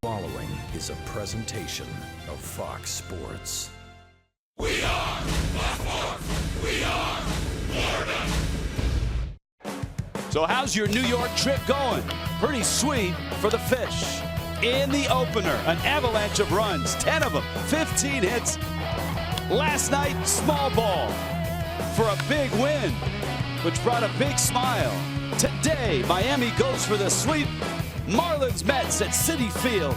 following is a presentation of Fox Sports. We are Blackmore. We are Florida. So how's your New York trip going? Pretty sweet for the Fish. In the opener, an avalanche of runs, 10 of them, 15 hits. Last night, small ball for a big win, which brought a big smile. Today, Miami goes for the sweep. Marlins Mets at Citi Field.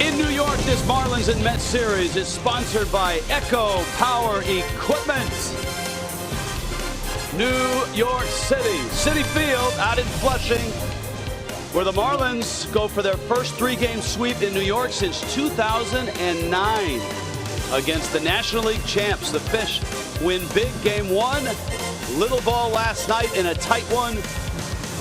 In New York, this Marlins and Mets series is sponsored by Echo Power Equipment. New York City, Citi Field out in Flushing, where the Marlins go for their first three-game sweep in New York since 2009 against the National League champs. The Fish win big game one, little ball last night in a tight one,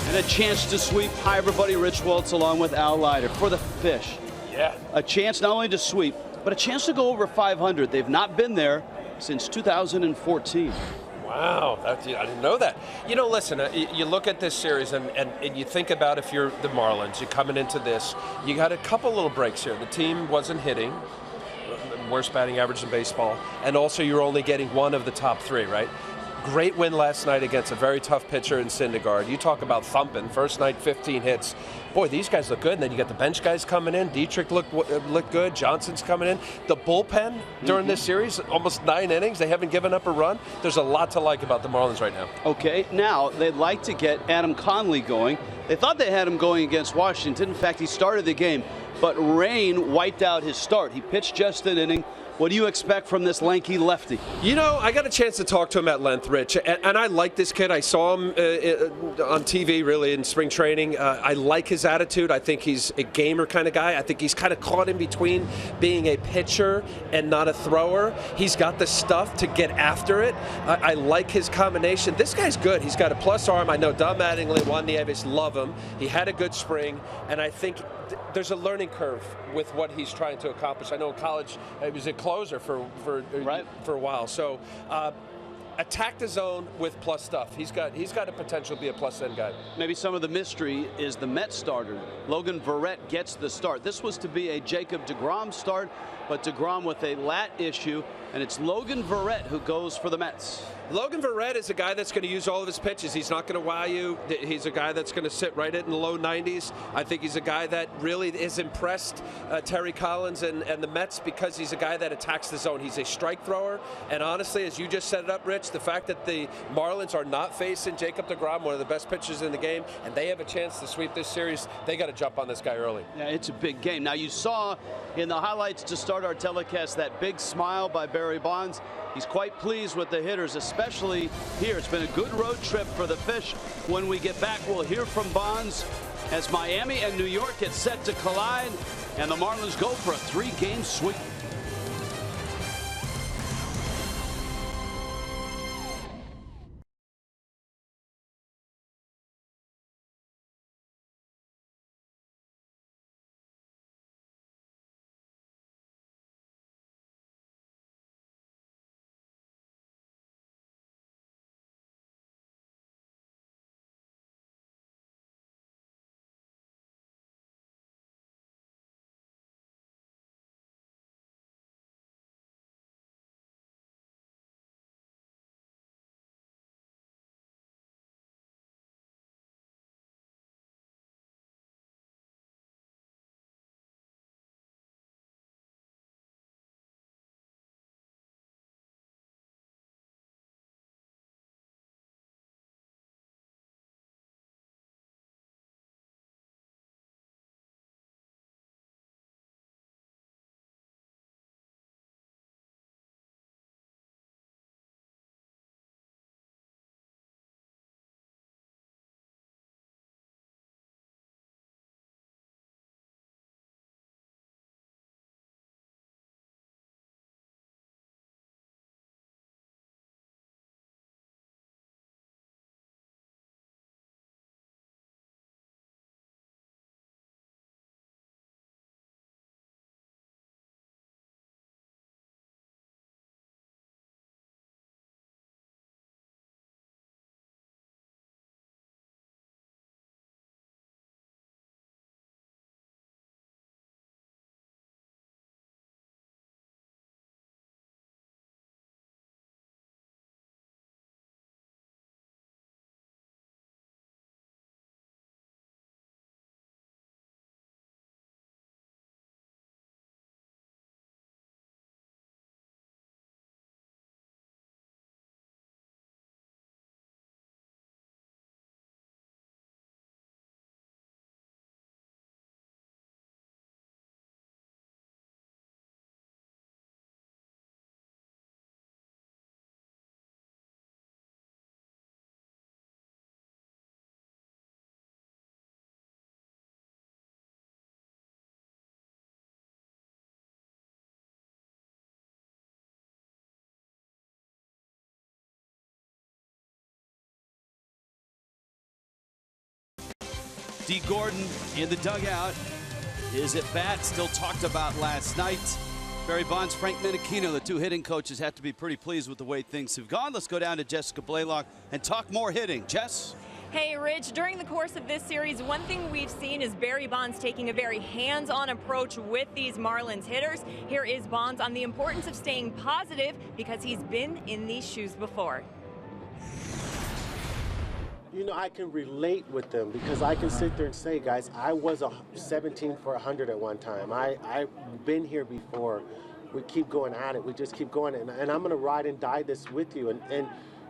and a chance to sweep. Hi, everybody. Rich Waltz along with Al Leiter for the Fish. Yeah. A chance not only to sweep, but a chance to go over 500. They've not been there since 2014. Wow, I didn't know that. You know, listen, you look at this series and you think about if you're the Marlins, you're coming into this, you got a couple little breaks here. The team wasn't hitting, worst batting average in baseball, and also you're only getting one of the top three, right? Great win last night against a very tough pitcher in Syndergaard. You talk about thumping. First night, 15 hits. Boy, these guys look good. And then you got the bench guys coming in. Dietrich looked good. Johnson's coming in. The bullpen during this series, almost 9 innings. They haven't given up a run. There's a lot to like about the Marlins right now. Okay, now they'd like to get Adam Conley going. They thought they had him going against Washington. In fact, he started the game, but rain wiped out his start. He pitched just an inning. What do you expect from this lanky lefty? You know, I got a chance to talk to him at length, Rich, and I like this kid. I saw him on TV, really, in spring training. I like his attitude. I think he's a gamer kind of guy. I think he's kind of caught in between being a pitcher and not a thrower. He's got the stuff to get after it. I like his combination. This guy's good. He's got a plus arm. I know Don Mattingly, Juan Nieves love him. He had a good spring, and I think there's a learning curve with what he's trying to accomplish. I know in college he was a closer for a while. So attack the zone with plus stuff. He's got a potential to be a plus end guy. Maybe some of the mystery is the Mets starter. Logan Verrett gets the start. This was to be a Jacob deGrom start, but deGrom with a lat issue, and it's Logan Verrett who goes for the Mets. Logan Verrett is a guy that's going to use all of his pitches. He's not going to wow you. He's a guy that's going to sit right in the low 90s. I think he's a guy that really is impressed Terry Collins and the Mets because he's a guy that attacks the zone. He's a strike thrower. And honestly, as you just set it up, Rich, the fact that the Marlins are not facing Jacob deGrom, one of the best pitchers in the game, and they have a chance to sweep this series, they got to jump on this guy early. Yeah, it's a big game. Now, you saw in the highlights to start our telecast that big smile by Barry Bonds. He's quite pleased with the hitters, especially here. It's been a good road trip for the Fish. When we get back, we'll hear from Bonds as Miami and New York get set to collide, and the Marlins go for a 3-game sweep. Dee Gordon in the dugout. Is at bat, still talked about last night. Barry Bonds, Frank Menechino, the two hitting coaches, have to be pretty pleased with the way things have gone. Let's go down to Jessica Blaylock and talk more hitting. Jess? Hey, Rich, during the course of this series, one thing we've seen is Barry Bonds taking a very hands-on approach with these Marlins hitters. Here is Bonds on the importance of staying positive because he's been in these shoes before. You know, I can relate with them because I can sit there and say, guys, I was a 17 for 100 at one time. I've been here before. We keep going at it. We just keep going. And I'm going to ride and die this with you. And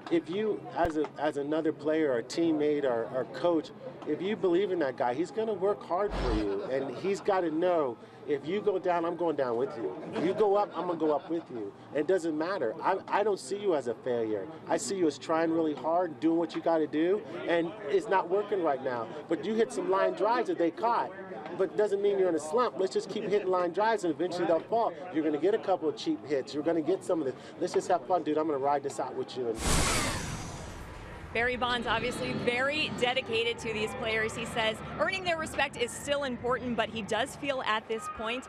if you, as another player or teammate or coach, if you believe in that guy, he's going to work hard for you. And he's got to know, if you go down, I'm going down with you. If you go up, I'm going to go up with you. It doesn't matter. I don't see you as a failure. I see you as trying really hard, doing what you got to do, and it's not working right now. But you hit some line drives that they caught. But it doesn't mean you're in a slump. Let's just keep hitting line drives, and eventually they'll fall. You're going to get a couple of cheap hits. You're going to get some of this. Let's just have fun, dude. I'm going to ride this out with you. Barry Bonds obviously very dedicated to these players. He says earning their respect is still important, but he does feel at this point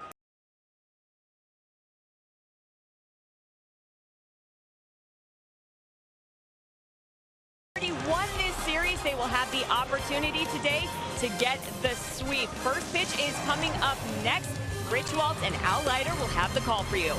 won this series. They will have the opportunity today to get the sweep. First pitch is coming up next. Rich Waltz and Al Leiter will have the call for you.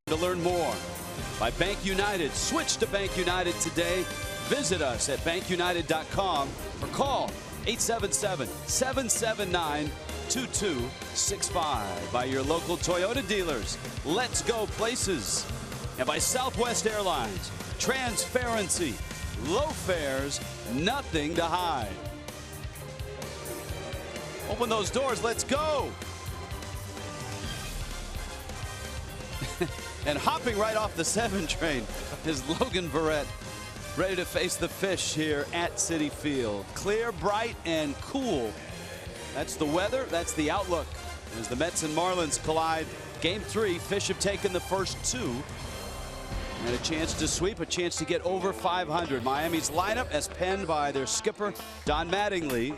To learn more by Bank United. Switch to Bank United today. Visit us at bankunited.com or call 877-779-2265 by your local Toyota dealers. Let's go places. And by Southwest Airlines. Transparency, low fares, nothing to hide. Open those doors. Let's go. And hopping right off the 7 train is Logan Verrett, ready to face the Fish here at Citi Field. Clear, bright, and cool. That's the weather. That's the outlook. As the Mets and Marlins collide, Game 3, Fish have taken the first 2. And a chance to sweep, a chance to get over 500. Miami's lineup as penned by their skipper, Don Mattingly.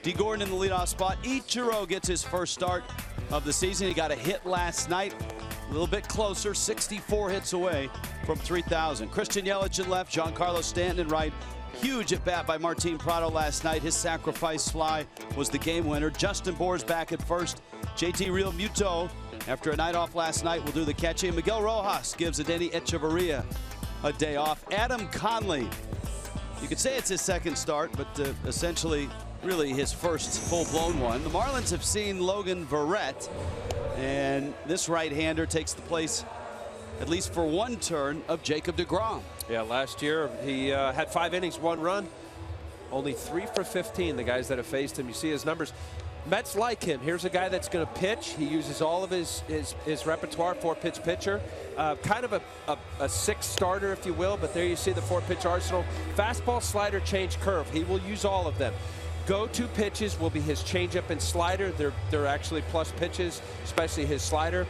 Dee Gordon in the leadoff spot. Ichiro gets his first start of the season. He got a hit last night. A little bit closer, 64 hits away from 3,000. Christian Yelich in left, Giancarlo Stanton in right. Huge at bat by Martin Prado last night. His sacrifice fly was the game winner. Justin Bour's back at first. JT Real Muto, after a night off last night, will do the catching. Miguel Rojas gives Adeiny Echeverria a day off. Adam Conley, you could say it's his second start, but essentially really his first full-blown one. The Marlins have seen Logan Verrett, and this right-hander takes the place, at least for one turn, of Jacob deGrom. Yeah, last year he had 5 innings, 1 run. Only 3 for 15, the guys that have faced him. You see his numbers. Mets like him. Here's a guy that's going to pitch. He uses all of his repertoire, 4-pitch pitcher. Kind of a 6 starter, if you will, but there you see the 4-pitch arsenal. Fastball, slider, change, curve. He will use all of them. Go-to pitches will be his changeup and slider. They're actually plus pitches, especially his slider.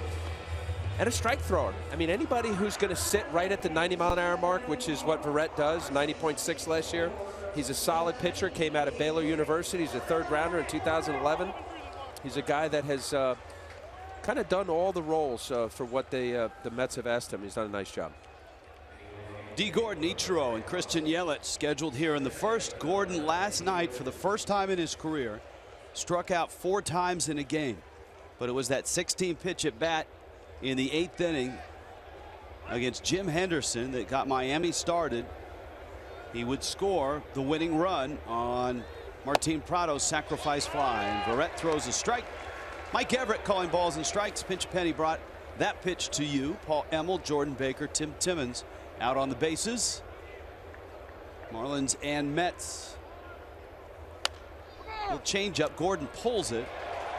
And a strike thrower. I mean, anybody who's going to sit right at the 90-mile-an-hour mark, which is what Verrett does, 90.6 last year. He's a solid pitcher, came out of Baylor University. He's a 3rd rounder in 2011. He's a guy that has kind of done all the roles for what the Mets have asked him. He's done a nice job. D. Gordon, Ichiro, and Christian Yelich scheduled here in the first. Gordon last night, for the first time in his career, struck out 4 times in a game. But it was that 16-pitch at bat in the 8th inning against Jim Henderson that got Miami started. He would score the winning run on Martin Prado's sacrifice fly, and Verrett throws a strike. Mike Everett calling balls and strikes. Pinch Penny brought that pitch to you. Paul Emmel, Jordan Baker, Tim Timmons out on the bases. Marlins and Mets. Little change up. Gordon pulls it,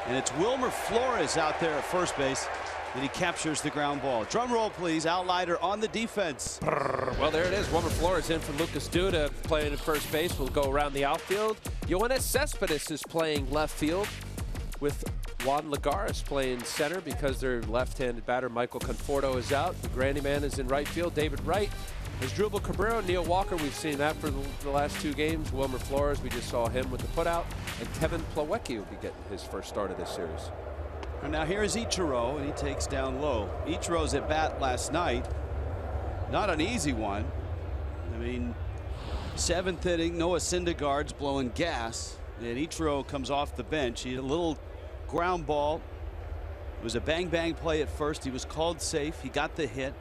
and it's Wilmer Flores out there at first base. And he captures the ground ball. Drum roll, please. Outlider on the defense. Well, there it is. Wilmer Flores in for Lucas Duda playing at first base. Will go around the outfield. Yoenis Cespedes is playing left field with Juan Lagares playing center because their left-handed batter Michael Conforto is out. The Granny Man is in right field. David Wright is Drupal Cabrera. Neil Walker, we've seen that for the last 2 games. Wilmer Flores, we just saw him with the putout. And Kevin Plawecki will be getting his first start of this series. And now here is Ichiro, and he takes down low. Ichiro's at bat last night. Not an easy one. I mean, 7th inning, Noah Syndergaard's blowing gas, and Ichiro comes off the bench. He had a little ground ball. It was a bang-bang play at first. He was called safe. He got the hit.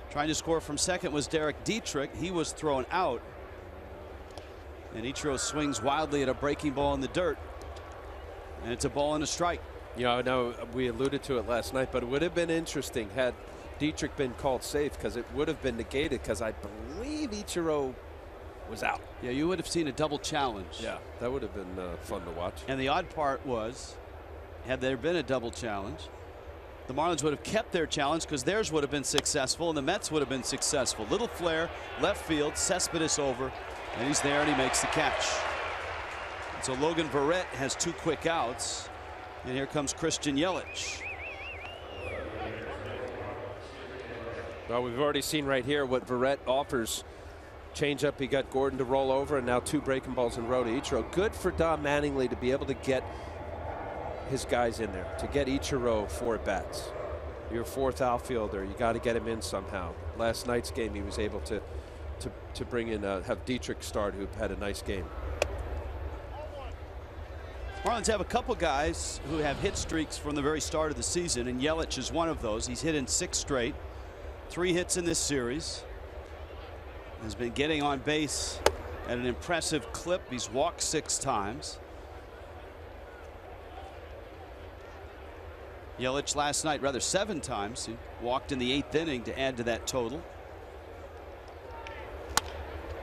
Trying to score from second was Derek Dietrich. He was thrown out. And Ichiro swings wildly at a breaking ball in the dirt. And it's a ball and a strike. You know, I know we alluded to it last night, but it would have been interesting had Dietrich been called safe, because it would have been negated, because I believe Ichiro was out. Yeah, you would have seen a double challenge. Yeah, that would have been fun to watch. And the odd part was, had there been a double challenge, the Marlins would have kept their challenge because theirs would have been successful and the Mets would have been successful. Little flare, left field, Cespedes over, and he's there and he makes the catch. And so Logan Verrett has 2 quick outs. And here comes Christian Yelich. Well, we've already seen right here what Verrett offers. Change up, he got Gordon to roll over, and now 2 breaking balls in a row to Ichiro. Good for Don Mattingly to be able to get his guys in there, to get Ichiro 4 at-bats. Your 4th outfielder, you got to get him in somehow. Last night's game, he was able to bring in, have Dietrich start, who had a nice game. Marlins have a couple guys who have hit streaks from the very start of the season, and Yelich is one of those. He's hit in 6 straight, 3 hits in this series. Has been getting on base at an impressive clip. He's walked 6 times. Yelich last night, rather 7 times. He walked in the 8th inning to add to that total.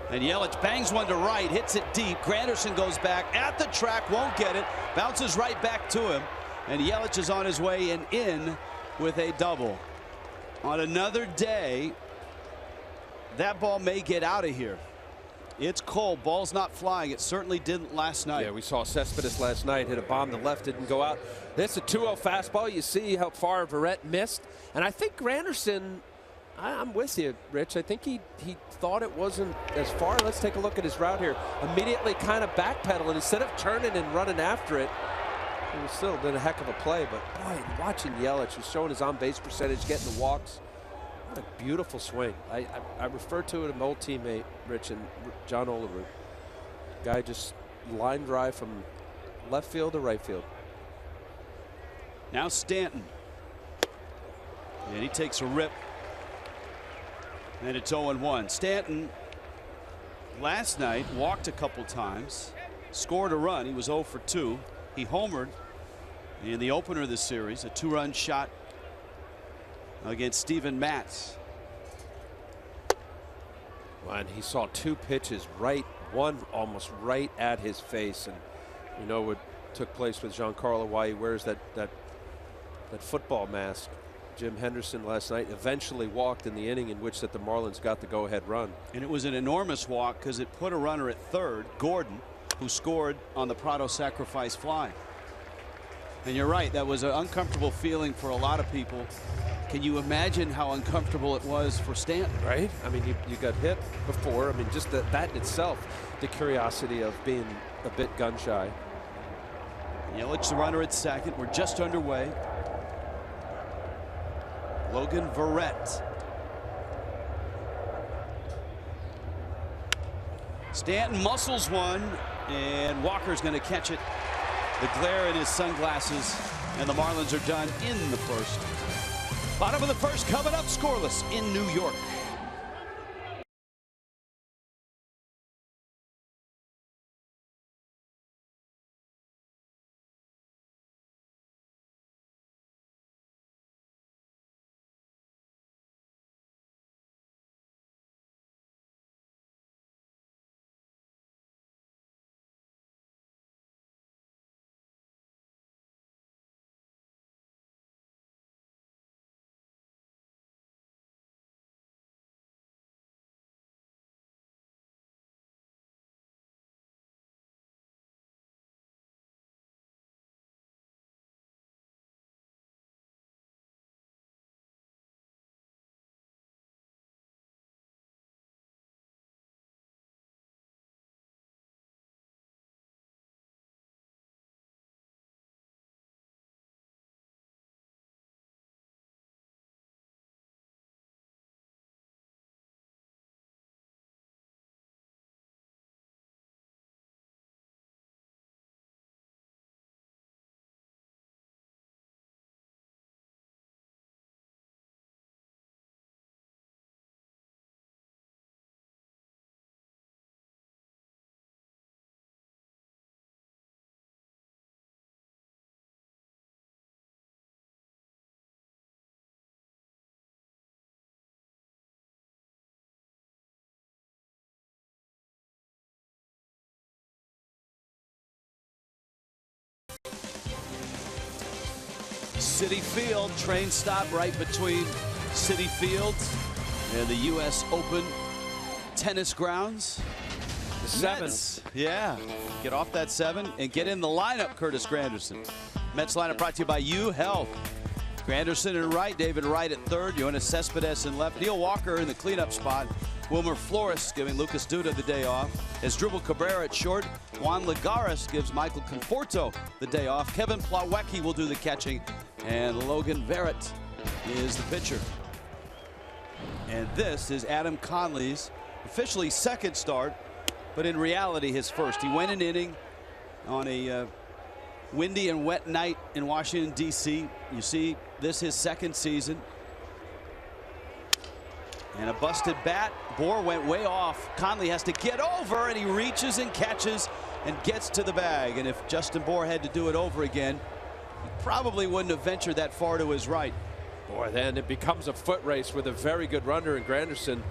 And Yelich bangs one to right, hits it deep. Granderson goes back at the track, won't get it, bounces right back to him, and Yelich is on his way and in with a double. On another day, that ball may get out of here. It's cold, ball's not flying. It certainly didn't last night. Yeah, we saw Cespedes last night hit a bomb to left, didn't go out. That's a 2-0 fastball. You see how far Verrett missed, and I think Granderson, I'm with you, Rich. I think he thought it wasn't as far. Let's take a look at his route here. Immediately kind of backpedaling instead of turning and running after it. It was still been a heck of a play, but boy, watching Yelich, who's showing his on-base percentage, getting the walks, what a beautiful swing. I refer to it to my old teammate, Rich, and John Olerud. Guy just line drive from left field to right field. Now Stanton. And he takes a rip. And it's 0-1. Stanton last night walked a couple times, scored a run. He was 0 for 2. He homered in the opener of the series, a 2-run shot against Steven Matz. And he saw 2 pitches right, one almost right at his face, and you know what took place with Giancarlo, why he wears that football mask. Jim Henderson last night eventually walked in the inning in which that the Marlins got the go-ahead run. And it was an enormous walk because it put a runner at third, Gordon, who scored on the Prado sacrifice fly. And you're right, that was an uncomfortable feeling for a lot of people. Can you imagine how uncomfortable it was for Stanton? Right? I mean, you got hit before. I mean, just that in itself, the curiosity of being a bit gun shy. Yelich, the runner at second. We're just underway. Logan Verrett. Stanton muscles one, and Walker's going to catch it. The glare in his sunglasses, and the Marlins are done in the first. Bottom of the first coming up, scoreless in New York. Citi Field, train stop right between Citi Field and the U.S. Open tennis grounds. The 7. Mets, yeah, get off that 7 and get in the lineup, Curtis Granderson. Mets lineup brought to you by U Health. Granderson in right, David Wright at third, Yoenis Cespedes in left, Neil Walker in the cleanup spot, Wilmer Flores giving Lucas Duda the day off, Asdrubal Cabrera at short, Juan Lagares gives Michael Conforto the day off, Kevin Plawecki will do the catching, and Logan Verrett is the pitcher. And this is Adam Conley's officially second start, but in reality his first. He went an inning on a windy and wet night in Washington, D.C. You see this his second season. And a busted bat. Bohr went way off. Conley has to get over, and he reaches and catches and gets to the bag. And if Justin Bohr had to do it over again, he probably wouldn't have ventured that far to his right. Boy, then it becomes a foot race with a very good runner in Granderson.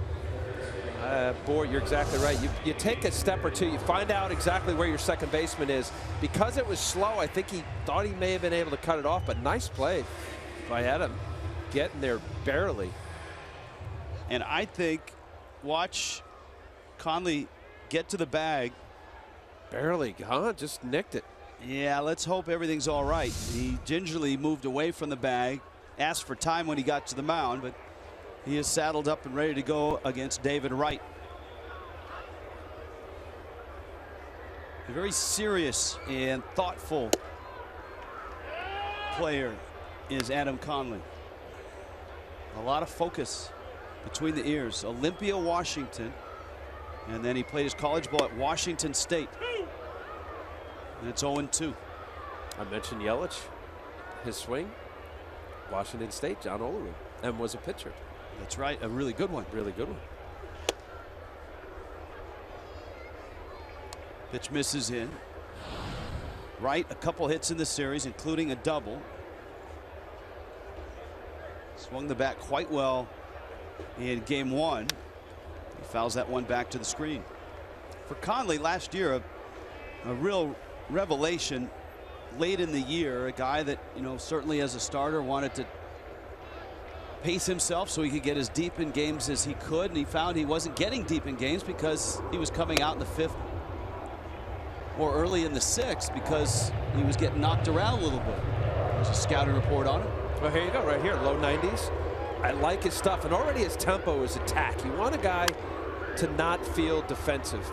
Boy, you're exactly right. You take a step or two, you find out exactly where your second baseman is. Because it was slow, I think he thought he may have been able to cut it off, but nice play by Adam, getting there barely. And I think, watch Conley get to the bag. Barely, huh? Just nicked it. Yeah, let's hope everything's all right. He gingerly moved away from the bag, asked for time when he got to the mound, but he is saddled up and ready to go against David Wright. A very serious and thoughtful player is Adam Conley. A lot of focus between the ears. Olympia, Washington, and then he played his college ball at Washington State. And it's 0-2. I mentioned Yelich, his swing, Washington State, John Olerud, and was a pitcher. That's right, a really good one. Really good one. Pitch misses in. Wright, a couple hits in the series, including a double. Swung the bat quite well in game 1. He fouls that one back to the screen. For Conley last year, a real revelation late in the year. A guy that, you know, certainly as a starter wanted to pace himself so he could get as deep in games as he could, and he found he wasn't getting deep in games because he was coming out in the 5th or early in the 6th because he was getting knocked around a little bit. There's a scouting report on him. Well, here you go, right here, low 90s. I like his stuff, and already his tempo is attack. You want a guy to not feel defensive.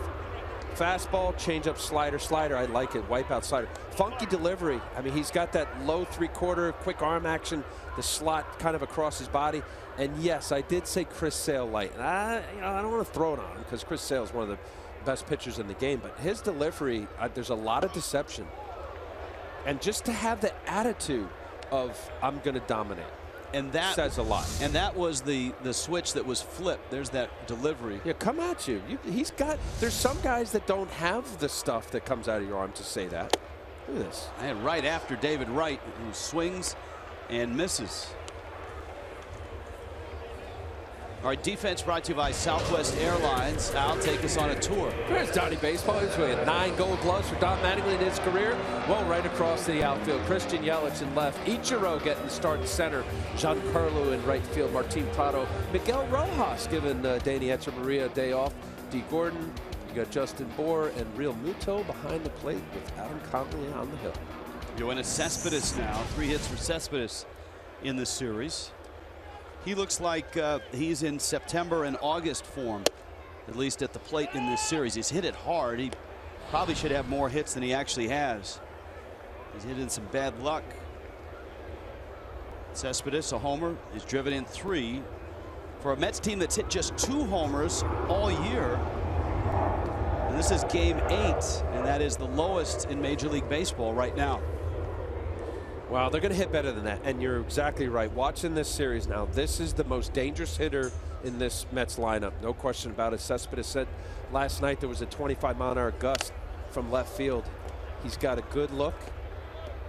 Fastball, changeup, slider, I like it, wipeout slider. Funky delivery. I mean, he's got that low 3/4, quick arm action, the slot kind of across his body. And yes, I did say Chris Sale light. And I don't want to throw it on him because Chris Sale is one of the best pitchers in the game, but his delivery, there's a lot of deception. And just to have the attitude of, I'm going to dominate. And that says a lot. And that was the switch that was flipped. There's that delivery. Yeah, come at you. There's some guys that don't have the stuff that comes out of your arm to say that. Look at this. And right after David Wright, who swings and misses. All right, defense brought to you by Southwest Airlines. Al, take us on a tour. There's Donnie Baseball. He's with 9 gold gloves for Don Mattingly in his career. Well, right across the outfield. Christian Yelich in left. Ichiro getting the start in center. Giancarlo in right field. Martin Prado. Miguel Rojas giving Danny Echeverria a day off. D. Gordon. You got Justin Bour and Real Muto behind the plate with Adam Conley on the hill. Yoenis Cespedes now. 3 hits for Cespedes in the series. He looks like he's in September and August form, at least at the plate in this series. He's hit it hard. He probably should have more hits than he actually has. He's hit in some bad luck. Cespedes, a homer. He's driven in 3 for a Mets team that's hit just 2 homers all year. And this is game 8, and that is the lowest in Major League Baseball right now. Wow, they're going to hit better than that. And you're exactly right. Watching this series now, this is the most dangerous hitter in this Mets lineup. No question about it. Cespedes said last night there was a 25-mile-an-hour gust from left field. He's got a good look.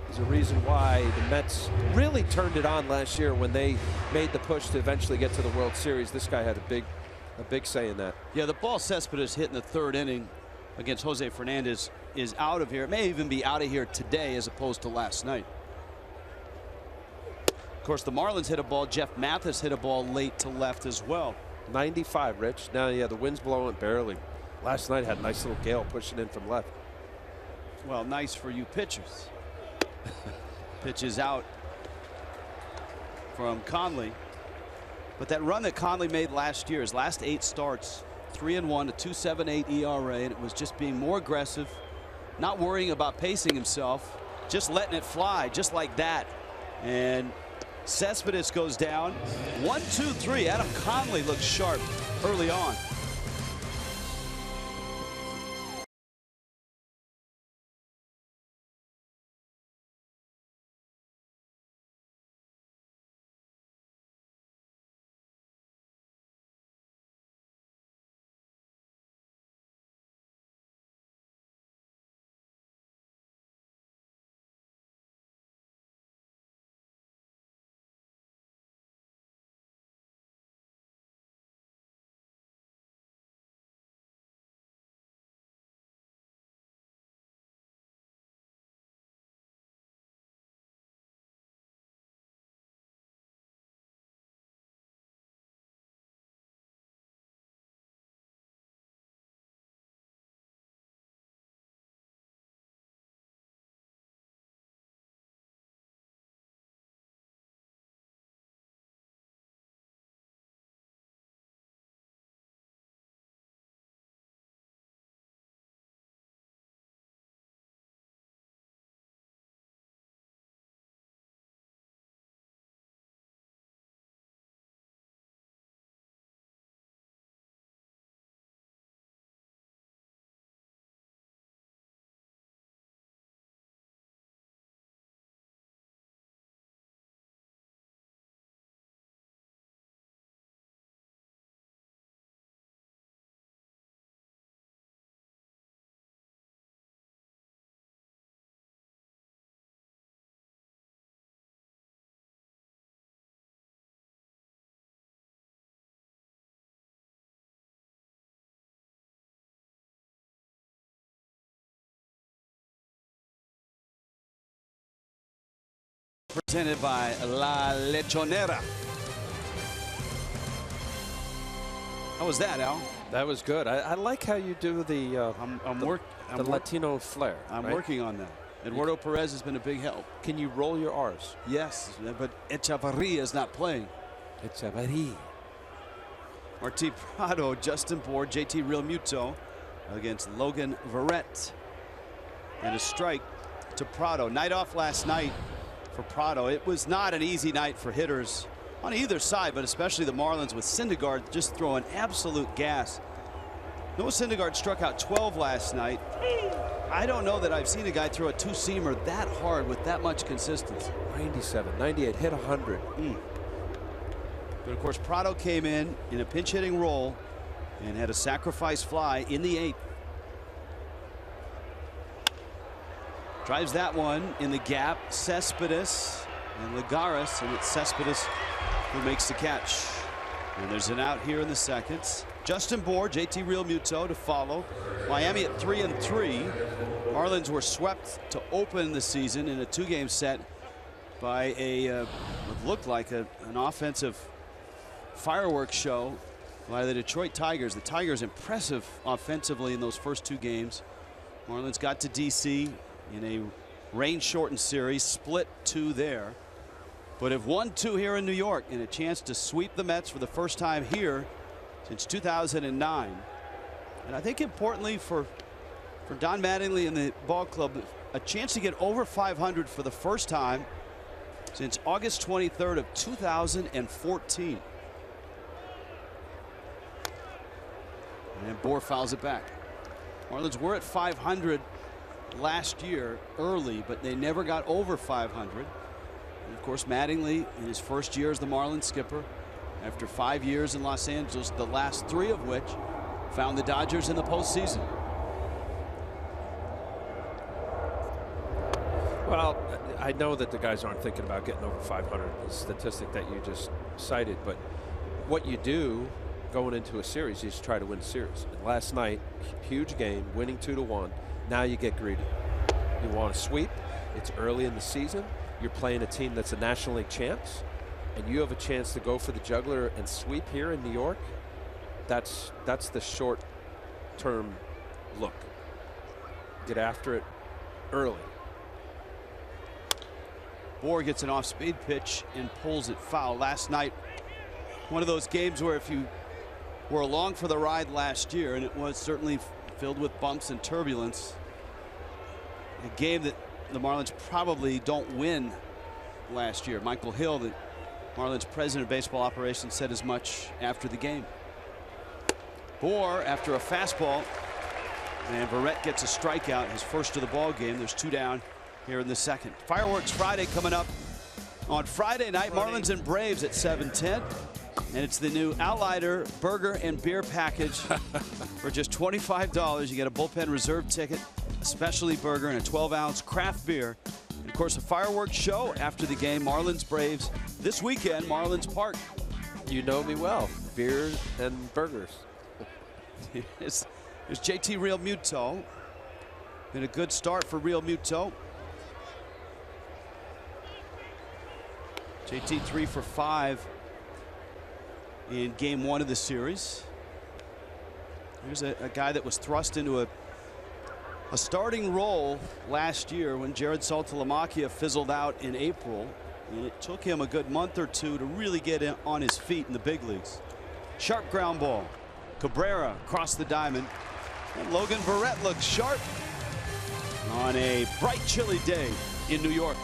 He's a reason why the Mets really turned it on last year when they made the push to eventually get to the World Series. This guy had a big say in that. Yeah, the ball Cespedes hit in the 3rd inning against Jose Fernandez is out of here. It may even be out of here today as opposed to last night. Of course, the Marlins hit a ball. Jeff Mathis hit a ball late to left as well. 95, Rich. Now, yeah, the wind's blowing barely. Last night had a nice little gale pushing in from left. Well, nice for you pitchers. Pitches out from Conley. But that run that Conley made last year, his last 8 starts, 3-1, a 2.78 ERA, and it was just being more aggressive, not worrying about pacing himself, just letting it fly, just like that. And Cespedes goes down. 1, 2, 3. Adam Conley looks sharp early on. presented by La Lechonera. How was that, Al? That was good. I like how you do the Latino flair. I'm right? working on that. Eduardo Perez has been a big help. Can you roll your R's? Yes, but Echavarria is not playing. Echavarria. Marti Prado, Justin Bour, JT Realmuto against Logan Verrett. And a strike to Prado. Night off last night for Prado. It was not an easy night for hitters on either side, but especially the Marlins with Syndergaard just throwing absolute gas. Noah Syndergaard struck out 12 last night. I don't know that I've seen a guy throw a two-seamer that hard with that much consistency. 97, 98, hit 100. But of course, Prado came in a pinch-hitting role and had a sacrifice fly in the 8th. Drives that one in the gap. Cespedes and Lagares, and it's Cespedes who makes the catch. And there's an out here in the seconds. Justin Bour, JT Realmuto to follow. Miami at 3-3. Marlins were swept to open the season in a 2-game set by what looked like an offensive fireworks show by the Detroit Tigers. The Tigers impressive offensively in those first 2 games. Marlins got to DC in a rain-shortened series, split 2 there, but have won 2 here in New York, and a chance to sweep the Mets for the first time here since 2009. And I think importantly for Don Mattingly and the ball club, a chance to get over 500 for the first time since August 23rd of 2014. And Bour fouls it back. Marlins were at 500 last year early, but they never got over 500. And of course, Mattingly in his first year as the Marlins skipper, after 5 years in Los Angeles, the last 3 of which found the Dodgers in the postseason. Well, I know that the guys aren't thinking about getting over 500, the statistic that you just cited, but what you do going into a series is try to win the series. And last night, huge game, winning 2-1. Now you get greedy. You want to sweep. It's early in the season. You're playing a team that's a National League champs, and you have a chance to go for the juggler and sweep here in New York. That's the short-term look. Get after it early. Bour gets an off-speed pitch and pulls it foul. Last night, one of those games where if you were along for the ride last year, and it was certainly filled with bumps and turbulence, a game that the Marlins probably don't win last year. Michael Hill, the Marlins president of baseball operations, said as much after the game. Bour after a fastball, and Verrett gets a strikeout, his first of the ball game. There's 2 down here in the second. Fireworks Friday coming up on Friday night. Marlins and Braves at 7:10. And it's the new Outlier burger and beer package for just $25. You get a bullpen reserve ticket, a specialty burger, and a 12-ounce craft beer. And of course, a fireworks show after the game. Marlins Braves this weekend, Marlins Park. You know me well. Beer and burgers. Here's JT Realmuto. Been a good start for Realmuto. JT 3 for 5 in game 1 of the series. Here's a guy that was thrust into a starting role last year when Jared Saltalamacchia fizzled out in April, and it took him a good month or 2 to really get on his feet in the big leagues. Sharp ground ball. Cabrera across the diamond, and Logan Verrett looks sharp on a bright, chilly day in New York.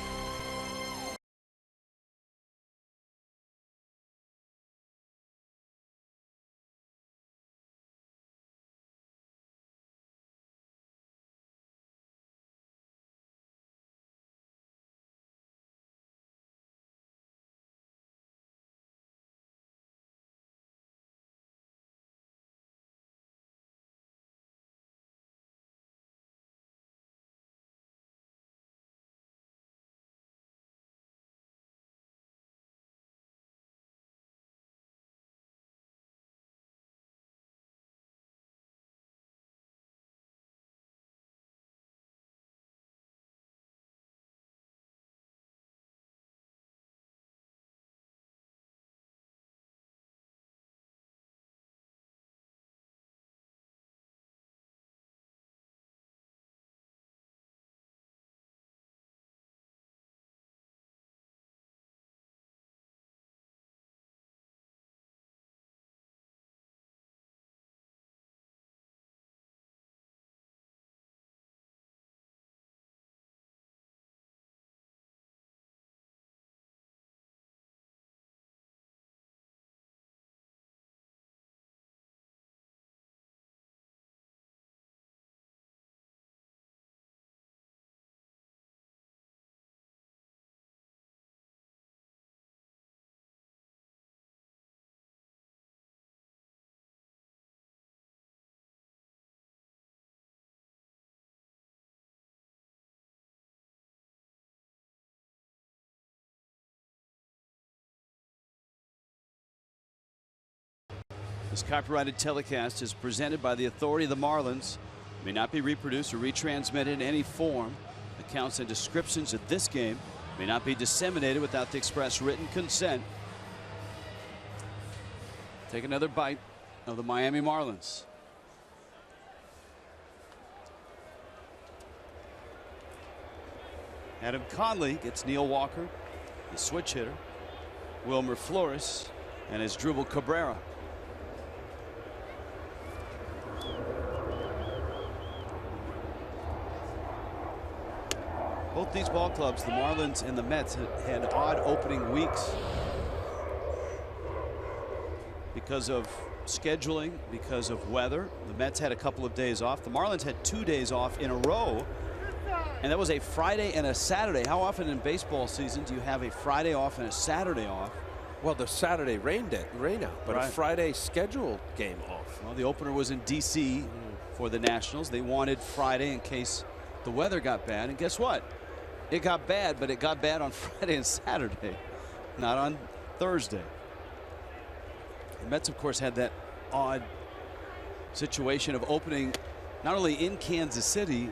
This copyrighted telecast is presented by the authority of the Marlins. It may not be reproduced or retransmitted in any form. Accounts and descriptions of this game may not be disseminated without the express written consent. Take another bite of the Miami Marlins. Adam Conley gets Neil Walker, the switch hitter, Wilmer Flores, and Asdrubal Cabrera. Both these ball clubs, the Marlins and the Mets, had odd opening weeks because of scheduling, because of weather. The Mets had a couple of days off. The Marlins had 2 days off in a row, and that was a Friday and a Saturday. How often in baseball season do you have a Friday off and a Saturday off? Well, the Saturday rain out, but Right. a Friday scheduled game off. Well, the opener was in D.C. for the Nationals. They wanted Friday in case the weather got bad, and guess what? It got bad, but it got bad on Friday and Saturday, not on Thursday. The Mets, of course, had that odd situation of opening not only in Kansas City,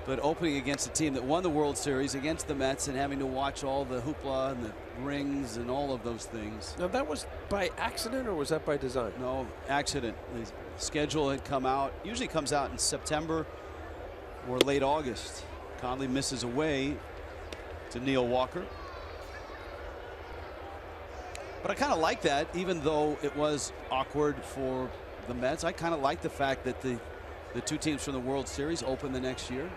but opening against a team that won the World Series against the Mets and having to watch all the hoopla and the rings and all of those things. Now, that was by accident, or was that by design? No, accident. The schedule had come out, usually comes out in September or late August. Conley misses away to Neil Walker. But I kind of like that, even though it was awkward for the Mets. I kind of like the fact that the two teams from the World Series open the next year.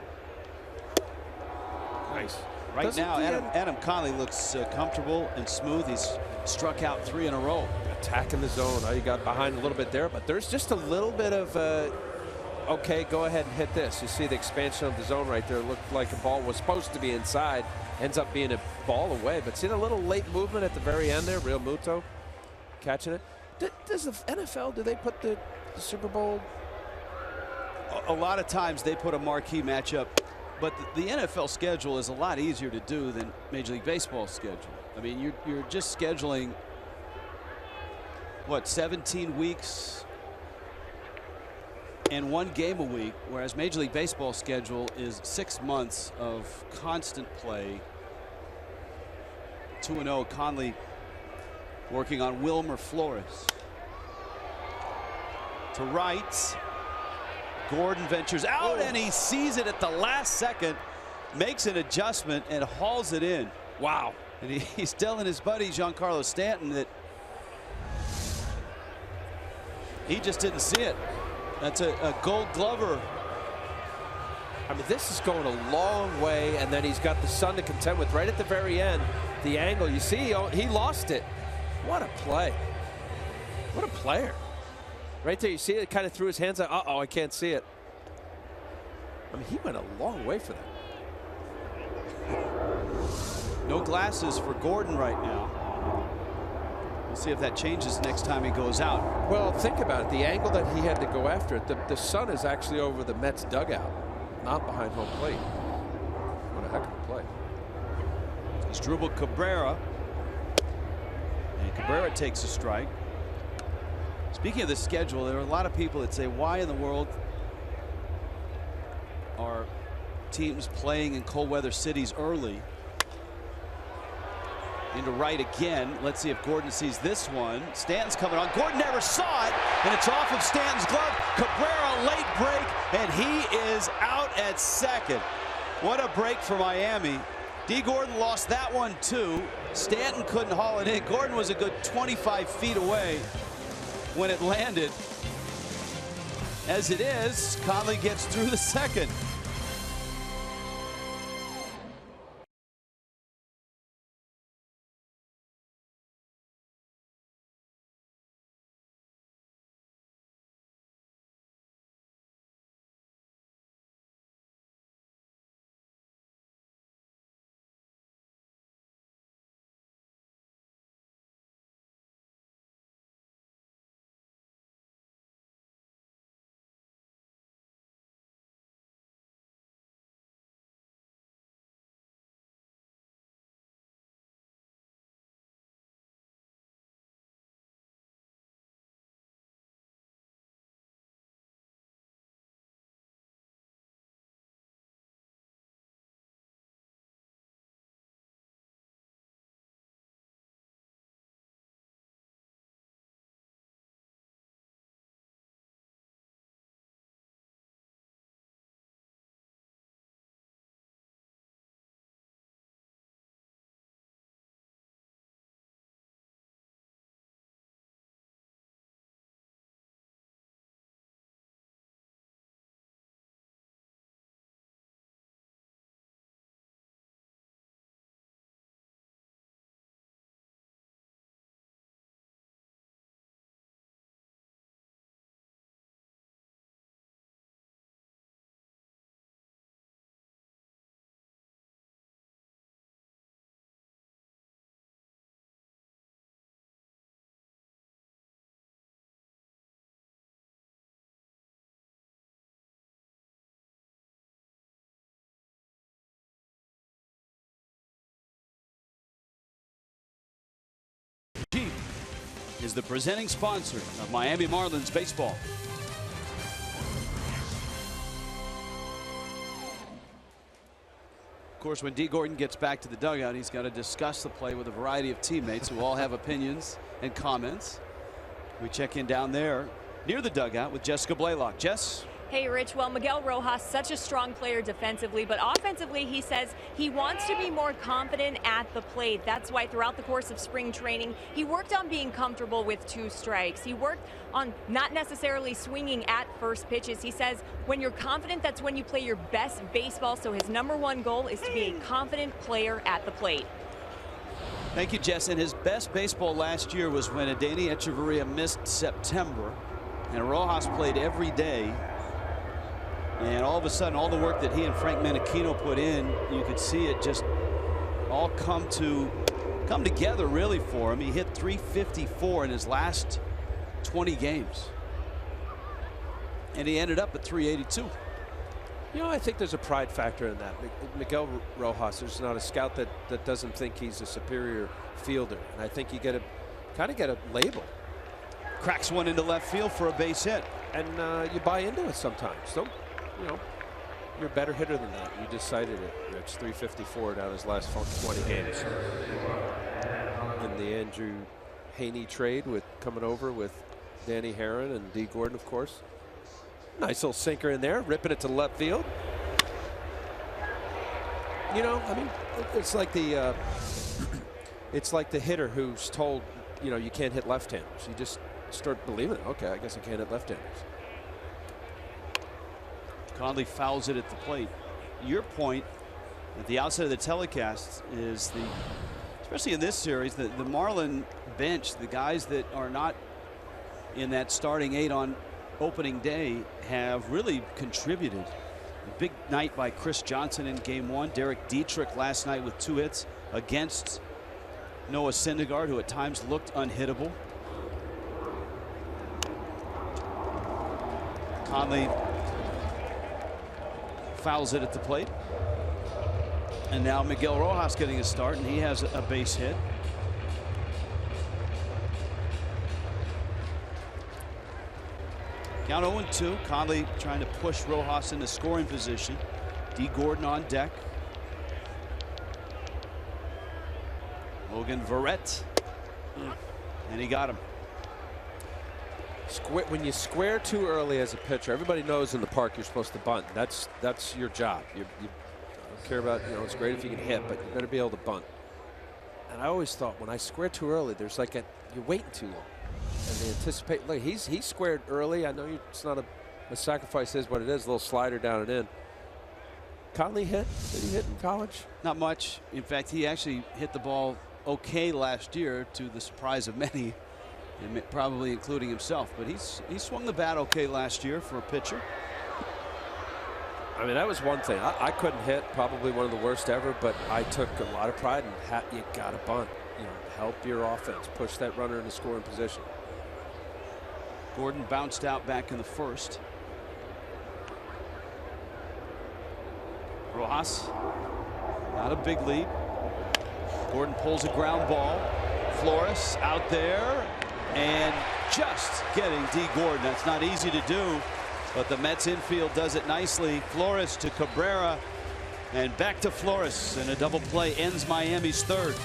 Nice. Right Doesn't now, the Adam Conley looks comfortable and smooth. He's struck out 3 in a row. Attacking the zone. Oh, you got behind a little bit there, but there's just a little bit of okay, go ahead and hit this. You see the expansion of the zone right there. Looked like a ball was supposed to be inside. Ends up being a ball away. But see the little late movement at the very end there? Real Muto catching it. Does the NFL, do they put the Super Bowl? A lot of times they put a marquee matchup, but the NFL schedule is a lot easier to do than Major League Baseball's schedule. I mean, you're just scheduling, what, 17 weeks and 1 game a week, whereas Major League Baseball's schedule is 6 months of constant play. 2-0, Conley working on Wilmer Flores. To right. Gordon ventures out, and he sees it at the last second, makes an adjustment and hauls it in. Wow. And he's telling his buddy Giancarlo Stanton that he just didn't see it. That's a Gold Glover. I mean, this is going a long way, and then he's got the sun to contend with right at the very end. The angle, you see, he lost it. What a play. What a player. Right there, you see it, kind of threw his hands out. Uh-oh, I can't see it. I mean, he went a long way for that. No glasses for Gordon right now. We'll see if that changes next time he goes out. Well, think about it. The angle that he had to go after it, the sun is actually over the Mets dugout, not behind home plate. What a heck of a play. Asdrubal Cabrera. And Cabrera takes a strike. Speaking of the schedule, there are a lot of people that say, why in the world are teams playing in cold weather cities early? Into right again. Let's see if Gordon sees this one. Stanton's coming on. Gordon never saw it, and it's off of Stanton's glove. Cabrera late break, and he is out at second. What a break for Miami. D. Gordon lost that one too. Stanton couldn't haul it in. Gordon was a good 25 feet away when it landed. As it is, Conley gets through the second. is the presenting sponsor of Miami Marlins baseball. Of course, when Dee Gordon gets back to the dugout, he's got to discuss the play with a variety of teammates who all have opinions and comments. We check in down there near the dugout with Jessica Blaylock. Jess? Hey, Rich. Well, Miguel Rojas, such a strong player defensively, but offensively, he says he wants to be more confident at the plate. That's why throughout the course of spring training, he worked on being comfortable with 2 strikes. He worked on not necessarily swinging at first pitches. He says when you're confident, that's when you play your best baseball. So his #1 goal is to be a confident player at the plate. Thank you, Jess. And his best baseball last year was when Adeiny Echeverria missed September, and Rojas played every day. And all of a sudden, all the work that he and Frank Menechino put in, you could see it just all come together really for him. He hit .354 in his last 20 games. And he ended up at .382. You know, I think there's a pride factor in that. Miguel Rojas, there's not a scout that doesn't think he's a superior fielder. And I think you kind of get a label. Cracks one into left field for a base hit. And you buy into it sometimes. Don't, you know, you're a better hitter than that. You just cited it. It's .354 down his last 20 games. In the Andrew Heaney trade coming over with Danny Herron and Dee Gordon, of course. Nice little sinker in there, ripping it to left field. You know, I mean, it's like the hitter who's told, you know, you can't hit left-handers. You just start believing it. Okay, I guess I can't hit left-handers. Conley fouls it at the plate. Your point at the outset of the telecast is especially in this series, the Marlin bench, the guys that are not in that starting 8 on opening day have really contributed. A big night by Chris Johnson in game 1. Derek Dietrich last night with 2 hits against Noah Syndergaard, who at times looked unhittable. Conley fouls it at the plate. And now Miguel Rojas getting a start, and he has a base hit. Count 0-2. Conley trying to push Rojas into scoring position. Dee Gordon on deck. Logan Verrett. And he got him. When you square too early as a pitcher, everybody knows in the park you're supposed to bunt. That's your job. You don't care about, you know, it's great if you can hit, but you better be able to bunt. And I always thought when I square too early, there's like you're waiting too long. And they anticipate. Look, he's squared early. I know it's not a sacrifice is what it is. A little slider down and in. Conley hit? Did he hit in college? Not much. In fact, he actually hit the ball okay last year, to the surprise of many, and probably including himself. But he swung the bat okay last year for a pitcher. I mean, that was one thing. I couldn't hit, probably one of the worst ever, but I took a lot of pride in you got to bunt. You know, help your offense, push that runner into scoring position. Gordon bounced out back in the first. Rojas, not a big lead. Gordon pulls a ground ball. Flores out there and just getting Dee Gordon. That's not easy to do, but the Mets infield does it nicely. Flores to Cabrera and back to Flores, and a double play ends Miami's third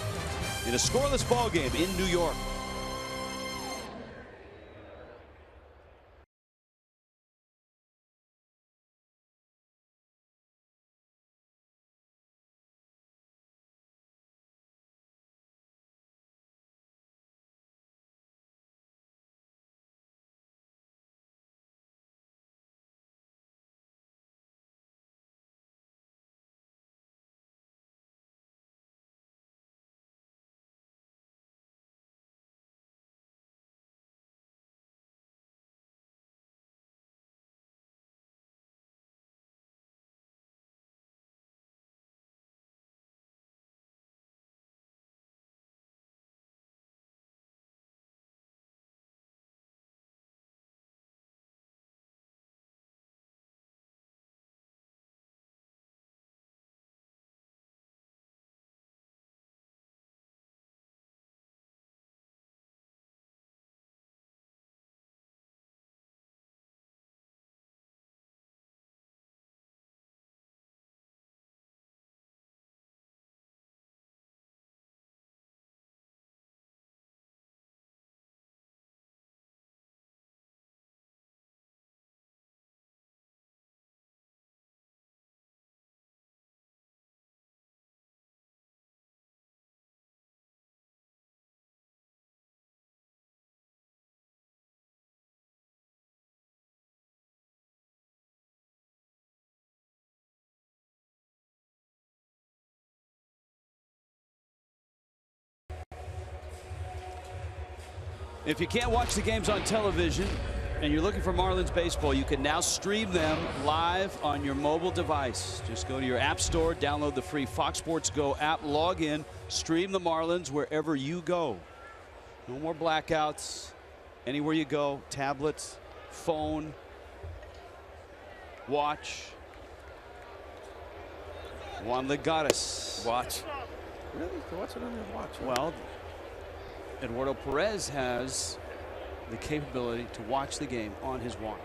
in a scoreless ball game in New York. If you can't watch the games on television and you're looking for Marlins baseball, you can now stream them live on your mobile device. Just go to your app store, download the free Fox Sports Go app, log in, stream the Marlins wherever you go. No more blackouts. Anywhere you go, tablets, phone, watch. Juan Legares. Watch. Really? What's it on your watch? Well, Eduardo Perez has the capability to watch the game on his watch.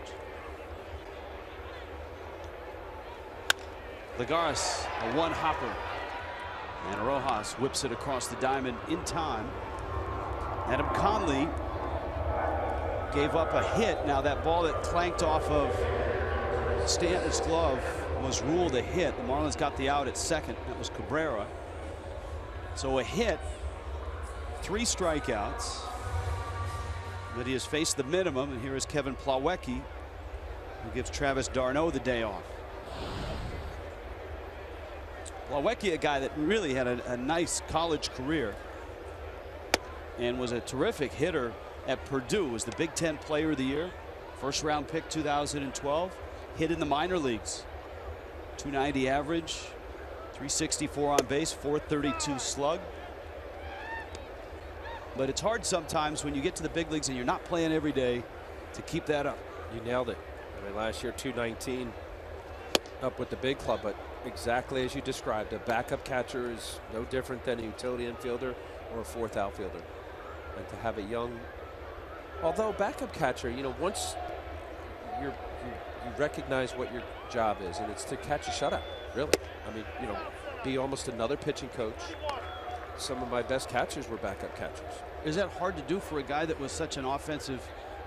Legares, a one-hopper. And Rojas whips it across the diamond in time. Adam Conley gave up a hit. Now that ball that clanked off of Stanton's glove was ruled a hit. The Marlins got the out at second. That was Cabrera. So a hit, 3 strikeouts. But he has faced the minimum, and here is Kevin Plawecki, who gives Travis d'Arnaud the day off. Plawecki, a guy that really had a nice college career and was a terrific hitter at Purdue, was the Big Ten Player of the Year, first round pick 2012, hit in the minor leagues, 290 average, 364 on base, 432 slug. But it's hard sometimes when you get to the big leagues and you're not playing every day to keep that up. You nailed it. I mean, last year 219 up with the big club, but exactly as you described, a backup catcher is no different than a utility infielder or a fourth outfielder. And to have a young, although backup catcher, you know, once you recognize what your job is, and it's to catch a shutout, really. I mean, you know, be almost another pitching coach. Some of my best catchers were backup catchers. Is that hard to do for a guy that was such an offensive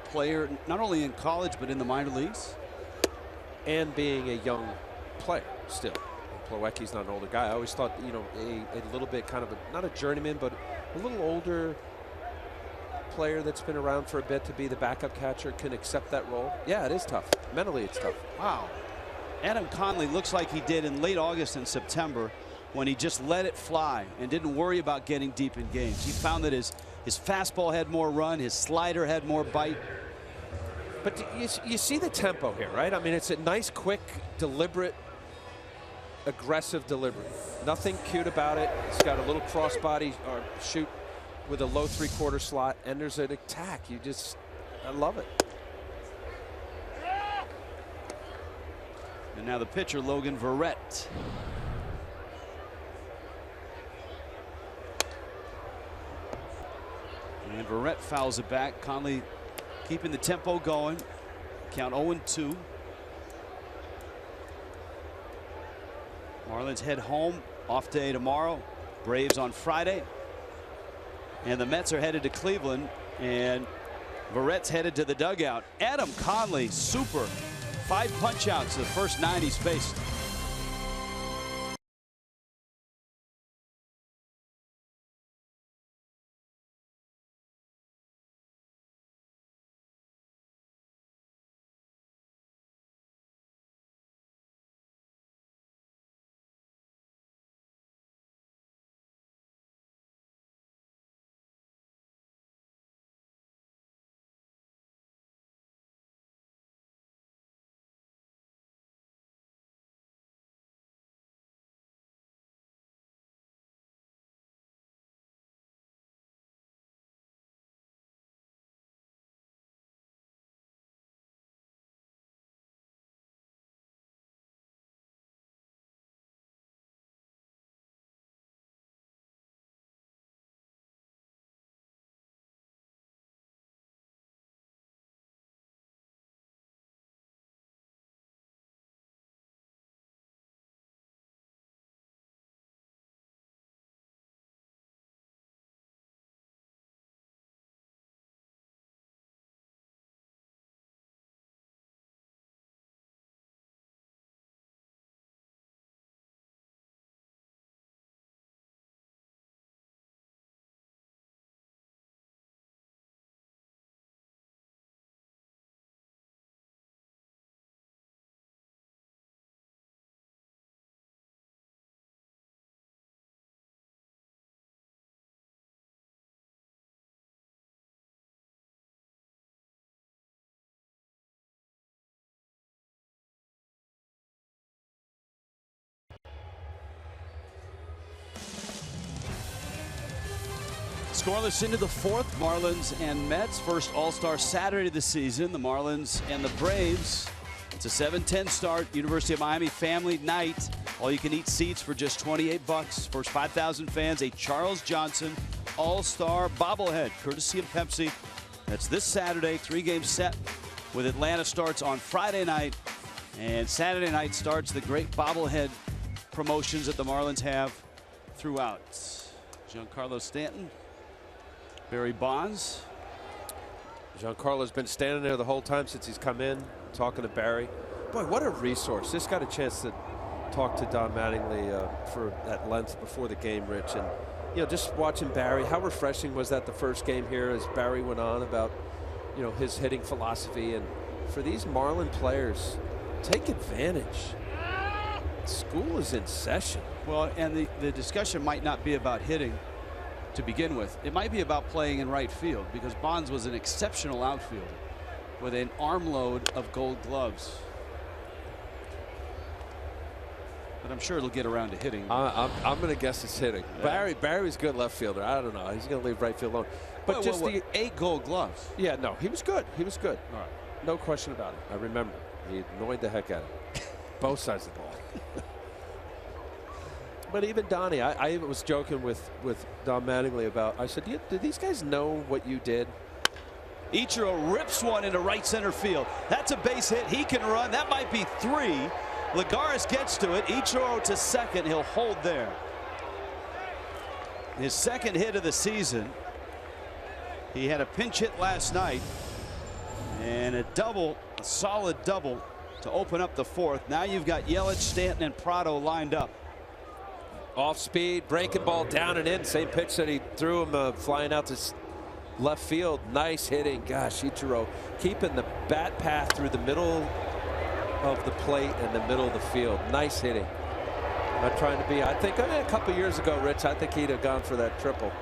player, not only in college, but in the minor leagues? And being a young player still. Plawecki's not an older guy. I always thought, you know, a little bit kind of not a journeyman, but a little older player that's been around for a bit to be the backup catcher can accept that role. Yeah, it is tough. Mentally, it's tough. Wow. Adam Conley looks like he did in late August and September when he just let it fly and didn't worry about getting deep in games. He found that his fastball had more run, his slider had more bite. But you see the tempo here, right? I mean, it's a nice, quick, deliberate, aggressive delivery. Nothing cute about it. It's got a little crossbody or shoot with a low 3/4 slot, and there's an attack. I love it. And now the pitcher, Logan Verrett. And Verrett fouls it back. Conley keeping the tempo going. Count 0-2. Marlins head home. Off day tomorrow. Braves on Friday. And the Mets are headed to Cleveland. And Verrett's headed to the dugout. Adam Conley, super. 5 punch outs the first 9 he's faced. Scoreless into the fourth. Marlins and Mets. First All-Star Saturday of the season. The Marlins and the Braves. It's a 7:10 start. University of Miami family night. All-you-can-eat seats for just $28. First 5,000 fans. A Charles Johnson All-Star bobblehead, courtesy of Pepsi. That's this Saturday. 3-game set with Atlanta starts on Friday night. And Saturday night starts the great bobblehead promotions that the Marlins have throughout. Giancarlo Stanton. Barry Bonds. Giancarlo's been standing there the whole time since he's come in, talking to Barry. Boy, what a resource. Just got a chance to talk to Don Mattingly for at length before the game, Rich. And, you know, just watching Barry, how refreshing was that the first game here as Barry went on about, you know, his hitting philosophy. And for these Marlin players, take advantage. School is in session. Well, and the discussion might not be about hitting to begin with. It might be about playing in right field, because Bonds was an exceptional outfielder with an armload of gold gloves. But I'm sure it'll get around to hitting. I'm going to guess it's hitting. Yeah. Barry's a good left fielder. I don't know. He's going to leave right field alone. But just the 8 gold gloves. Yeah, no, he was good. He was good. All right. No question about it. I remember. He annoyed the heck out of him. Both sides of the ball. But even Donnie, I was joking with Don Mattingly about, I said, do these guys know what you did? Ichiro rips one into right center field. That's a base hit. He can run. That might be 3. Lagares gets to it. Ichiro to second. He'll hold there. His second hit of the season. He had a pinch hit last night. And a double, a solid double to open up the fourth. Now you've got Yelich, Stanton, and Prado lined up. Off speed, breaking ball down and in. Same pitch that he threw him flying out to left field. Nice hitting. Gosh, Ichiro keeping the bat path through the middle of the plate and the middle of the field. Nice hitting. I'm not trying to be. I think a couple years ago, Rich, I think he'd have gone for that triple.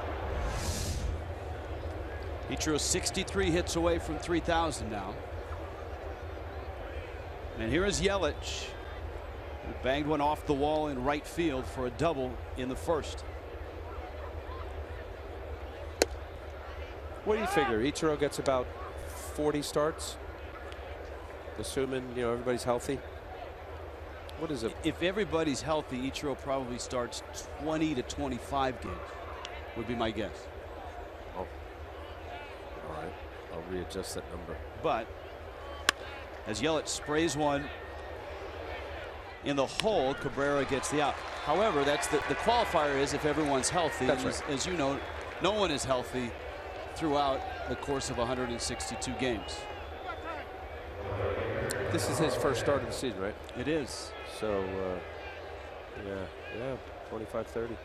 Ichiro 63 hits away from 3,000 now. And here is Yelich, who banged one off the wall in right field for a double in the first. What do you figure? Ichiro gets about 40 starts, assuming, you know, everybody's healthy. What is it? If everybody's healthy, Ichiro probably starts 20 to 25 games, would be my guess. Oh. All right. I'll readjust that number. But as Yelich sprays one in the hole, Cabrera gets the out. However, that's the qualifier is if everyone's healthy. That's right. As you know, no one is healthy throughout the course of 162 games. This is his first start of the season, right? It is. So, yeah, 25-30.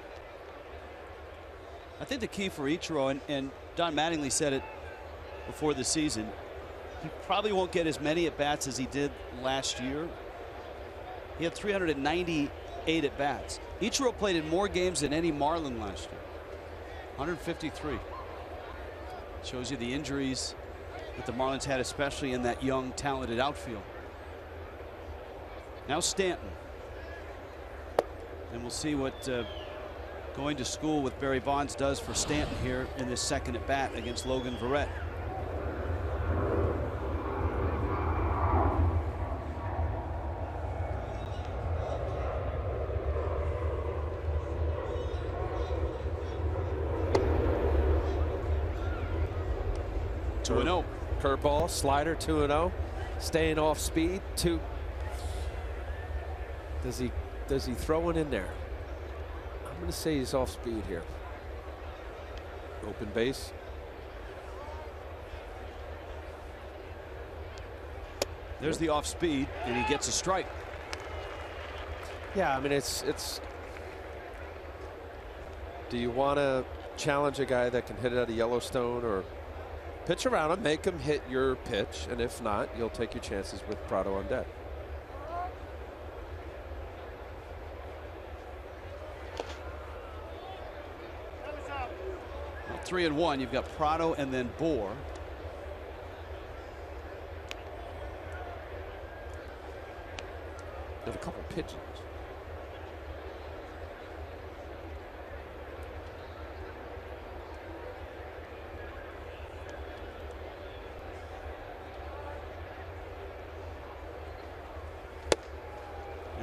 I think the key for Ichiro, and Don Mattingly said it before the season, he probably won't get as many at-bats as he did last year. He had 398 at-bats. Ichiro played in more games than any Marlin last year. 153. Shows you the injuries that the Marlins had, especially in that young, talented outfield. Now Stanton. And we'll see what going to school with Barry Bonds does for Stanton here in this second at-bat against Logan Verrett. Curveball, slider, 2-0. Staying off speed, 2. Does he throw one in there? I'm going to say he's off speed here. Open base. There's the off speed, and he gets a strike. Yeah, I mean, it's. Do you want to challenge a guy that can hit it out of Yellowstone, or pitch around him, make him hit your pitch, and if not, you'll take your chances with Prado on deck. Well, 3-1. You've got Prado and then Bohr. There's a couple pigeons.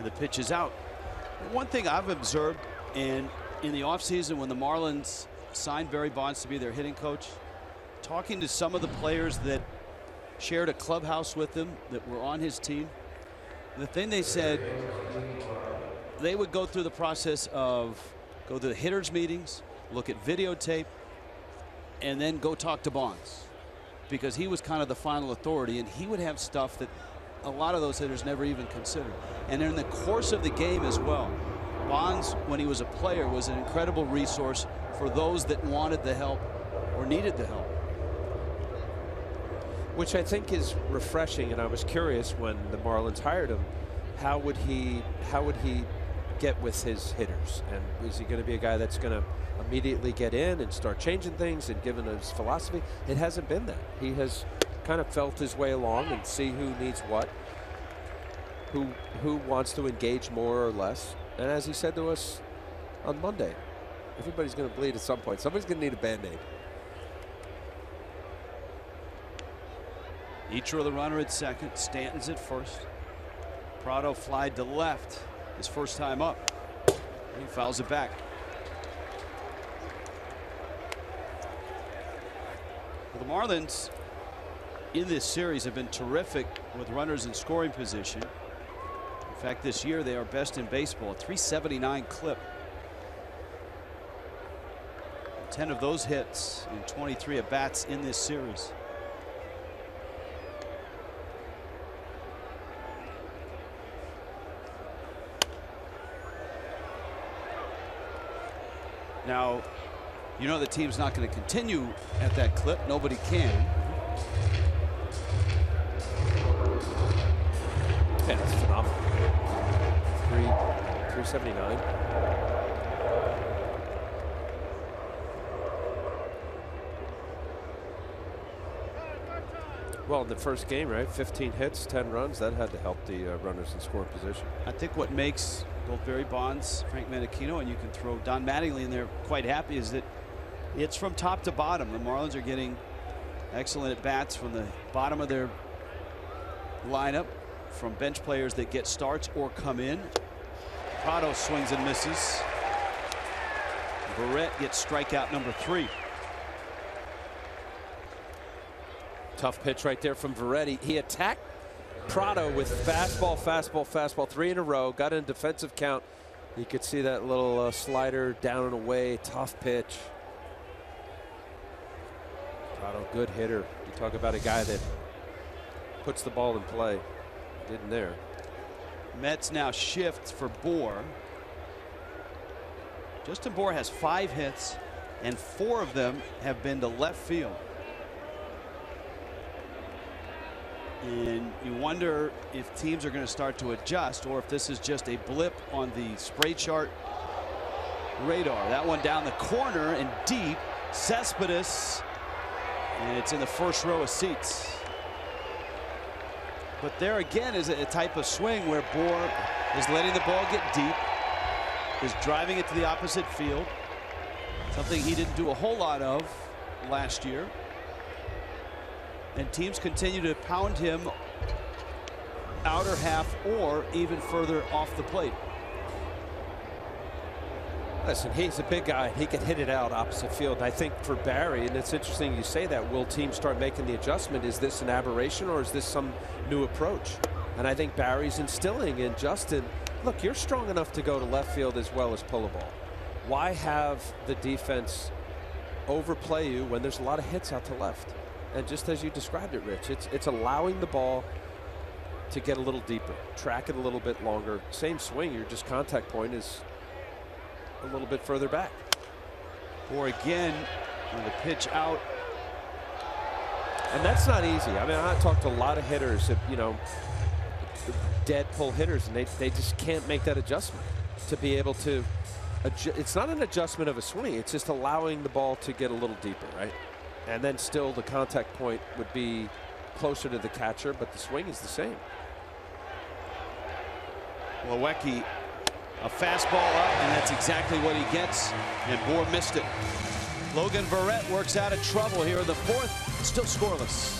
And the pitch is out. One thing I've observed in the offseason when the Marlins signed Barry Bonds to be their hitting coach, talking to some of the players that shared a clubhouse with him that were on his team, the thing they said, they would go through the process of go to the hitters meetings, look at videotape, and then go talk to Bonds, because he was kind of the final authority, and he would have stuff that a lot of those hitters never even considered. And in the course of the game as well, Bonds, when he was a player, was an incredible resource for those that wanted the help or needed the help. Which I think is refreshing, and I was curious when the Marlins hired him, how would he get with his hitters, and is he going to be a guy that's going to immediately get in and start changing things and giving his philosophy? It hasn't been that. He has kind of felt his way along and see who needs what, who wants to engage more or less. And as he said to us on Monday, everybody's going to bleed at some point. Somebody's going to need a Band-Aid. Ichiro the runner at second, Stanton's at first. Prado flied to left his first time up. He fouls it back. Well, the Marlins in this series have been terrific with runners in scoring position. In fact, this year they are best in baseball, a 379 clip. 10 of those hits in 23 at bats in this series. Now, you know the team's not going to continue at that clip. Nobody can. Yeah, that's phenomenal. 379. Well, in the first game, right? 15 hits, 10 runs. That had to help the runners in scoring position. I think what makes both Barry Bonds, Frank Menechino, and you can throw Don Mattingly in there quite happy is that it's from top to bottom. The Marlins are getting excellent at bats from the bottom of their lineup, from bench players that get starts or come in. Prado swings and misses. Barrett gets strikeout number 3. Tough pitch right there from Veretti. He attacked Prado with fastball, fastball, fastball, 3 in a row. Got in defensive count. You could see that little slider down and away. Tough pitch. Prado, good hitter. You talk about a guy that puts the ball in play. Didn't there. Mets now shift for Bour. Justin Bour has 5 hits, and 4 of them have been to left field. And you wonder if teams are going to start to adjust, or if this is just a blip on the spray chart radar. That one down the corner and deep. Cespedes, and it's in the first row of seats. But there again is a type of swing where Bour is letting the ball get deep, is driving it to the opposite field, something he didn't do a whole lot of last year. And teams continue to pound him outer half or even further off the plate. Listen, he's a big guy. He can hit it out opposite field. And I think for Barry, and it's interesting you say that, will teams start making the adjustment? Is this an aberration or is this some new approach? And I think Barry's instilling in Justin, look, you're strong enough to go to left field as well as pull a ball. Why have the defense overplay you when there's a lot of hits out to left? And just as you described it, Rich, it's allowing the ball to get a little deeper, track it a little bit longer. Same swing, your just contact point is a little bit further back. Or again, with the pitch out. And that's not easy. I mean, I talked to a lot of hitters, you know, dead pull hitters, and they just can't make that adjustment to be able to. It's not an adjustment of a swing. It's just allowing the ball to get a little deeper, right? And then still the contact point would be closer to the catcher, but the swing is the same. Plawecki, a fastball up, and that's exactly what he gets, and Bour missed it. Logan Verrett works out of trouble here in the 4th, still scoreless.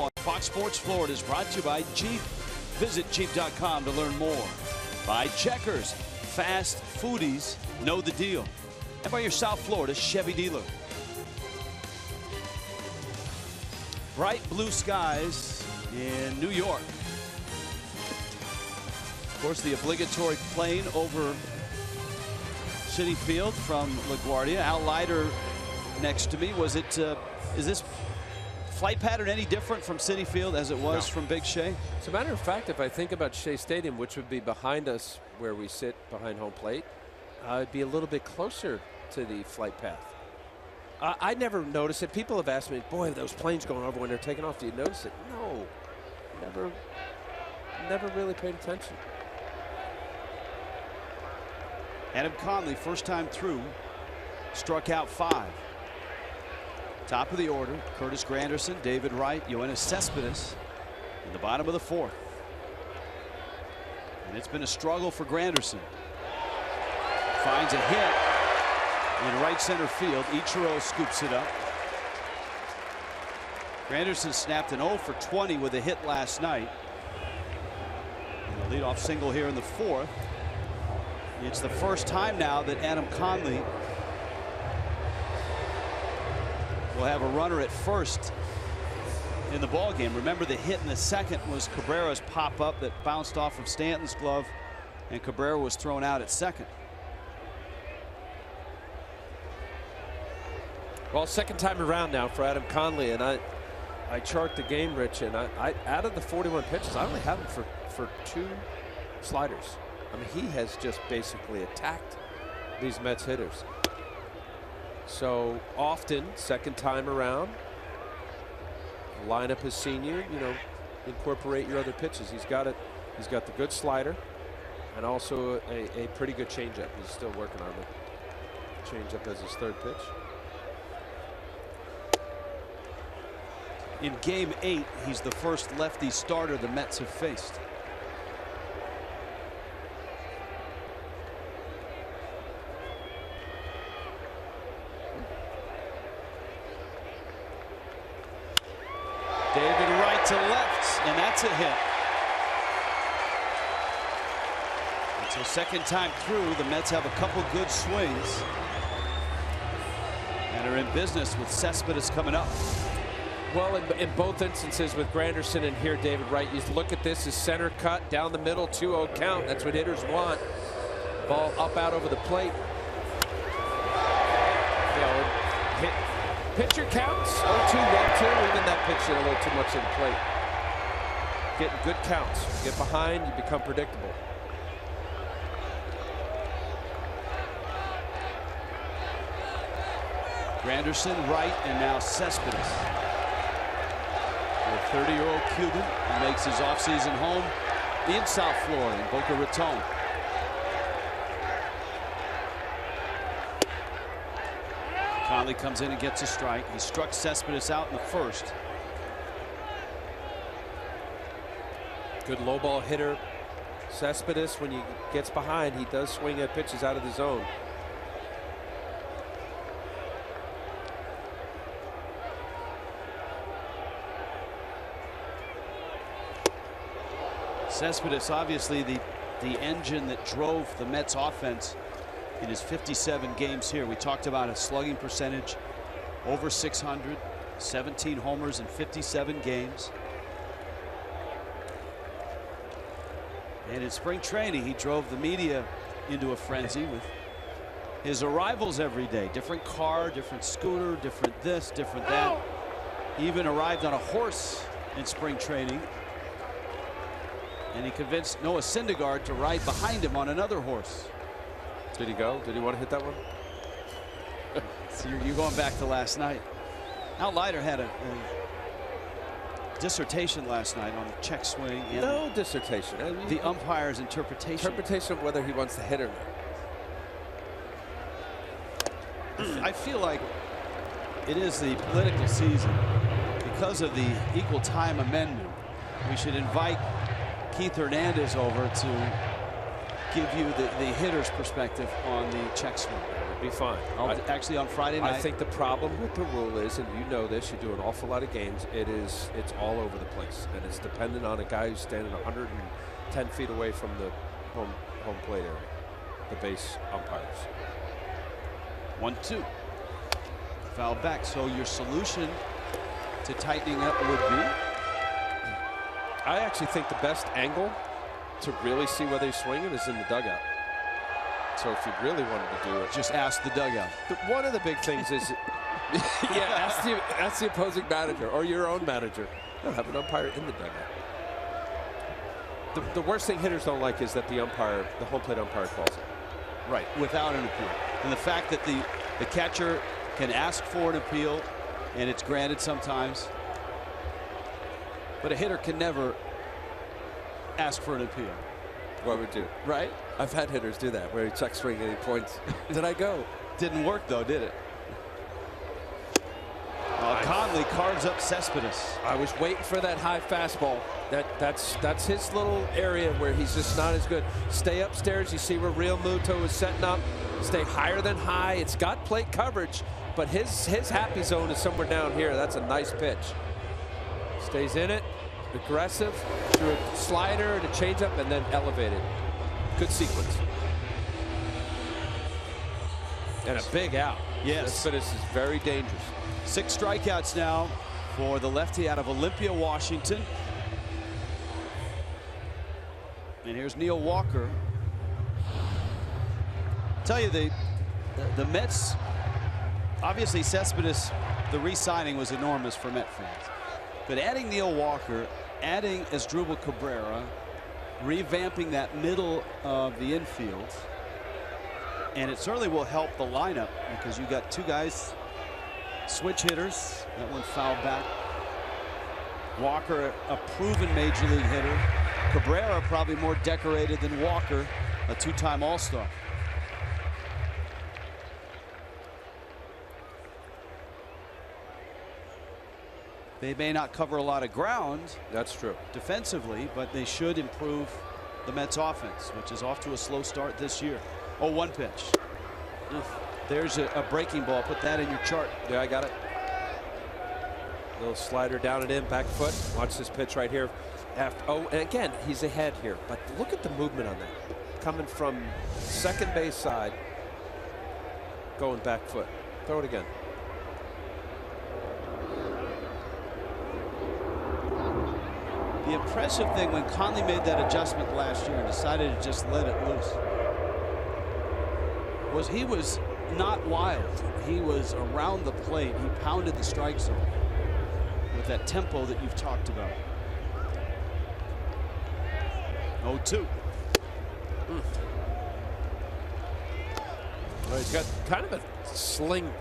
Baseball. Fox Sports Florida is brought to you by Jeep. Visit Jeep.com to learn more. By Checkers. Fast foodies know the deal. And by your South Florida Chevy dealer. Bright blue skies in New York. Of course, the obligatory plane over Citi Field from LaGuardia. Al Leiter next to me. Was it? Is this flight pattern any different from Citi Field as it was from Big Shea? As a matter of fact, if I think about Shea Stadium, which would be behind us where we sit behind home plate, it'd be a little bit closer to the flight path. I never noticed it. People have asked me, boy, those planes going over when they're taking off, do you notice it? No, never really paid attention. Adam Conley, first time through, struck out 5. Top of the order, Curtis Granderson, David Wright, Yoenis Cespedes in the bottom of the 4th. And it's been a struggle for Granderson. Finds a hit in right center field. Ichiro scoops it up. Granderson snapped an 0 for 20 with a hit last night. And the leadoff single here in the 4th. It's the first time now that Adam Conley will have a runner at first in the ball game. Remember, the hit in the 2nd was Cabrera's pop-up that bounced off of Stanton's glove, and Cabrera was thrown out at 2nd. Well, second time around now for Adam Conley, and I chart the game, Rich, and I out of the 41 pitches, I only have him for 2 sliders. I mean, he has just basically attacked these Mets hitters. So often, second time around, lineup has seen you, incorporate your other pitches. He's got it. He's got the good slider and also a pretty good changeup. He's still working on the changeup as his 3rd pitch. In game 8, he's the first lefty starter the Mets have faced. David Wright to left, and that's a hit. And so second time through, the Mets have a couple good swings and are in business with Cespedes coming up. Well, in both instances with Granderson and here David Wright, you look at this as center cut down the middle, 2-0 count. That's what hitters want. Ball up out over the plate. Pitcher counts 0-2, 1-2. Even that pitcher a little too much to the plate. Getting good counts. Get behind, you become predictable. Granderson, Wright, and now Cespedes. The 30-year-old Cuban who makes his offseason home in South Florida, in Boca Raton. Conley comes in and gets a strike. He struck Cespedes out in the 1st. Good low ball hitter. Cespedes, when he gets behind, he does swing at pitches out of the zone. Cespedes, obviously the engine that drove the Mets offense in his 57 games here. We talked about a slugging percentage over 600, 17 homers in 57 games. And in spring training, he drove the media into a frenzy with his arrivals every day. Different car, different scooter, different this, different that. He even arrived on a horse in spring training. And he convinced Noah Syndergaard to ride behind him on another horse. Did he go? Did he want to hit that one? So you're going back to last night. Al Leiter had a dissertation last night on the check swing. And no dissertation. I mean, the umpire's interpretation. Interpretation of whether he wants to hit or not. I feel like it is the political season. Because of the equal time amendment, we should invite Keith Hernandez over to give you the hitter's perspective on the check swing. be fine. Actually, on Friday night. I think the problem with the rule is, and you know this, you do an awful lot of games, it's all over the place. And it's dependent on a guy who's standing 110 feet away from the home plate area, the base umpires. 1-2. Foul back. So your solution to tightening up would be? I actually think the best angle to really see whether he's swinging is in the dugout. So if you really wanted to do it, Just ask the dugout. one of the big things is, yeah, ask the opposing manager or your own manager. No, have an umpire in the dugout. The worst thing hitters don't like is that the home plate umpire calls it. Right, without an appeal. And the fact that the catcher can ask for an appeal, and it's granted sometimes. But a hitter can never ask for an appeal. What would you? Right? I've had hitters do that, where he checks swing and he points. Did I go? Didn't work, though, did it? Conley carves up Cespedes. I was waiting for that high fastball. That's his little area where he's just not as good. Stay upstairs. You see where Real Muto is setting up. Stay higher than high. It's got plate coverage, but his happy zone is somewhere down here. That's a nice pitch. Stays in it. Aggressive through a slider and a changeup, and then elevated. Good sequence. And a big out. Yes. Cespedes is very dangerous. 6 strikeouts now for the lefty out of Olympia, Washington. And here's Neil Walker. Tell you, the Mets, obviously Cespedes, the re-signing was enormous for Met fans. But adding Neil Walker, adding Asdrubal Cabrera, revamping that middle of the infield, and it certainly will help the lineup because you got 2 guys, switch hitters. That one fouled back. Walker, a proven major league hitter. Cabrera probably more decorated than Walker, a 2-time All-Star. They may not cover a lot of ground. That's true. Defensively, but they should improve the Mets offense, which is off to a slow start this year. Oh, 1 pitch. There's a breaking ball. Put that in your chart. Yeah, I got it. Little slider down and in, back foot. Watch this pitch right here. And again, he's ahead here, but look at the movement on that. Coming from second base side, going back foot. Throw it again. The impressive thing when Conley made that adjustment last year and decided to just let it loose was he was not wild. He was around the plate. He pounded the strike zone with that tempo that you've talked about. 0-2. Well, he's got kind of a sling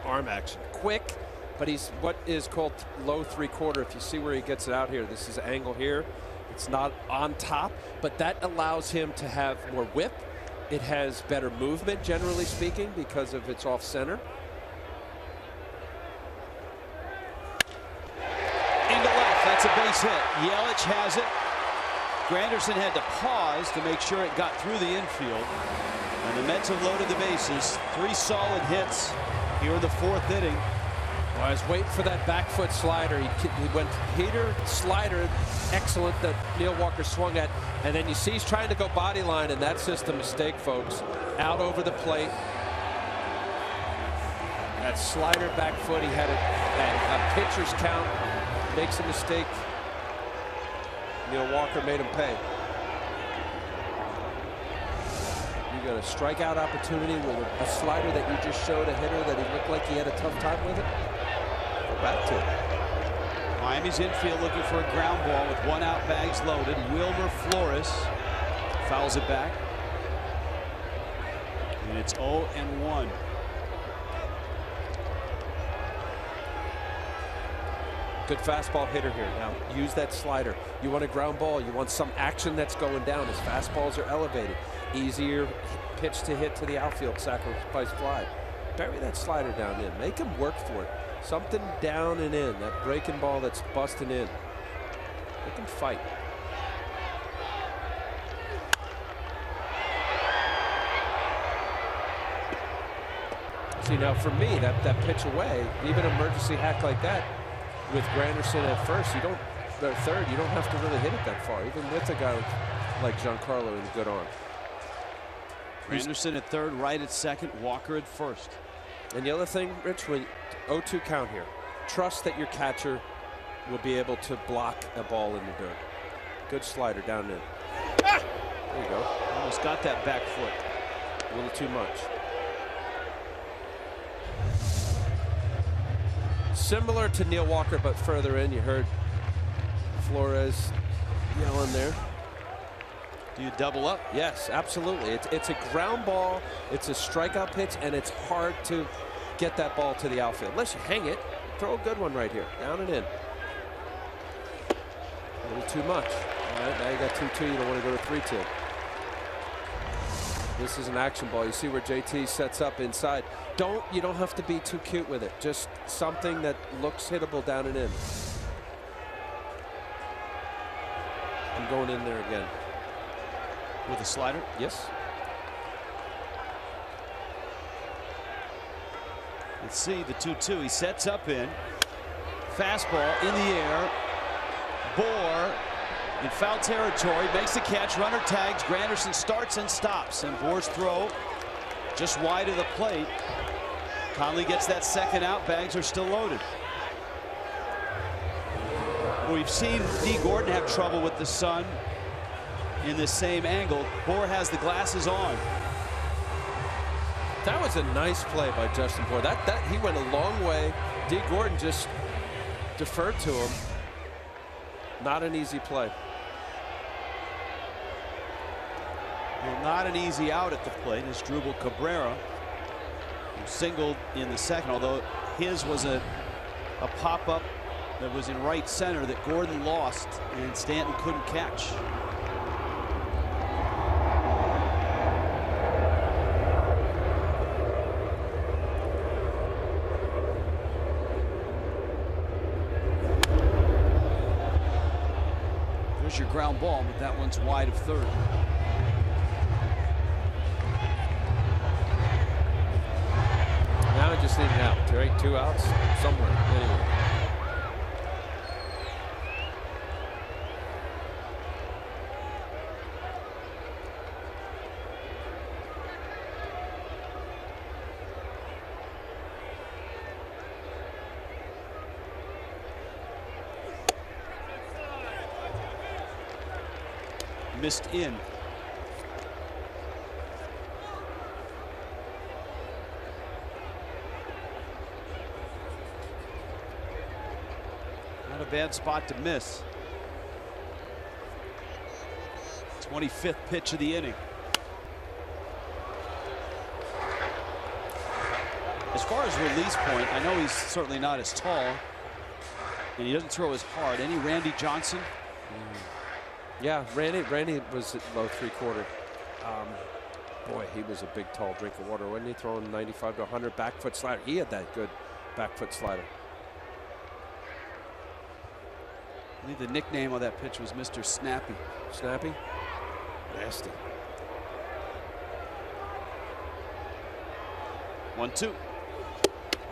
arm action. Quick, but he's what is called low 3/4. If you see where he gets it out here, this is angle here. It's not on top, but that allows him to have more whip. It has better movement, generally speaking, because of its off center. Into left. That's a base hit. Yelich has it. Granderson had to pause to make sure it got through the infield. And the Mets have loaded the bases. 3 solid hits here in the 4th inning. Well, I was waiting for that back foot slider. He went heater, slider, excellent that Neil Walker swung at. And then you see he's trying to go body line, and that's just a mistake, folks. Out over the plate. That slider back foot, he had a pitcher's count. Makes a mistake. Neil Walker made him pay. You got a strikeout opportunity with a slider that you just showed a hitter that he looked like he had a tough time with it. Go back to it. Miami's infield looking for a ground ball with 1 out, bags loaded. Wilmer Flores fouls it back. And it's 0-1. Good fastball hitter here. Now use that slider. You want a ground ball. You want some action that's going down. His fastballs are elevated. Easier pitch to hit to the outfield, sacrifice fly. Bury that slider down in. Make him work for it. Something down and in. That breaking ball that's busting in. Make him fight. See, now for me, that pitch away, even an emergency hack like that, with Granderson at first, you don't, or third, you don't have to really hit it that far, even with a guy like Giancarlo with a good arm. Granderson at third, Wright at second, Walker at first. And the other thing, Rich, when 0-2 count here, trust that your catcher will be able to block a ball in the dirt. Good slider down in. Ah! There you go. Almost got that back foot. A little too much. Similar to Neil Walker, but further in. You heard Flores yelling there. Do you double up? Yes, absolutely. It's a ground ball, it's a strikeout pitch, and it's hard to get that ball to the outfield. Unless you hang it, throw a good one right here, down and in. A little too much. All right, now you got 2-2, you don't want to go to 3-2. This is an action ball. You see where JT sets up inside. You don't have to be too cute with it. Just something that looks hittable down and in. I'm going in there again. With a slider? Yes. Let's see the 2-2. He sets up in. Fastball in the air. Bohr in foul territory, makes the catch, runner tags, Granderson starts and stops, and Bohr's throw just wide of the plate. Conley gets that second out, bags are still loaded. We've seen Dee Gordon have trouble with the sun in the same angle. Bohr has the glasses on. That was a nice play by Justin Bohr. He went a long way. Dee Gordon just deferred to him. Not an easy play. Well, not an easy out at the plate is Drupal Cabrera, who singled in the second, although his was a pop-up that was in right center that Gordon lost and Stanton couldn't catch. There's your ground ball, but that one's wide of third. Now I just need an out, right? 2 outs somewhere. Anyway. Missed in. Not a bad spot to miss. 25th pitch of the inning. As far as release point, I know he's certainly not as tall, and he doesn't throw as hard. Any Randy Johnson? Yeah, Randy was at low 3/4. Boy, he was a big, tall drink of water. Wasn't he throwing 95 to 100 back foot slider? He had that good back foot slider. I believe the nickname of that pitch was Mr. Snappy. Snappy? Nasty. 1-2.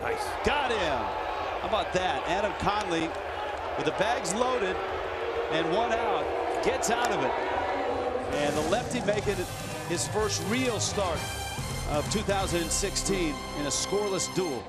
Nice. Got him. How about that? Adam Conley with the bags loaded and 1 out. Gets out of it. And the lefty making it his first real start of 2016 in a scoreless duel.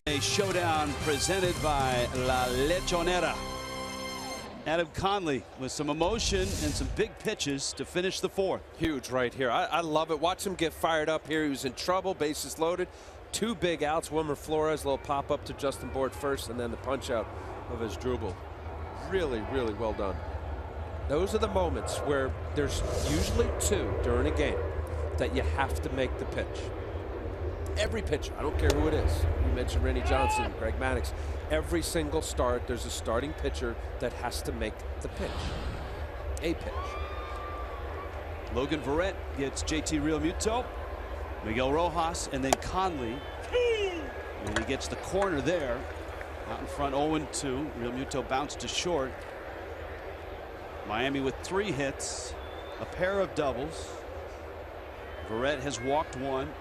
A showdown presented by La Lechonera. Adam Conley with some emotion and some big pitches to finish the fourth. Huge right here. I love it. Watch him get fired up here. He was in trouble, bases loaded. 2 big outs. Wilmer Flores, a little pop up to Justin Board first, and then the punch out of Asdrubal. Really, really well done. Those are the moments where there's usually 2 during a game that you have to make the pitch. Every pitcher, I don't care who it is. You mentioned Randy Johnson, Greg Maddux. Every single start, there's a starting pitcher that has to make the pitch. A pitch. Logan Verrett gets JT Realmuto, Miguel Rojas, and then Conley. And he gets the corner there. Out in front, 0-2. Realmuto bounced to short. Miami with 3 hits, a pair of doubles. Verrett has walked 1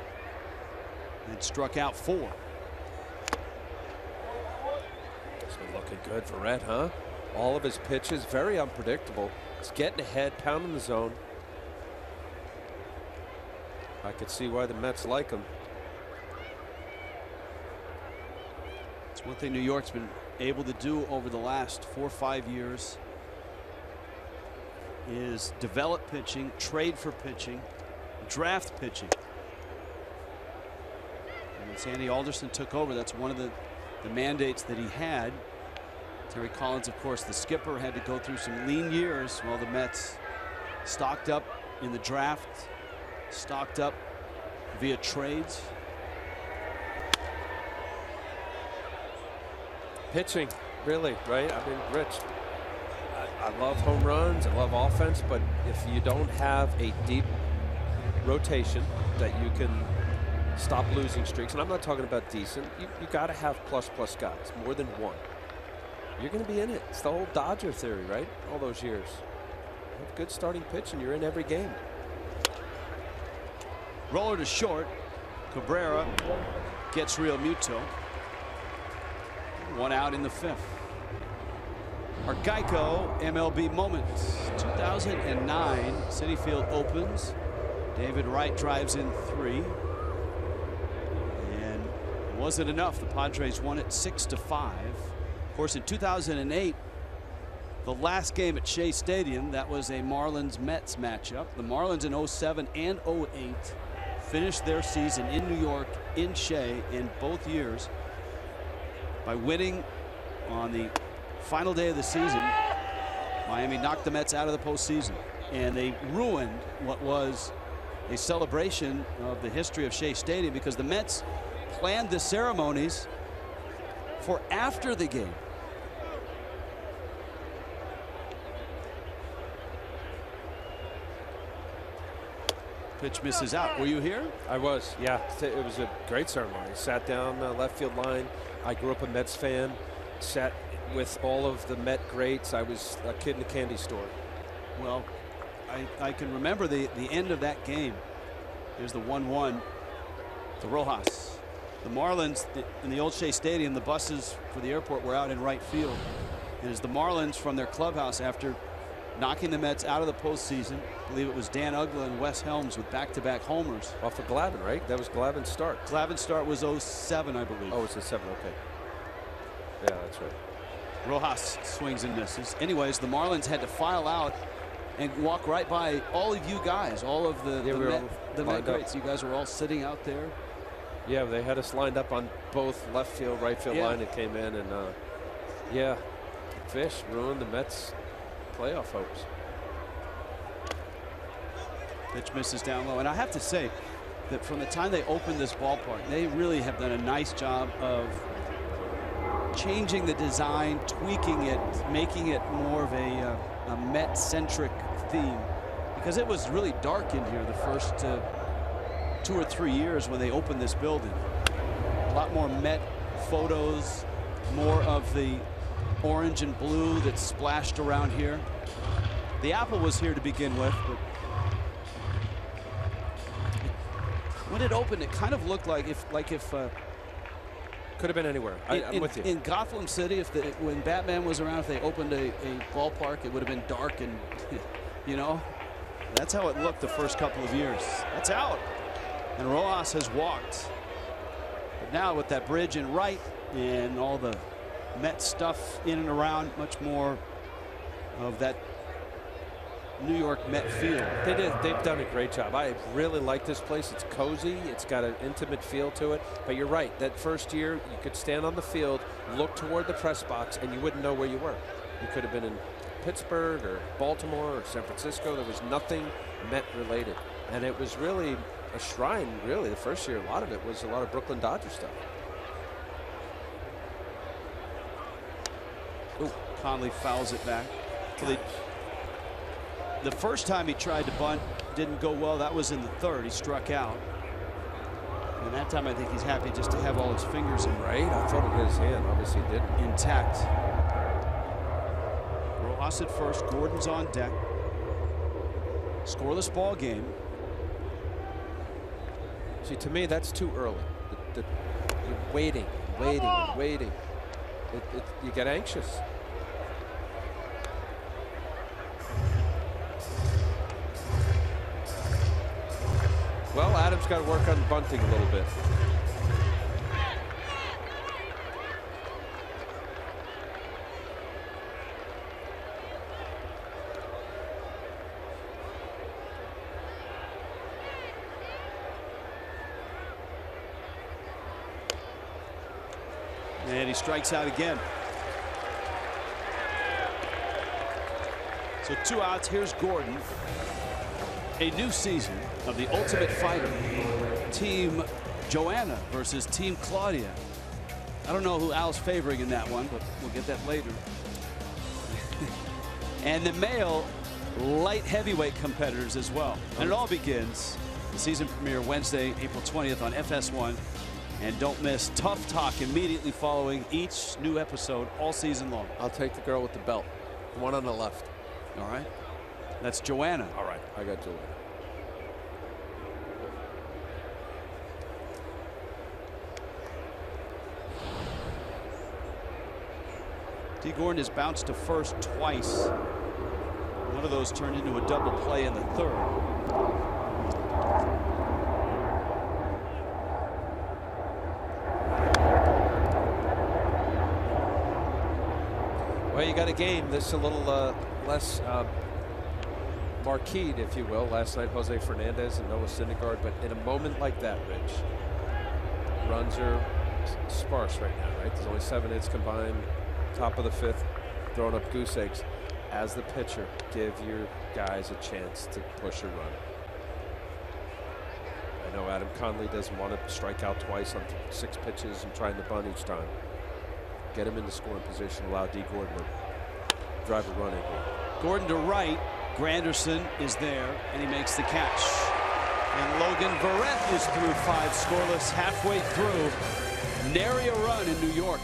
and struck out 4. It's been looking good, Verrett, huh? All of his pitches, very unpredictable. He's getting ahead, pounding the zone. I could see why the Mets like him. It's one thing New York's been able to do over the last 4 or 5 years is develop pitching, trade for pitching, draft pitching. And when Sandy Alderson took over, that's one of the mandates that he had. Terry Collins, of course, the skipper, had to go through some lean years while the Mets stocked up in the draft, stocked up via trades. Pitching, really, right? I mean, Rich, I love home runs, I love offense, but if you don't have a deep rotation that you can stop losing streaks, and I'm not talking about decent, you got to have plus guys, more than 1. You're going to be in it. It's the whole Dodger theory, right? All those years. You have good starting pitch and you're in every game. Roller to short. Cabrera gets Realmuto. 1 out in the 5th. Our Geico MLB moments. 2009, Citi Field opens. David Wright drives in 3. And it wasn't enough. The Padres won it 6-5. Of course, in 2008, the last game at Shea Stadium, that was a Marlins-Mets matchup. The Marlins in 07 and 08 finished their season in New York, in Shea, in both years by winning on the final day of the season. Miami knocked the Mets out of the postseason, and they ruined what was a celebration of the history of Shea Stadium because the Mets planned the ceremonies for after the game. Pitch misses out. Were you here? I was, yeah. It was a great ceremony. Sat down left field line. I grew up a Mets fan. Sat with all of the Met greats. I was a kid in a candy store. Well, I can remember the end of that game. There's the 1-1 to Rojas. The Marlins in the old Shea Stadium, the buses for the airport were out in right field. And as the Marlins from their clubhouse, after knocking the Mets out of the postseason, I believe it was Dan Uggla and Wes Helms with back-to-back homers. Off of Glavine, right? That was Glavine's start. Glavine's start was 07, I believe. Oh, it's a 7, okay. Yeah, that's right. Rojas swings and misses. Anyways, the Marlins had to file out and walk right by all of you guys, all of the Met greats. You guys were all sitting out there. Yeah, they had us lined up on both left field, right field line that came in, and yeah, Fish ruined the Mets' playoff hopes. Pitch misses down low, and I have to say that from the time they opened this ballpark, they really have done a nice job of changing the design, tweaking it, making it more of a Met-centric theme, because it was really dark in here the first 2 or 3 years when they opened this building. A lot more Met photos, more of the orange and blue that splashed around here. The apple was here to begin with, but when it opened, it kind of looked like if could have been anywhere. I'm with you. In Gotham City, when Batman was around, if they opened a ballpark, it would have been dark and, you know, that's how it looked the first couple of years. That's out. And Rojas has walked. But now with that bridge in right and all the Met stuff in and around, much more of that New York Met feel. They've done a great job. I really like this place. It's cozy. It's got an intimate feel to it. But you're right. That first year, you could stand on the field, look toward the press box, and you wouldn't know where you were. You could have been in Pittsburgh or Baltimore or San Francisco. There was nothing Met related. And it was really a shrine, really. The first year, a lot of it was a lot of Brooklyn Dodger stuff. Ooh, Conley fouls it back. The first time he tried to bunt didn't go well. That was in the third. He struck out. And that time I think he's happy just to have all his fingers in. Right? I thought it hit his hand. Obviously it didn't. Intact. Rojas at first. Gordon's on deck. Scoreless ball game. See, to me, that's too early. You're waiting, waiting. You get anxious. Well, Adams got to work on bunting a little bit. And he strikes out again. So 2 outs. Here's Gordon. A new season of The Ultimate Fighter. Team Joanna versus Team Claudia. I don't know who Al's favoring in that one, but we'll get that later. And the male light heavyweight competitors as well. And it all begins the season premiere Wednesday, April 20th on FS1. And don't miss Tough Talk immediately following each new episode all season long. I'll take the girl with the belt. The one on the left. All right. That's Joanna. All right. I got Joanna. Dee Gordon has bounced to first twice. One of those turned into a double play in the third. Well, you got a game this a little less marquee, if you will. Last night, Jose Fernandez and Noah Syndergaard. But in a moment like that, Rich, runs are sparse right now, right? There's only 7 hits combined. Top of the 5th, throwing up goose eggs. As the pitcher, give your guys a chance to push a run. I know Adam Conley doesn't want to strike out twice on 6 pitches and trying to bunt each time. Get him in the scoring position, allow Dee Gordon to drive a run in here. Gordon to right. Granderson is there, and he makes the catch. And Logan Verrett is through 5 scoreless, halfway through. Nary a run in New York.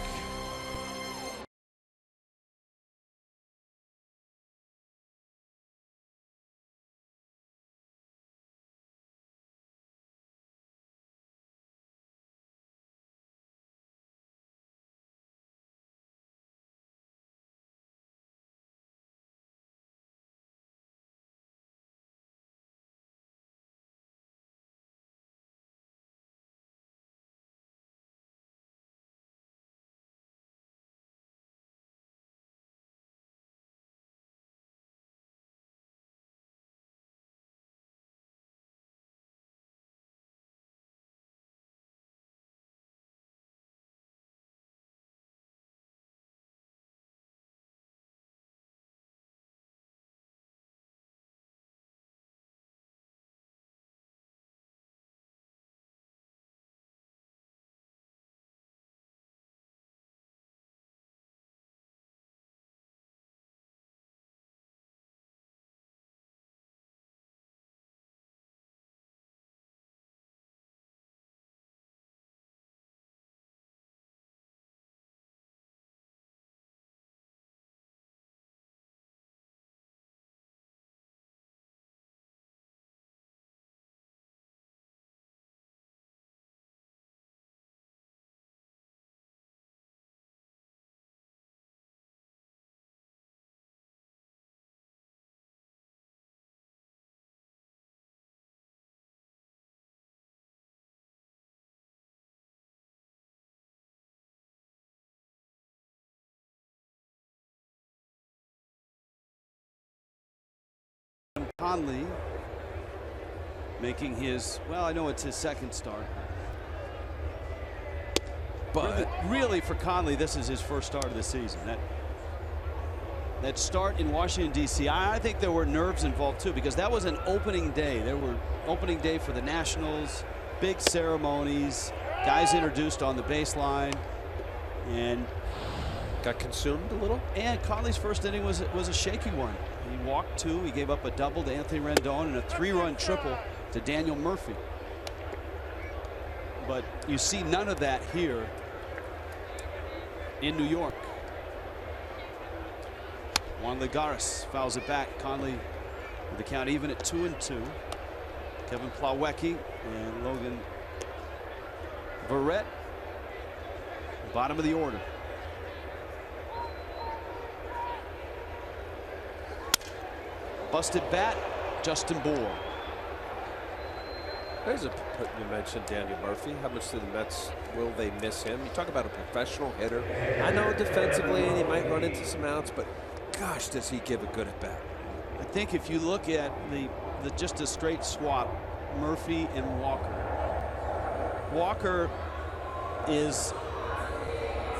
Conley making his, well, I know it's his second start. But really for Conley, this is his first start of the season. That start in Washington, D.C., I think there were nerves involved too, because that was an opening day. There were opening day for the Nationals, big ceremonies, guys introduced on the baseline, and got consumed a little. And Conley's first inning was a shaky one. He walked 2, he gave up a double to Anthony Rendon and a 3-run triple to Daniel Murphy. But you see none of that here in New York. Juan Lagares fouls it back. Conley with the count even at 2-2. Kevin Plawecki and Logan Verrett, bottom of the order. Busted bat, Justin Bour. There's a, you mentioned Daniel Murphy. How much do the Mets, will they miss him? You talk about a professional hitter. I know defensively he might run into some outs, but gosh, does he give a good at bat. I think if you look at the just a straight swap, Murphy and Walker. Walker is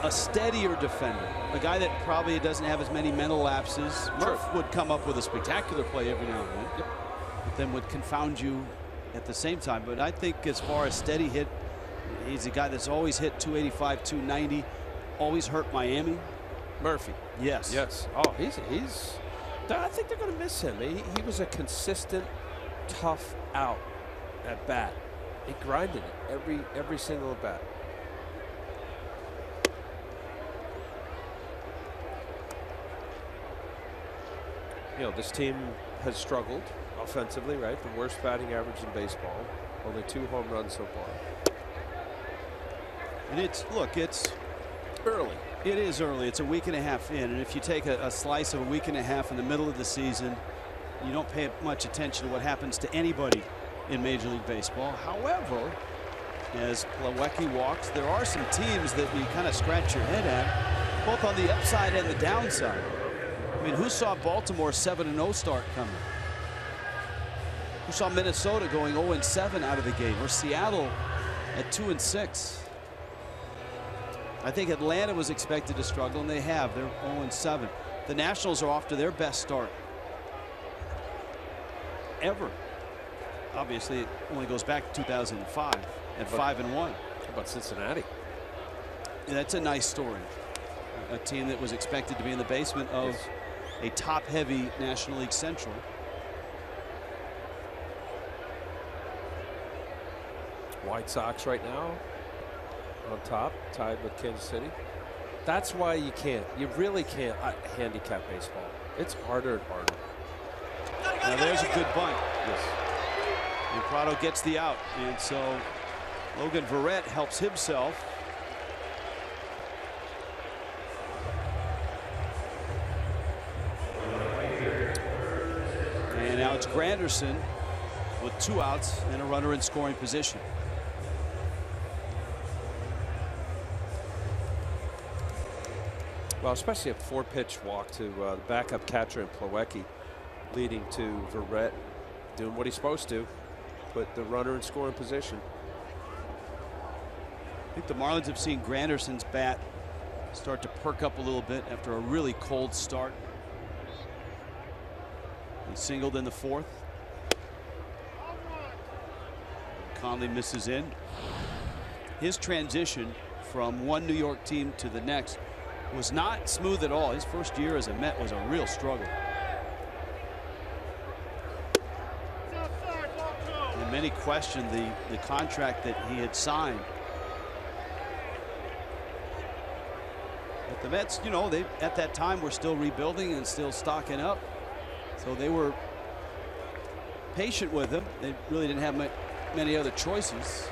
a steadier defender, a guy that probably doesn't have as many mental lapses. Murph would come up with a spectacular play every now and then, but then would confound you at the same time. But I think as far as steady hit, he's a guy that's always hit 285, 290, always hurt Miami. Murphy. Yes. Yes. Oh, he's. I think they're going to miss him. He was a consistent, tough out at bat. He grinded it every single at bat. You know, this team has struggled offensively, right? The worst batting average in baseball. Only 2 home runs so far. And it's early. It is early. It's a week and a half in, and if you take a slice of a week and a half in the middle of the season, you don't pay much attention to what happens to anybody in Major League Baseball. However, as Plawecki walks, there are some teams that you kind of scratch your head at, both on the upside and the downside. I mean, who saw Baltimore 7-0 start coming? Who saw Minnesota going 0-7 out of the gate, or Seattle at 2-6? I think Atlanta was expected to struggle, and they have. They're 0-7. The Nationals are off to their best start ever. Obviously, it only goes back to 2005 at 5-1. How about Cincinnati? Yeah, that's a nice story. A team that was expected to be in the basement of a top-heavy National League Central. White Sox right now on top, tied with Kansas City. That's why you really can't handicap baseball. It's harder and harder. Now there's a good bunt. Yes. And Prado gets the out, and so Logan Verrett helps himself. And now it's Granderson with 2 outs and a runner in scoring position. Well, especially a 4-pitch walk to the backup catcher in Plawecki, leading to Verrett doing what he's supposed to, put the runner in scoring position. I think the Marlins have seen Granderson's bat start to perk up a little bit after a really cold start. He singled in the 4th. Conley misses in. His transition from one New York team to the next was not smooth at all. His first year as a Met was a real struggle. And many questioned the contract that he had signed. But the Mets, you know, they at that time were still rebuilding and still stocking up. So they were patient with him. They really didn't have many other choices.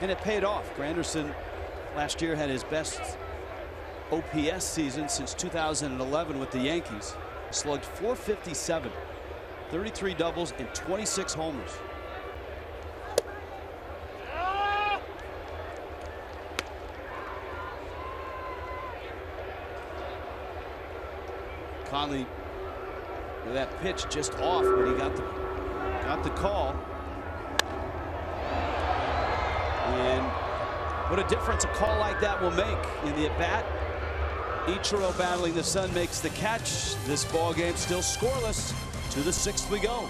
And it paid off. Granderson last year had his best OPS season since 2011 with the Yankees. He slugged .457, 33 doubles and 26 homers. Conley That pitch just off when he got the call. And what a difference a call like that will make in the at-bat. Ichiro battling the sun makes the catch. This ball game still scoreless. To the 6th we go.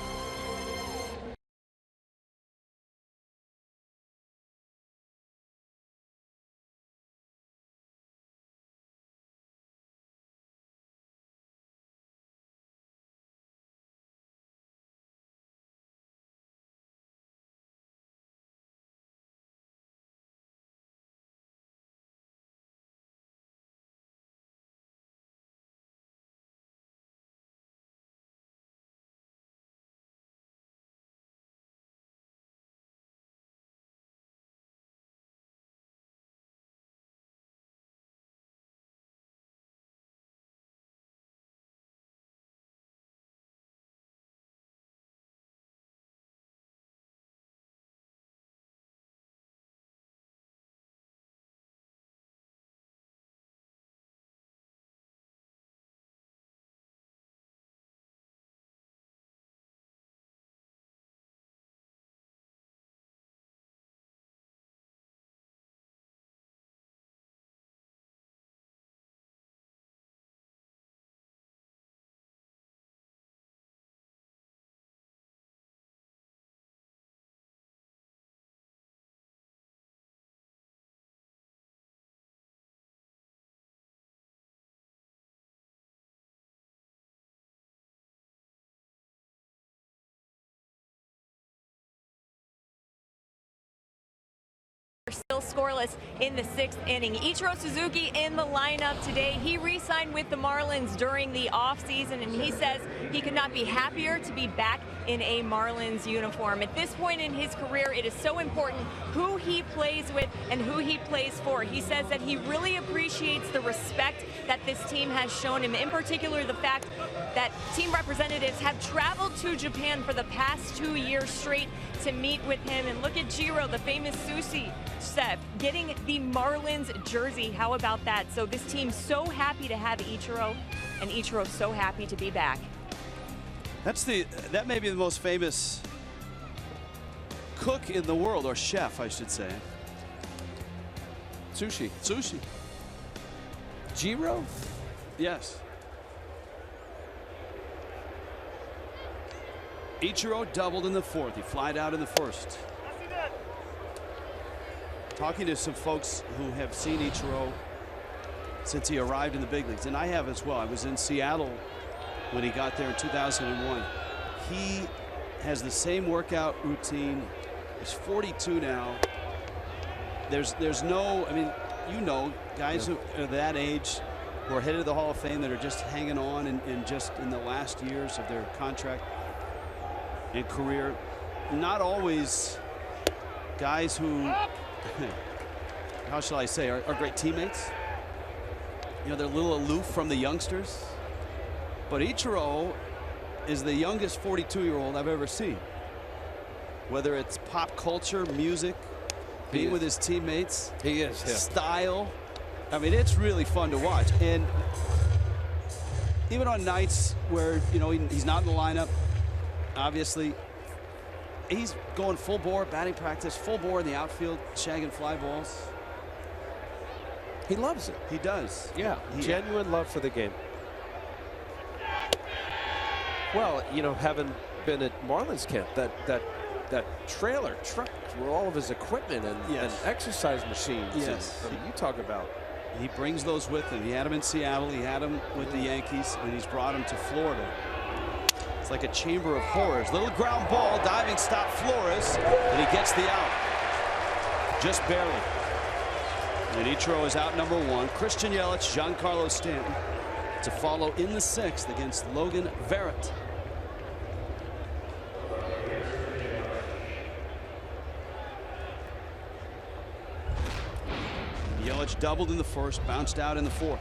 Still scoreless in the 6th inning. Ichiro Suzuki in the lineup today. He re-signed with the Marlins during the offseason, and he says he could not be happier to be back in a Marlins uniform. At this point in his career, it is so important who he plays with and who he plays for. He says that he really appreciates the respect that this team has shown him, in particular the fact that team representatives have traveled to Japan for the past 2 years straight to meet with him. And look at Jiro, the famous sushi chef, getting the Marlins jersey. How about that? So this team's so happy to have Ichiro, and Ichiro's so happy to be back. That may be the most famous cook in the world, or chef, I should say. Sushi. Jiro? Yes. Ichiro doubled in the 4th. He flied out in the 1st. Talking to some folks who have seen Ichiro since he arrived in the big leagues, and I have as well. I was in Seattle when he got there in 2001. He has the same workout routine. He's 42 now. There's no, I mean, you know, guys who are that age who are headed to the Hall of Fame that are just hanging on and just in the last years of their contract and career. Not always guys who, how shall I say, are great teammates. You know, they're a little aloof from the youngsters. But Ichiro is the youngest 42-year-old I've ever seen. Whether it's pop culture, music, being with his teammates, He is. Yeah. style. I mean, it's really fun to watch. And even on nights where, you know, he's not in the lineup, obviously, he's going full bore, batting practice, full bore in the outfield, shagging fly balls. He loves it. He does. Yeah. Genuine love for the game. Well, you know, having been at Marlins camp, that trailer truck with all of his equipment and exercise machines. Yes. And, I mean, you talk about. He brings those with him. He had them in Seattle. He had them with the Yankees, and he's brought them to Florida. It's like a chamber of horrors. Little ground ball, diving stop Flores, and he gets the out. Just barely. And Ichiro is out number 1. Christian Yelich, Giancarlo Stanton to follow in the 6th against Logan Verrett. Yelich doubled in the 1st, bounced out in the 4th.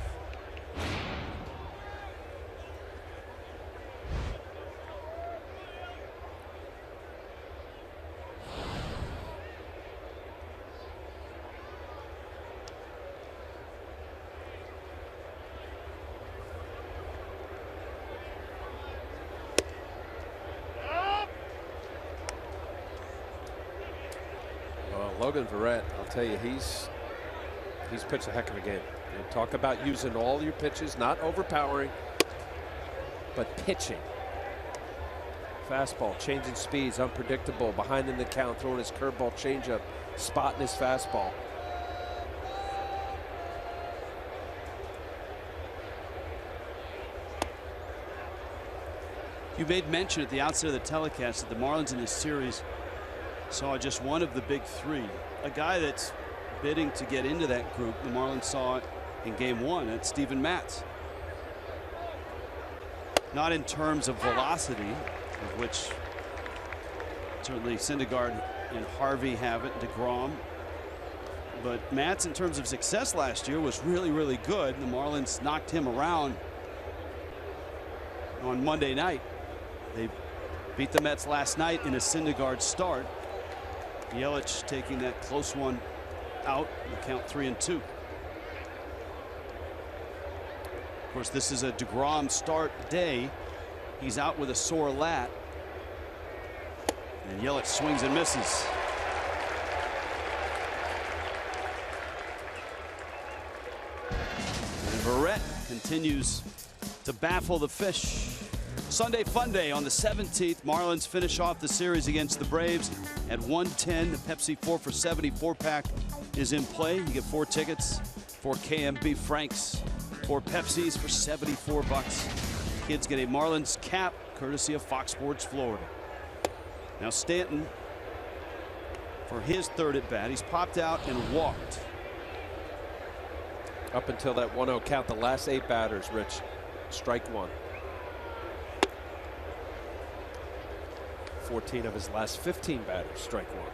Logan Verrett, I'll tell you, he's pitched a heck of a game. You talk about using all your pitches, not overpowering, but pitching. Fastball, changing speeds, unpredictable, behind in the count, throwing his curveball, changeup, spotting his fastball. You made mention at the outset of the telecast that the Marlins in this series saw just one of the big three. A guy that's bidding to get into that group, the Marlins saw it in game one. That's Steven Matz. Not in terms of velocity, of which certainly Syndergaard and Harvey have it, DeGrom. But Matz, in terms of success last year, was really, really good. The Marlins knocked him around on Monday night. They beat the Mets last night in a Syndergaard start. Yelich taking that close one out, the count 3-2. Of course, this is a DeGrom start day. He's out with a sore lat. And Yelich swings and misses. And Verrett continues to baffle the fish. Sunday fun day on the 17th. Marlins finish off the series against the Braves at 110. The Pepsi 4 for $70 4-pack is in play. You get 4 tickets, 4 KMB Franks, 4 Pepsis for $74. Kids get a Marlins cap courtesy of Fox Sports Florida. Now Stanton, for his third at bat, he's popped out and walked. Up until that 1-0 count, the last 8 batters, Rich, strike one. 14 of his last 15 batters, strike one.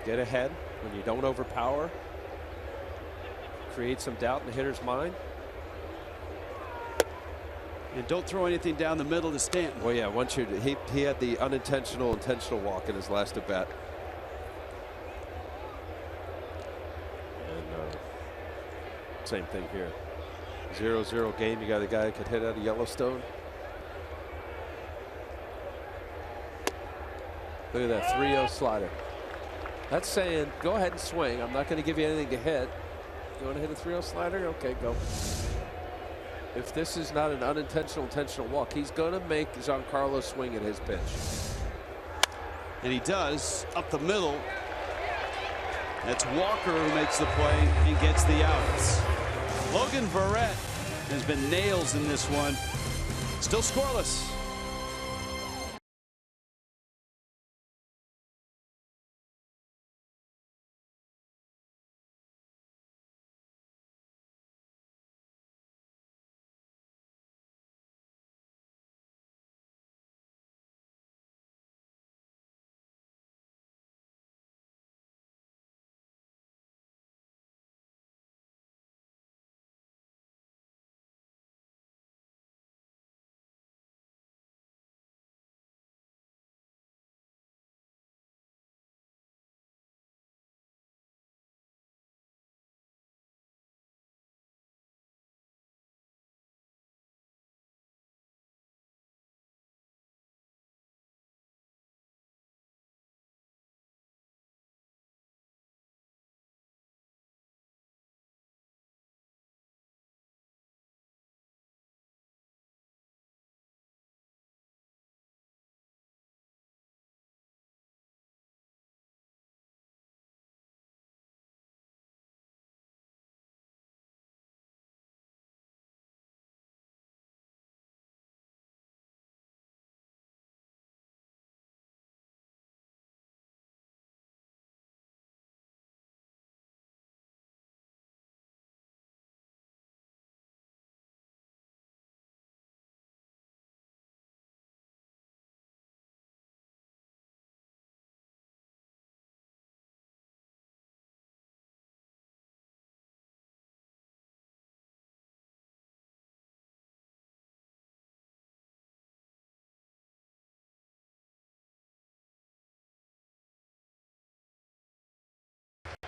Get ahead when you don't overpower. Create some doubt in the hitter's mind. And don't throw anything down the middle to Stanton. Well, yeah, once you he had the unintentional intentional walk in his last at bat. And same thing here. 0-0 game. You got a guy that could hit out of Yellowstone. Look at that 3-0 slider. That's saying go ahead and swing. I'm not going to give you anything to hit. You want to hit a 3-0 slider? Okay, go. If this is not an unintentional intentional walk, he's going to make Giancarlo swing at his pitch. And he does, up the middle. That's Walker who makes the play and gets the outs. Logan Verrett has been nails in this one. Still scoreless.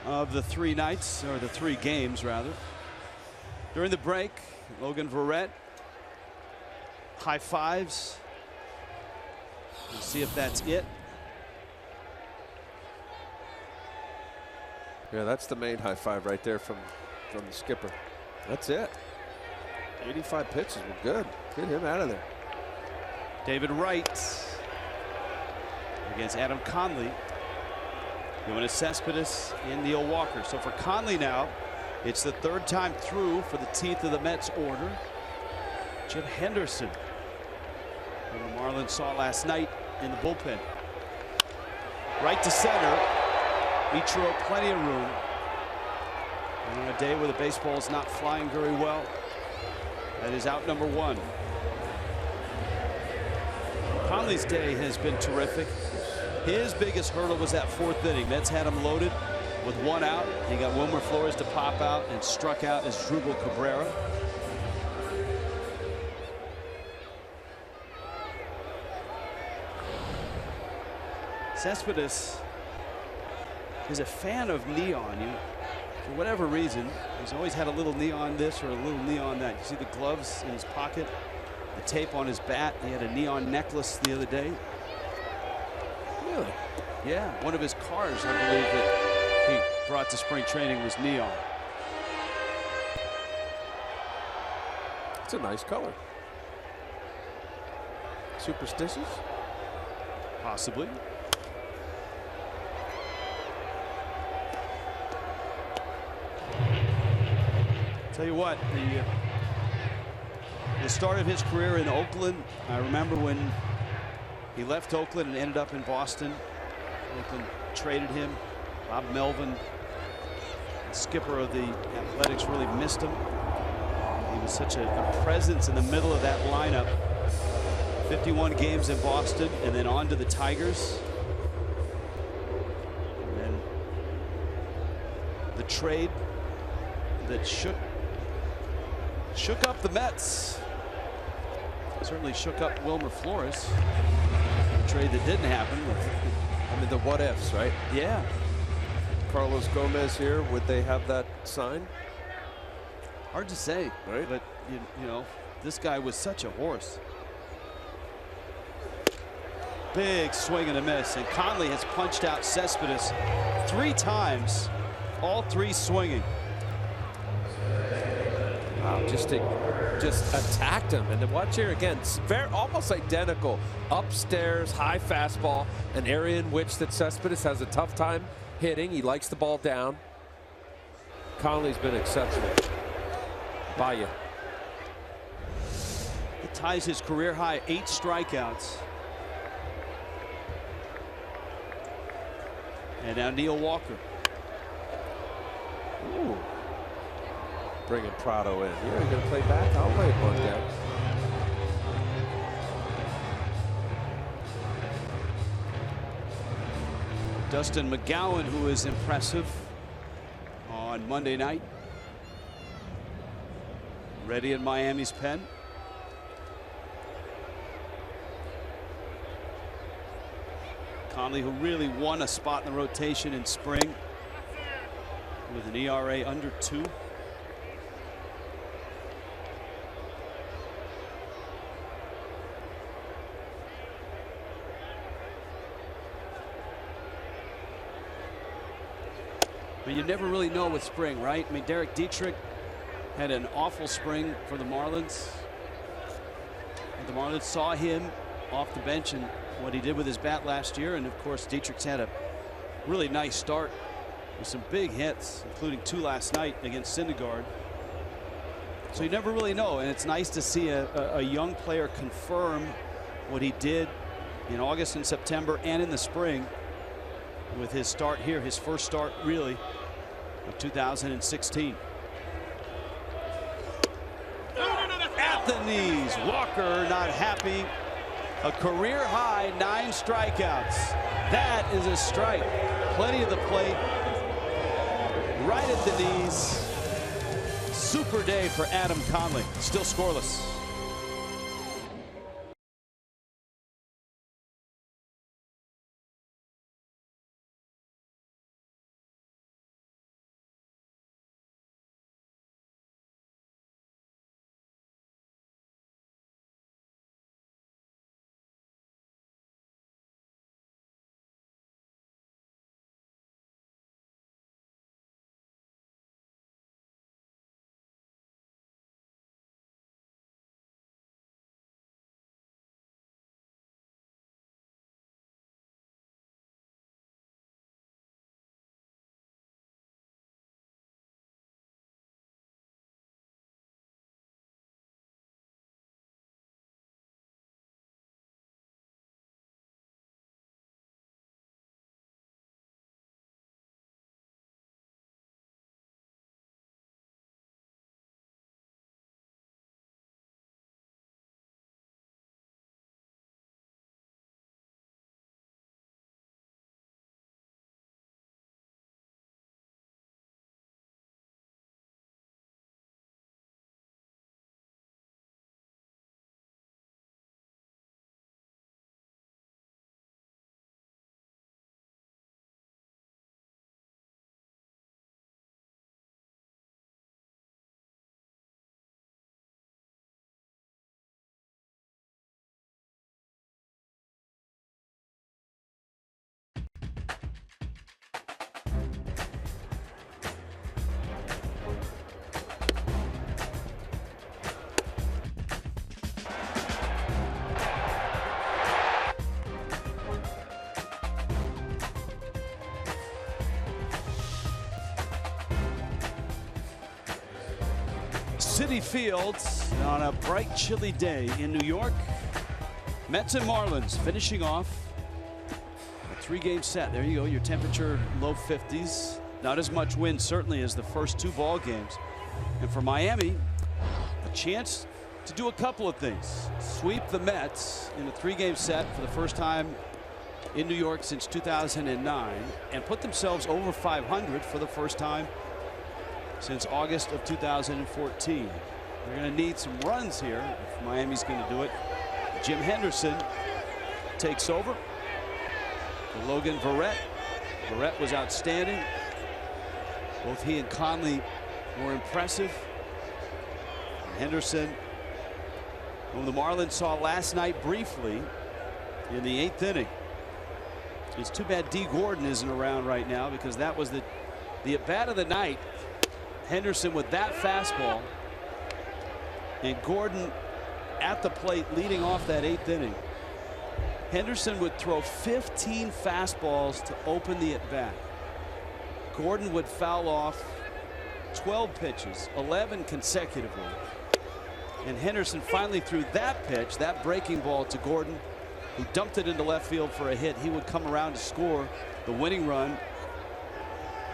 Of the 3 nights, or the 3 games rather. During the break, Logan Verrett, high fives. We'll see if that's it. Yeah, that's the main high five right there from the skipper. That's it. 85 pitches were good. Get him out of there. David Wright against Adam Conley. Yoenis Cespedes and Neil Walker. So for Conley now, it's the third time through for the teeth of the Mets order. Jim Henderson, who the Marlins saw last night in the bullpen. Right to center. Ichiro, plenty of room. And on a day where the baseball is not flying very well, that is out number one. Conley's day has been terrific. His biggest hurdle was that fourth inning. Mets had him loaded with one out. He got Wilmer Flores to pop out and struck out as Asdrubal Cabrera. Cespedes is a fan of neon. For whatever reason, he's always had a little neon this or a little neon that. You see the gloves in his pocket, the tape on his bat. He had a neon necklace the other day. Really? Yeah, one of his cars, I believe, that he brought to spring training was neon. It's a nice color. Superstitious? Possibly. Tell you what, the start of his career in Oakland, I remember when he left Oakland and ended up in Boston. Oakland traded him. Bob Melvin, the skipper of the Athletics, really missed him. He was such a presence in the middle of that lineup. 51 games in Boston and then on to the Tigers. And then the trade that shook up the Mets. Certainly shook up Wilmer Flores. A trade that didn't happen. I mean, the what ifs, right? Yeah. Carlos Gomez here, would they have that sign? Hard to say, right? But you know, this guy was such a horse. Big swing and a miss, and Conley has punched out Cespedes 3 times, all 3 swinging. Wow, just attacked him. And then watch here again, very almost identical. Upstairs, high fastball, an area in which that Cespedes has a tough time hitting. He likes the ball down. Conley's been exceptional. Baya. It ties his career high 8 strikeouts. And now Neil Walker. Ooh. Bringing Prado in. You're going to play back? I'll play it one down. Dustin McGowan, who is impressive on Monday night. Ready in Miami's pen. Conley, who really won a spot in the rotation in spring with an ERA under 2. But you never really know with spring, right? I mean, Derek Dietrich had an awful spring for the Marlins. And the Marlins saw him off the bench and what he did with his bat last year. And of course, Dietrich's had a really nice start with some big hits, including 2 last night against Syndergaard. So you never really know. And it's nice to see a young player confirm what he did in August and September and in the spring with his start here, his first start really of 2016. At the knees, Walker not happy. A career high 9 strikeouts. That is a strike. Plenty of the plate. Right at the knees. Super day for Adam Conley. Still scoreless. Citi Field on a bright, chilly day in New York. Mets and Marlins finishing off a 3-game set. There you go, your temperature low 50s. Not as much wind certainly as the first 2 ball games. And for Miami, a chance to do a couple of things. Sweep the Mets in a 3-game set for the first time in New York since 2009 and put themselves over 500 for the first time since August of 2014. They're going to need some runs here if Miami's going to do it. Jim Henderson takes over for Logan Verrett. Verrett was outstanding. Both he and Conley were impressive. Henderson, whom the Marlins saw last night briefly in the 8th inning. It's too bad Dee Gordon isn't around right now, because that was the at-bat of the night. Henderson with that fastball, and Gordon at the plate leading off that 8th inning. Henderson would throw 15 fastballs to open the at-bat. Gordon would foul off 12 pitches, 11 consecutively. And Henderson finally threw that pitch, that breaking ball, to Gordon, who dumped it into left field for a hit. He would come around to score the winning run.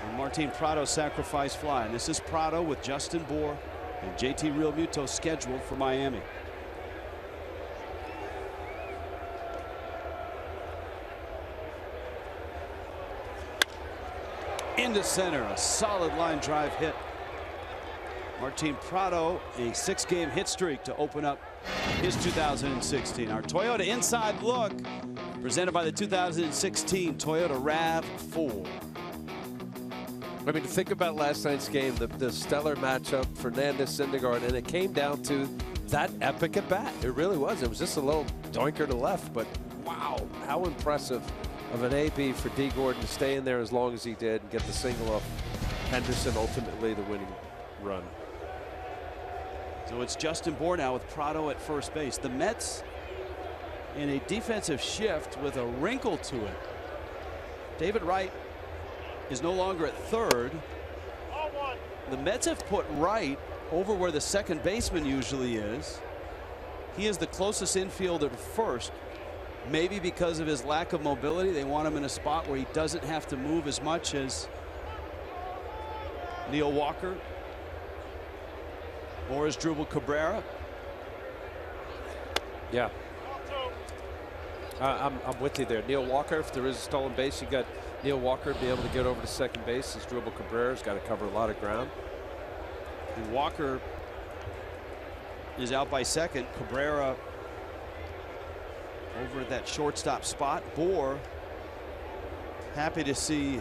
And Martin Prado sacrifice fly. And this is Prado with Justin Bour and JT Realmuto scheduled for Miami. Into center, a solid line drive hit. Martin Prado, a 6-game hit streak to open up his 2016. Our Toyota Inside Look, presented by the 2016 Toyota RAV4. I mean, think about last night's game, the stellar matchup, Fernandez, Syndergaard, and it came down to that epic at bat. It really was. It was just a little doinker to left, but wow, how impressive of an AB for Dee Gordon to stay in there as long as he did and get the single off Henderson, ultimately the winning run. So it's Justin Bour now with Prado at first base. The Mets in a defensive shift with a wrinkle to it. David Wright is no longer at third. The Mets have put Wright over where the second baseman usually is. He is the closest infielder to first. Maybe because of his lack of mobility, they want him in a spot where he doesn't have to move as much as Neil Walker or as Drupal Cabrera. Yeah. I'm with you there. Neil Walker, if there is a stolen base, you got Neil Walker to be able to get over to second base, as Drupal Cabrera's got to cover a lot of ground. And Walker is out by second. Cabrera over at that shortstop spot. Bour happy to see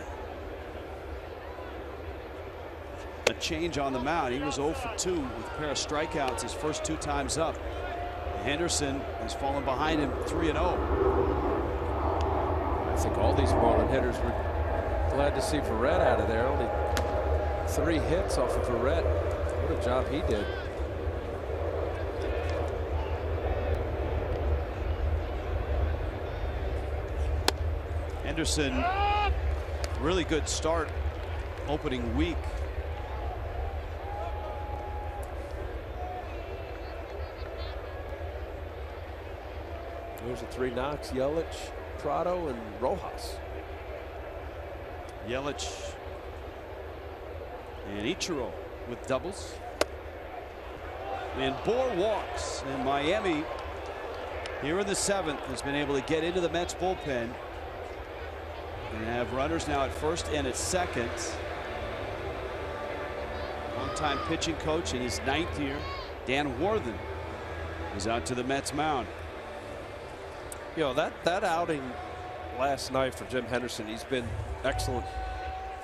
a change on the mound. He was 0 for 2 with a pair of strikeouts his first 2 times up. Henderson has fallen behind him 3-0. I think all these Marlin hitters were glad to see Verrett out of there. Only 3 hits off of Verrett. What a job he did. Henderson, really good start opening week. There's the 3 knocks: Yelich, Prado, and Rojas. Yelich and Ichiro with doubles. And Bour walks. And Miami here in the 7th has been able to get into the Mets bullpen and have runners now at first and at second. Longtime pitching coach in his 9th year, Dan Warthen, is out to the Mets mound. You know, that outing last night for Jim Henderson, he's been excellent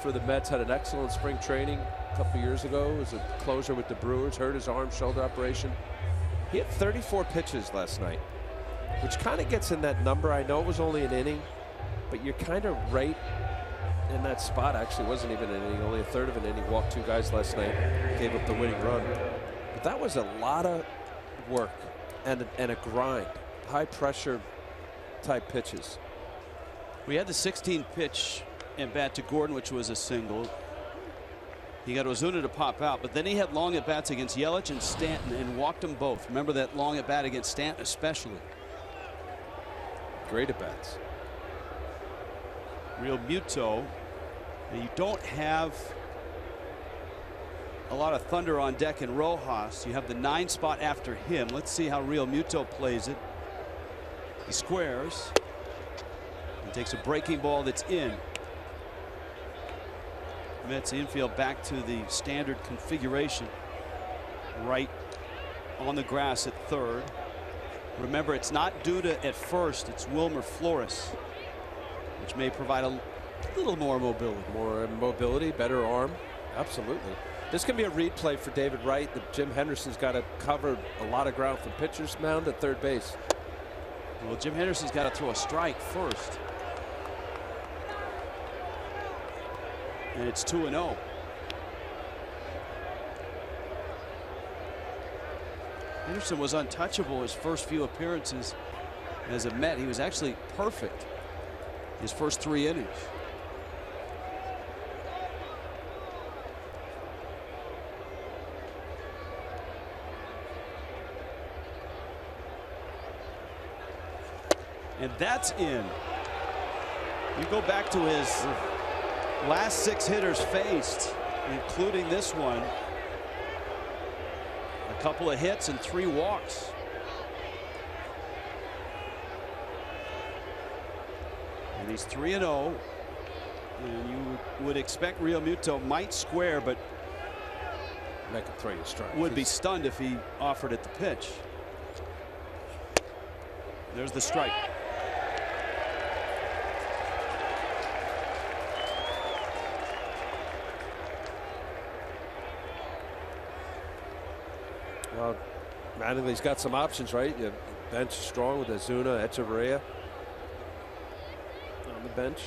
for the Mets. Had an excellent spring training a couple years ago as a closer with the Brewers. Hurt his arm, shoulder operation. He had 34 pitches last night, which kind of gets in that number. I know it was only an inning, but you're kind of right in that spot. Actually, it wasn't even an inning, only a third of an inning. Walked 2 guys last night, gave up the winning run. But that was a lot of work and a grind, high pressure type pitches. We had the 16 pitch at bat to Gordon, which was a single. He got Ozuna to pop out, but then he had long at bats against Yelich and Stanton and walked them both. Remember that long at bat against Stanton especially. Great at bats. Real Muto. Now you don't have a lot of thunder on deck in Rojas. You have the 9 spot after him. Let's see how Real Muto plays it. He squares. He takes a breaking ball that's in. Mets infield back to the standard configuration. Right on the grass at third. Remember, it's not Duda at first. It's Wilmer Flores, which may provide a little more mobility. More mobility, better arm. Absolutely. This can be a read play for David Wright. That Jim Henderson's got to cover a lot of ground from pitcher's mound at third base. Well, Jim Henderson's got to throw a strike first. And it's 2-0. Henderson was untouchable his first few appearances as a Met. He was actually perfect his first 3 innings. And that's in. You go back to his last 6 hitters faced, including this one. A couple of hits and 3 walks. And he's 3-0. And you would expect Real Muto might square, but Make him throw you a strike. would be stunned if he offered at the pitch. There's the strike. Well, Mattingly's got some options, right? You bench strong with Ozuna, Echeverria on the bench.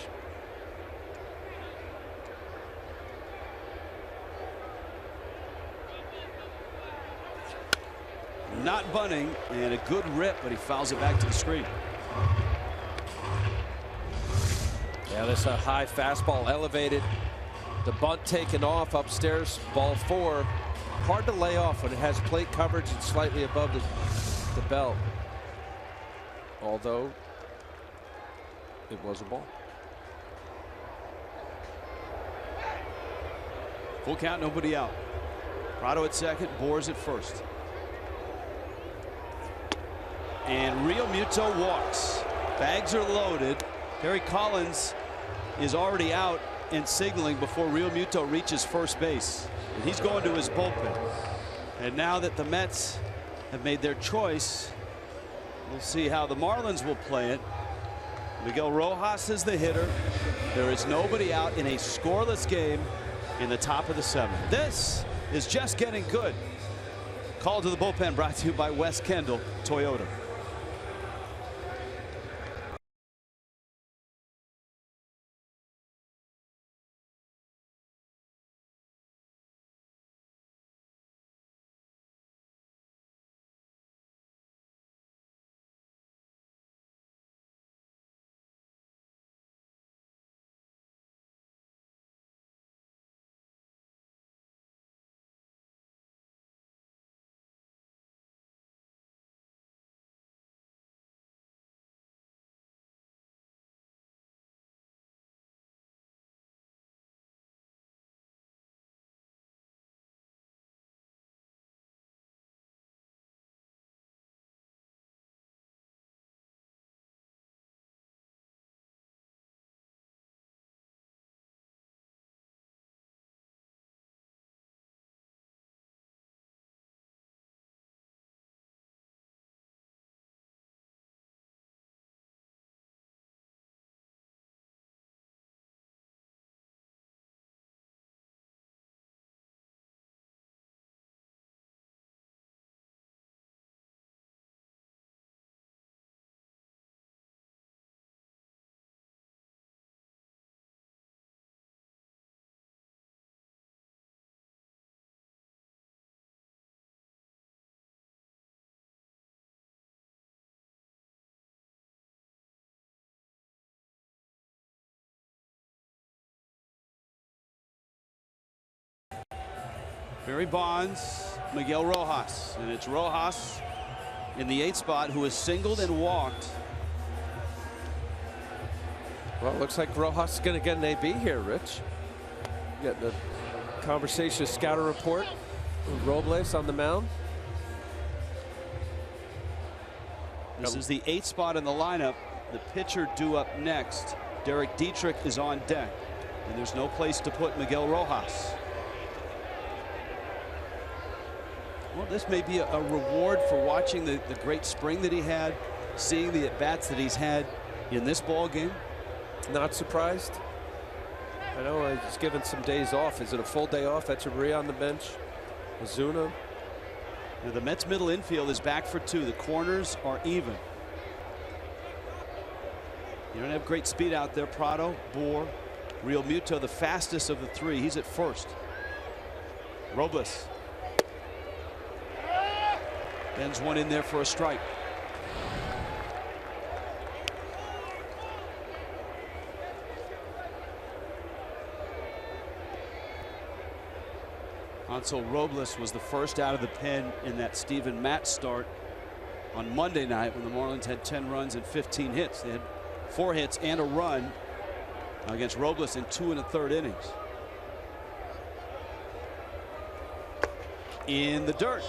Not bunting, and a good rip, but he fouls it back to the screen. Yeah, that's a high fastball elevated. The bunt taken off upstairs, ball 4. Hard to lay off when it has plate coverage and slightly above the belt. Although it was a ball. Full count, nobody out. Prado at second, Boers at first. And Real Muto walks. Bags are loaded. Terry Collins is already out and signaling before Real Muto reaches first base. And he's going to his bullpen. And now that the Mets have made their choice, we'll see how the Marlins will play it. Miguel Rojas is the hitter. There is nobody out in a scoreless game in the top of the 7th. This is just getting good. Call to the bullpen brought to you by Wes Kendall Toyota. Barry Bonds, Miguel Rojas, and it's Rojas in the 8th spot who has singled and walked. Well, it looks like Rojas is going to get an AB here, Rich. Getting a conversation, scouter report with Robles on the mound. This is the 8th spot in the lineup. The pitcher due up next. Derek Dietrich is on deck, and there's no place to put Miguel Rojas. Well, this may be a reward for watching the great spring that he had, seeing the at-bats that he's had in this ball game. Not surprised. I know he's given some days off. Is it a full day off? Echeverria on the bench. Ozuna. Now the Mets middle infield is back for 2. The corners are even. You don't have great speed out there. Prado, Boer, Real Muto, the fastest of the 3. He's at first. Robles. Bends one in there for a strike. Hansel Robles was the first out of the pen in that Steven Matz start on Monday night when the Marlins had 10 runs and 15 hits. They had 4 hits and a run against Robles in 2 1/3 innings. In the dirt.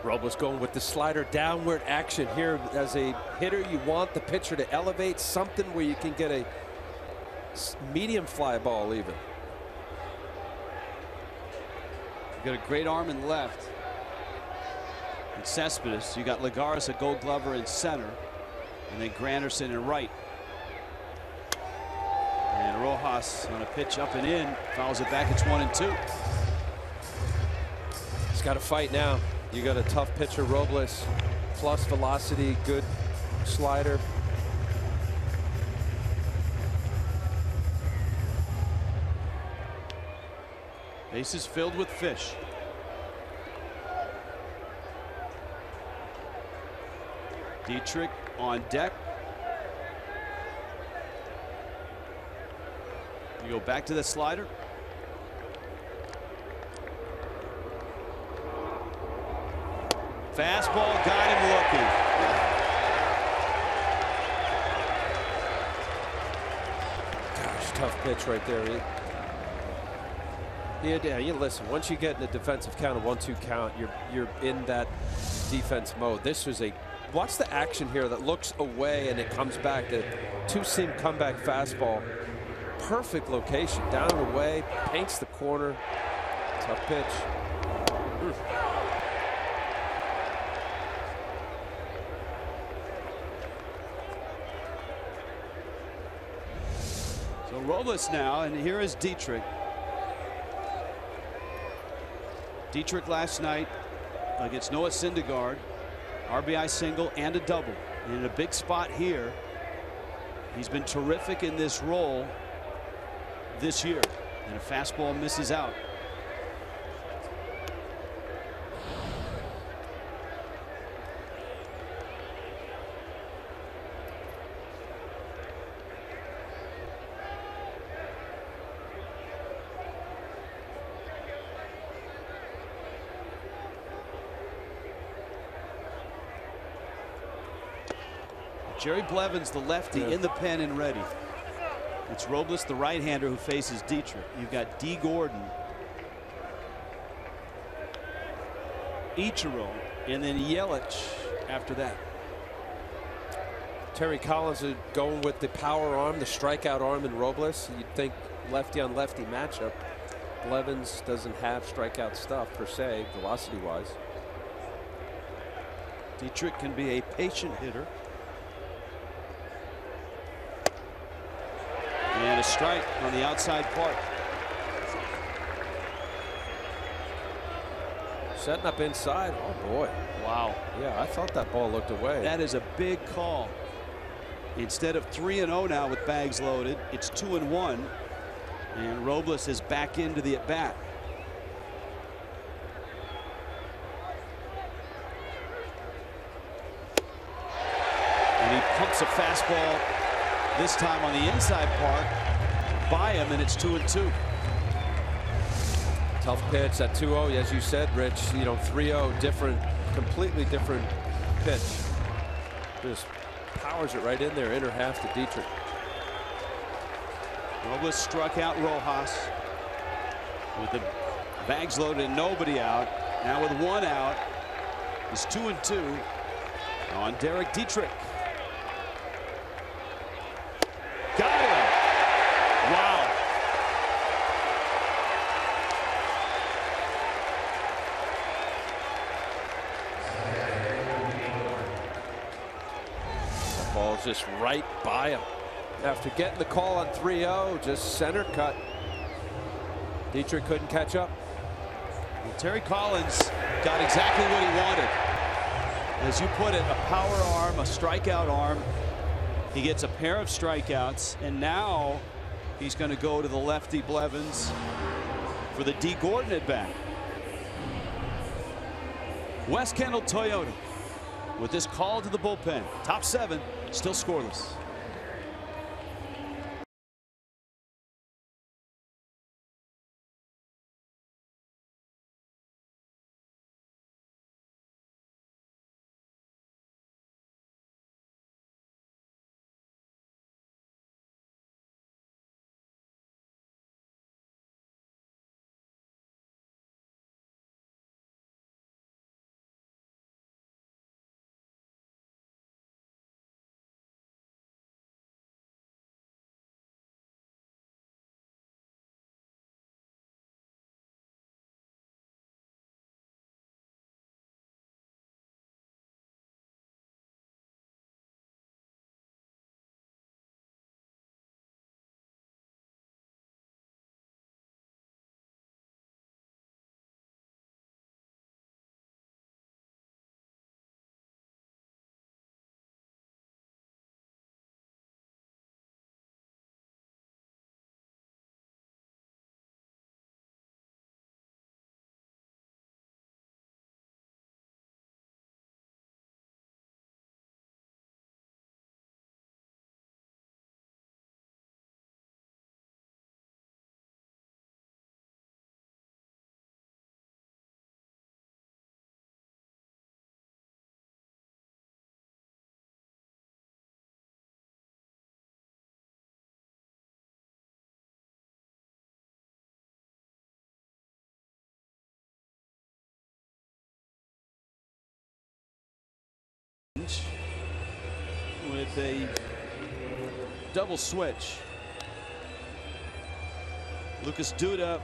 Robles going with the slider, downward action here. As a hitter, you want the pitcher to elevate something where you can get a medium fly ball even. You got a great arm in left. And Cespedes, you got Lagares, a Gold Glover in center, and then Granderson in right. And Rojas on a pitch up and in, fouls it back. It's 1-2. He's got to fight now. You got a tough pitcher, Robles, plus velocity, good slider. Bases filled with fish. Dietrich on deck. You go back to the slider. Fastball got him looking. Gosh, tough pitch right there. Yeah, you listen. Once you get in a defensive count, a 1-2 count, you're in that defense mode. This was a watch the action here that looks away and it comes back. The 2-seam comeback fastball, perfect location, down and away, paints the corner. Tough pitch. So Robles now, and here is Dietrich. Dietrich last night against Noah Syndergaard, RBI single and a double. And in a big spot here, he's been terrific in this role this year. And a fastball misses out. Jerry Blevins, the lefty, in the pen and ready. It's Robles, the right-hander, who faces Dietrich. You've got D. Gordon, Ichiro, and then Yelich after that. Terry Collins is going with the power arm, the strikeout arm in Robles. You'd think lefty on lefty matchup. Blevins doesn't have strikeout stuff per se, velocity-wise. Dietrich can be a patient hitter. And a strike on the outside part. Setting up inside. Oh, boy. Wow. Yeah, I thought that ball looked away. That is a big call. Instead of 3-0 now with bags loaded, it's 2-1. And Robles is back into the at-bat. And hits a fastball, this time on the inside part, by him, and it's 2-2. Tough pitch, that 2-0, as you said, Rich. You know, 3-0, different, completely different pitch. Just powers it right in there, inner half to Dietrich. Robles struck out Rojas with the bags loaded and nobody out. Now with one out, it's 2-2 on Derek Dietrich. Got him. Wow. That ball's just right by him. After getting the call on 3-0, just center cut. Dietrich couldn't catch up. Well, Terry Collins got exactly what he wanted. As you put it, a power arm, a strikeout arm. He gets a pair of strikeouts, and now he's going to go to the lefty Blevins for the D. Gordon at bat. West Kendall Toyota with this call to the bullpen. Top 7, still scoreless. With a double switch. Lucas Duda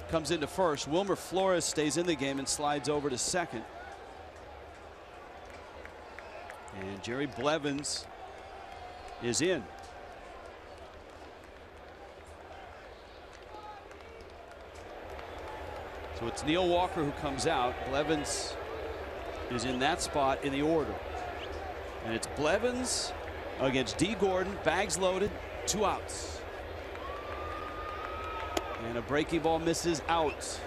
comes into first. Wilmer Flores stays in the game and slides over to second. And Jerry Blevins is in. So it's Neil Walker who comes out. Blevins is in that spot in the order. And it's Blevins against D. Gordon, bags loaded, 2 outs. And a breaking ball misses out.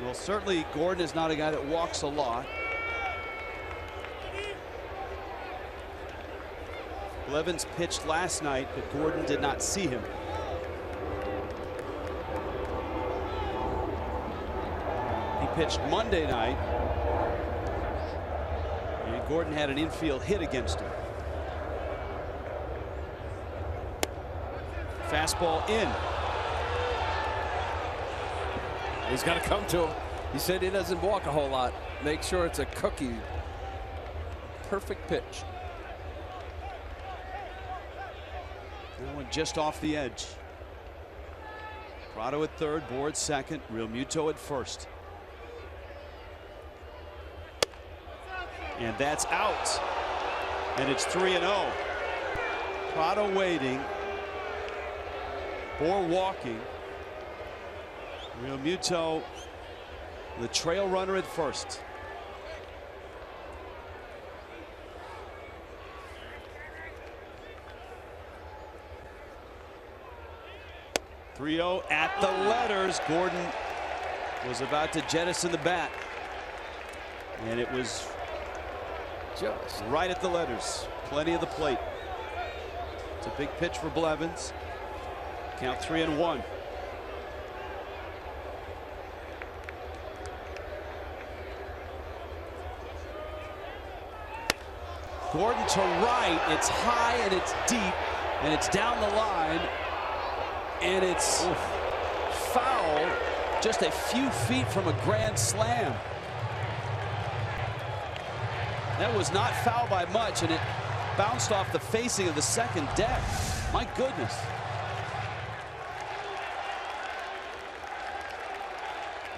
Well, certainly Gordon is not a guy that walks a lot. Blevins pitched last night, but Gordon did not see him. He pitched Monday night. And Gordon had an infield hit against him. Fastball in. He's got to come to him. He said he doesn't walk a whole lot. Make sure it's a cookie. Perfect pitch. That one just off the edge. Prado at third, Board second, Realmuto at first. And that's out. And it's 3-0. Prado waiting. Bohr walking. Realmuto, the trail runner at first. .30 at the letters. Gordon was about to jettison the bat, and it was Just right at the letters. Plenty of the plate. It's a big pitch for Blevins. Count 3-1. Gordon to right. It's high and it's deep and it's down the line and it's foul just a few feet from a grand slam. That was not foul by much, and it bounced off the facing of the second deck. My goodness.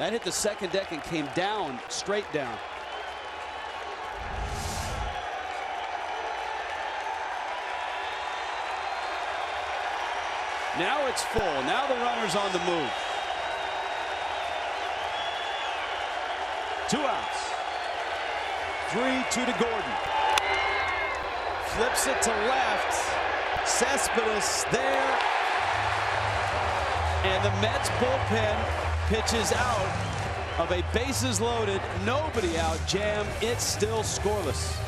That hit the second deck and came down, straight down. Now it's full. Now the runner's on the move. 2 outs. 3-2 to Gordon. Flips it to left. Cespedes there. And the Mets bullpen pitches out of a bases loaded, nobody out jam. It's still scoreless.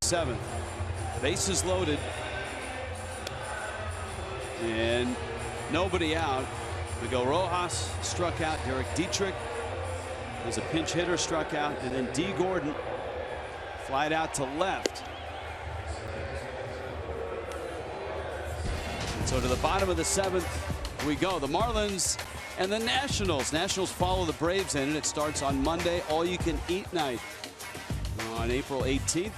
Seventh. Bases loaded. And nobody out. Miguel Rojas struck out. Derek Dietrich as a pinch hitter struck out. And then D. Gordon flied out to left. And so to the bottom of the 7th we go. The Marlins and the Nationals. Nationals follow the Braves in, and it starts on Monday. All-you-can-eat night on April 18th.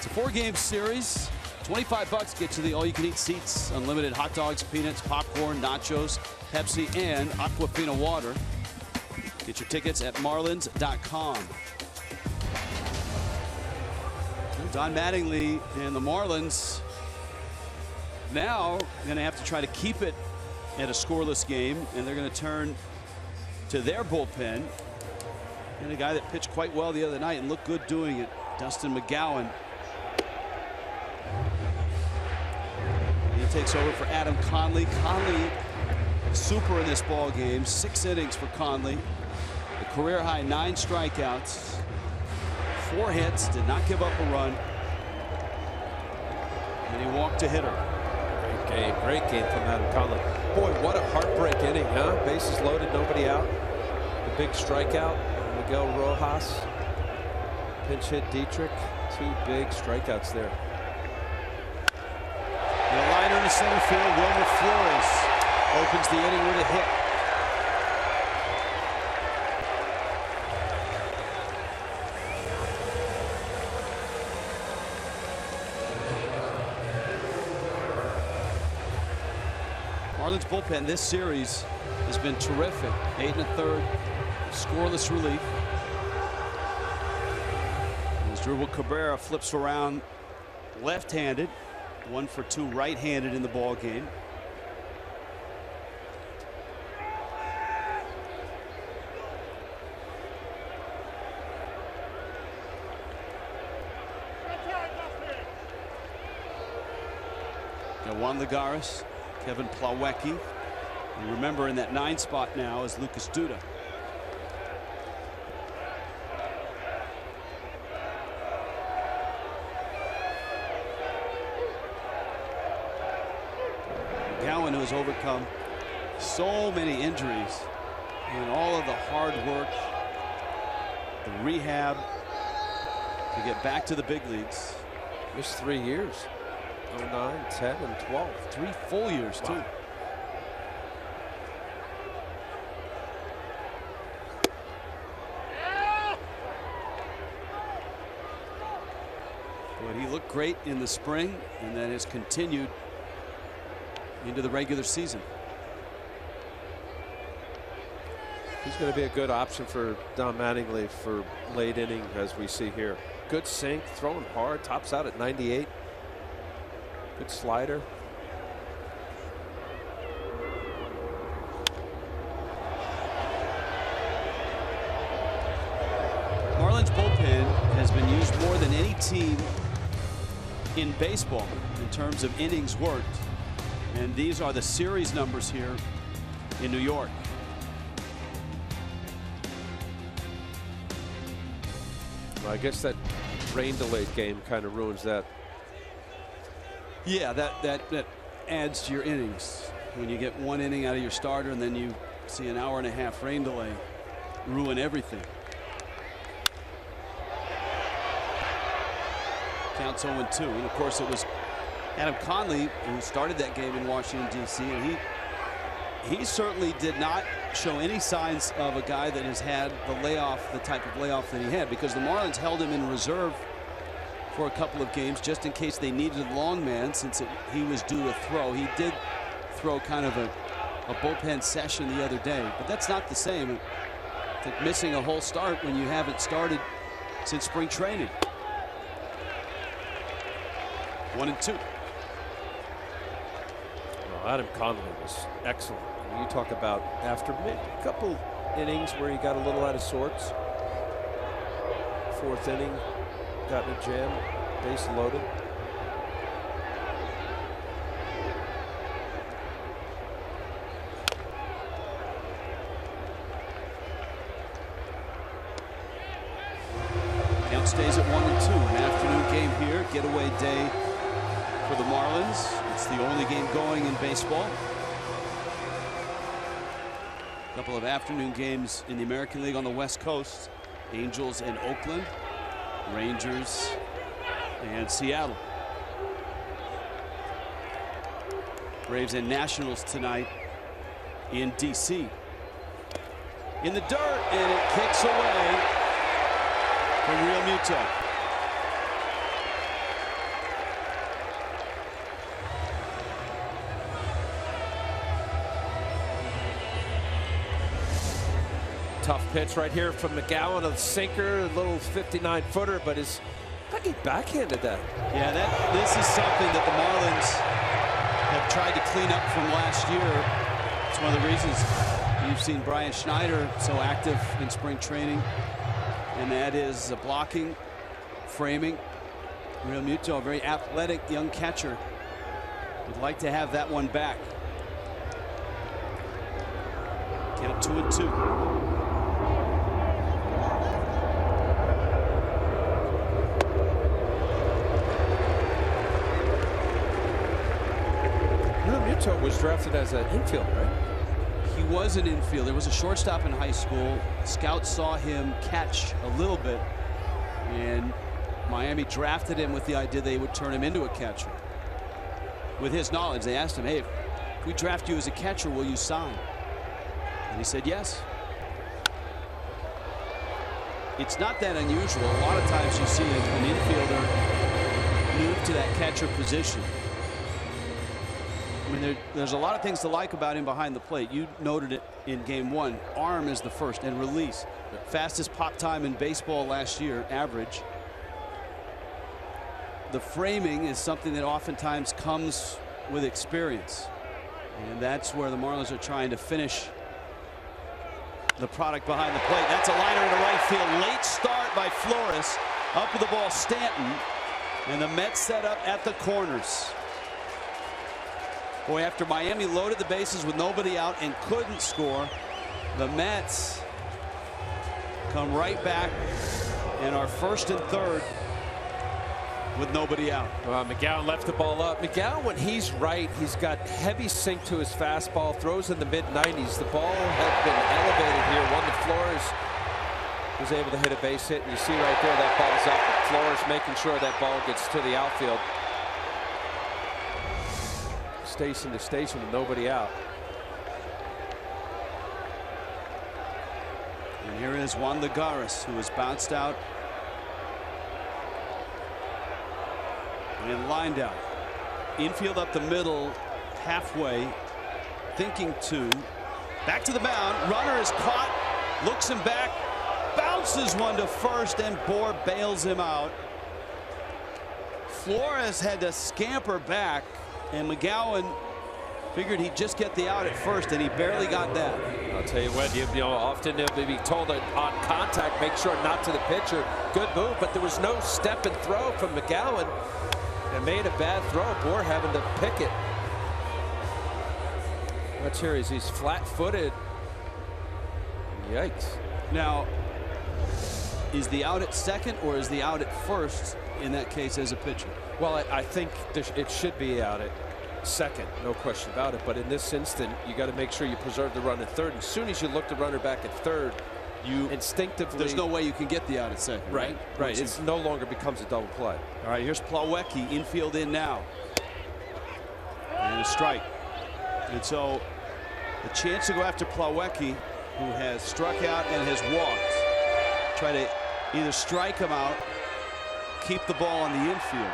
It's a 4-game series. $25 gets you the all-you-can-eat seats. Unlimited hot dogs, peanuts, popcorn, nachos, Pepsi, and Aquafina water. Get your tickets at marlins.com. Don Mattingly and the Marlins now going to have to try to keep it at a scoreless game, and they're going to turn to their bullpen. And a guy that pitched quite well the other night and looked good doing it, Dustin McGowan. He takes over for Adam Conley. Conley super in this ball game. 6 innings for Conley. The career high 9 strikeouts, 4 hits, did not give up a run, and he walked a hitter. great game from Adam Conley. Boy, what a heartbreak inning, huh? Bases loaded, nobody out. The big strikeout, Miguel Rojas. Pinch hit Dietrich. 2 big strikeouts there. And a liner in the center field. Wilmer Flores opens the inning with a hit. Marlins bullpen this series has been terrific. 8 1/3 scoreless relief. As Drupal Cabrera flips around left-handed, 1 for 2 right-handed in the ball game. Juan Lagares, Kevin Plawecki. And remember, in that 9 spot now is Lucas Duda. Gowan, who has overcome so many injuries and all of the hard work, the rehab to get back to the big leagues. Missed 3 years. 09, 10, and 12. 3 full years, too. Wow. But he looked great in the spring, and that has continued into the regular season. He's going to be a good option for Don Mattingly for late inning, as we see here. Good sink, throwing hard, tops out at 98. Good slider. Marlins bullpen has been used more than any team in baseball in terms of innings worked. And these are the series numbers here in New York. I guess that rain delayed game kind of ruins that. Yeah, that adds to your innings. When you get 1 inning out of your starter and then you see an hour-and-a-half rain delay, ruin everything. Counts 0-2, and of course it was Adam Conley who started that game in Washington, D.C., and he certainly did not show any signs of a guy that has had the layoff, the type of layoff that he had, because the Marlins held him in reserve for a couple of games just in case they needed a long man, since he was due to throw. He did throw kind of a bullpen session the other day, but that's not the same. I think missing a whole start when you haven't started since spring training. 1-2. Well, Adam Conley was excellent. You talk about after a couple innings where he got a little out of sorts. 4th inning, got in a jam, base loaded. Count stays at 1-2. An afternoon game here, getaway day for the Marlins. It's the only game going in baseball. A couple of afternoon games in the American League on the West Coast. Angels and Oakland, Rangers and Seattle. Braves and Nationals tonight in DC. In the dirt, and it kicks away from Real Muto. Tough pitch right here from McGowan, a sinker, a little 59-footer, but I think he backhanded that. Yeah, this is something that the Marlins have tried to clean up from last year. It's one of the reasons you've seen Brian Schneider so active in spring training, and that is blocking, framing. Real Muto, a very athletic young catcher, would like to have that one back. Count 2-2. Was drafted as an infield, right? He was an infielder. There was a shortstop in high school. Scouts saw him catch a little bit, and Miami drafted him with the idea they would turn him into a catcher. With his knowledge, they asked him, hey, if we draft you as a catcher, will you sign? And he said yes. It's not that unusual. A lot of times you see an infielder move to that catcher position. I mean, there's a lot of things to like about him behind the plate. You noted it in game 1. Arm is the first, and release. Fastest pop time in baseball last year, average. The framing is something that oftentimes comes with experience. And that's where the Marlins are trying to finish the product behind the plate. That's a liner into right field. Late start by Flores. Up with the ball, Stanton. And the Mets set up at the corners. Boy, after Miami loaded the bases with nobody out and couldn't score, the Mets come right back and are first and third with nobody out. McGowan left the ball up. McGowan, when he's right, he's got heavy sink to his fastball, throws in the mid-90s. The ball had been elevated here. One to Flores was able to hit a base hit, and you see right there that ball's up. Flores making sure that ball gets to the outfield. Station to station with nobody out. And here is Juan Lagares, who has bounced out and lined out. Infield up the middle, halfway, thinking two. Back to the mound. Runner is caught, looks him back, bounces one to first, and Bohr bails him out. Flores had to scamper back, and McGowan figured he'd just get the out at first, and he barely got that. I'll tell you what, you know, often they'll be told that on contact, make sure not to the pitcher. Good move, but there was no step and throw from McGowan. And made a bad throw. Bohr having to pick it. Watch here, he's flat-footed. Yikes. Now, is the out at second or is the out at first in that case as a pitcher? Well, I think it should be out at second, no question about it. But in this instant, you got to make sure you preserve the run at third. As soon as you look the runner back at third, you instinctively. There's no way you can get the out at second. Right. It no longer becomes a double play. All right, here's Plawecki, infield in now. And a strike. And so the chance to go after Plawecki, who has struck out and has walked. Try to either strike him out, keep the ball on the infield.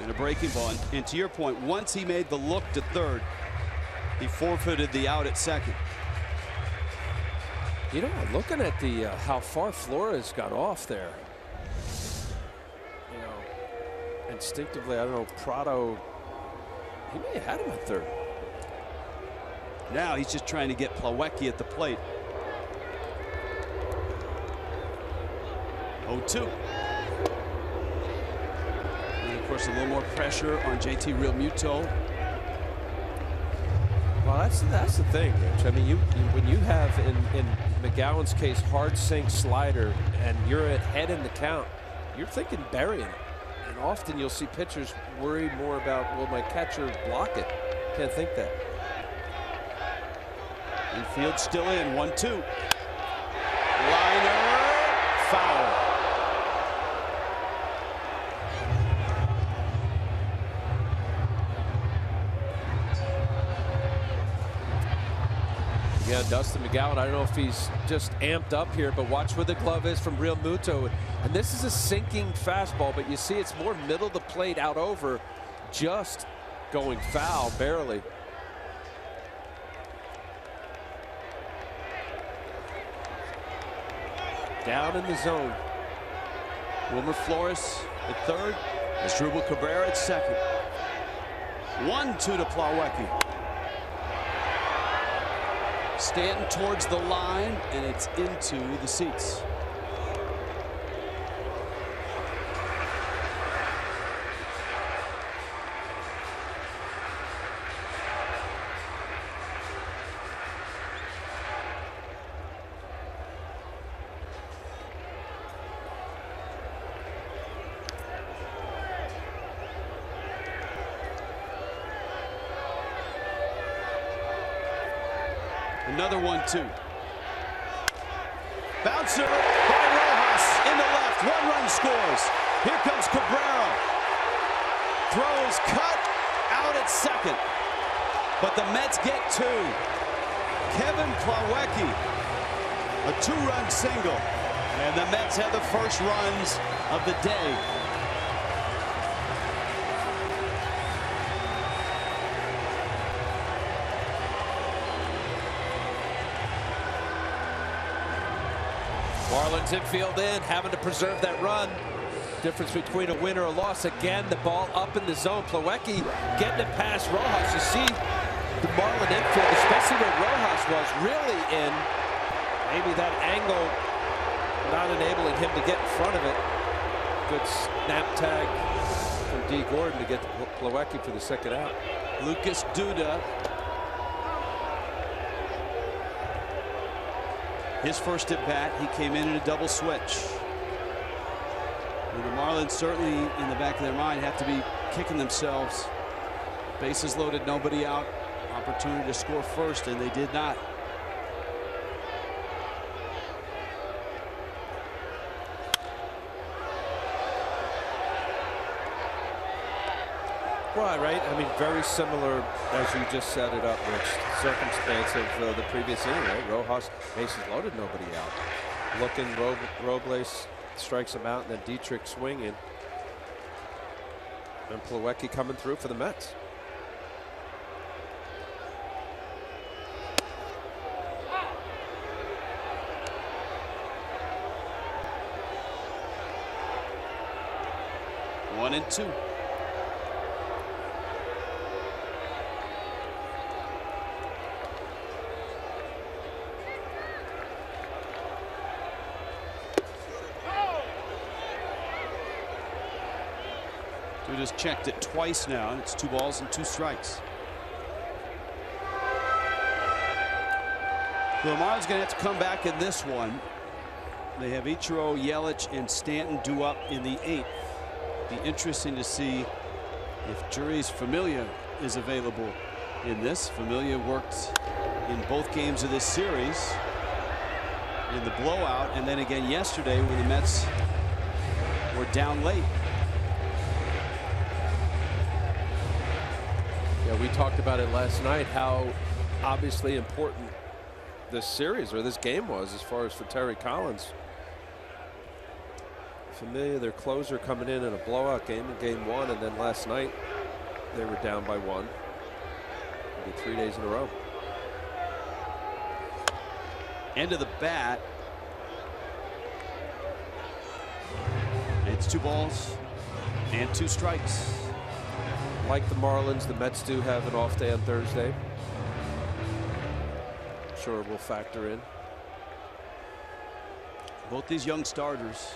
And a breaking ball. And to your point, once he made the look to third, he forfeited the out at second. You know, looking at the how far Flores got off there. You know, instinctively, I don't know, Prado, he may have had him at third. Now he's just trying to get Plawecki at the plate. 0-2. And of course, a little more pressure on JT Realmuto. Well, that's the thing, Rich. I mean, when you have in McGowan's case hard sink slider and you're ahead in the count, you're thinking burying it. And often you'll see pitchers worry more about, will my catcher block it? Can't think that. Infield still in. 1-2. Liner, foul. Yeah, Dustin McGowan, I don't know if he's just amped up here, but watch where the glove is from Realmuto. And this is a sinking fastball, but you see it's more middle of the plate out over, just going foul, barely. Down in the zone. Wilmer Flores at third. Asdrubal Cabrera at second. 1-2 to Plawecki. Stanton towards the line, and it's into the seats. Another 1-2. Bouncer by Rojas into left. One run scores. Here comes Cabrera. Throw is cut out at second. But the Mets get two. Kevin Plawecki, a two-run single. And the Mets have the first runs of the day. Marlins infield in, having to preserve that run. Difference between a win or a loss. Again, the ball up in the zone. Plawecki getting it past Rojas. You see the Marlin infield, especially where Rojas was really in. Maybe that angle not enabling him to get in front of it. Good snap tag from D. Gordon to get Plawecki for the second out. Lucas Duda. His first at bat, he came in a double switch. And the Marlins certainly in the back of their mind have to be kicking themselves. Bases loaded, nobody out. Opportunity to score first, and they did not. Right. I mean, very similar as you just set it up, Rich. Circumstance of the previous inning, right? Rojas, bases loaded, nobody out. Looking, Robles strikes him out, and then Dietrich swinging. And Plawecki coming through for the Mets. One and two. Duda's checked it twice now, and it's 2 balls and 2 strikes. So the Marlins going to have to come back in this one. They have Ichiro, Yelich, and Stanton due up in the 8th. Be interesting to see if Jeurys Familia is available in this. Familia worked in both games of this series in the blowout, and then again yesterday when the Mets were down late. Yeah, we talked about it last night, how obviously important this series or this game was as far as for Terry Collins. Familia, their closer, coming in a blowout game in game 1, and then last night they were down by 1. Maybe 3 days in a row. End of the bat. It's 2 balls and 2 strikes. Like the Marlins, the Mets do have an off day on Thursday. Sure will factor in. Both these young starters,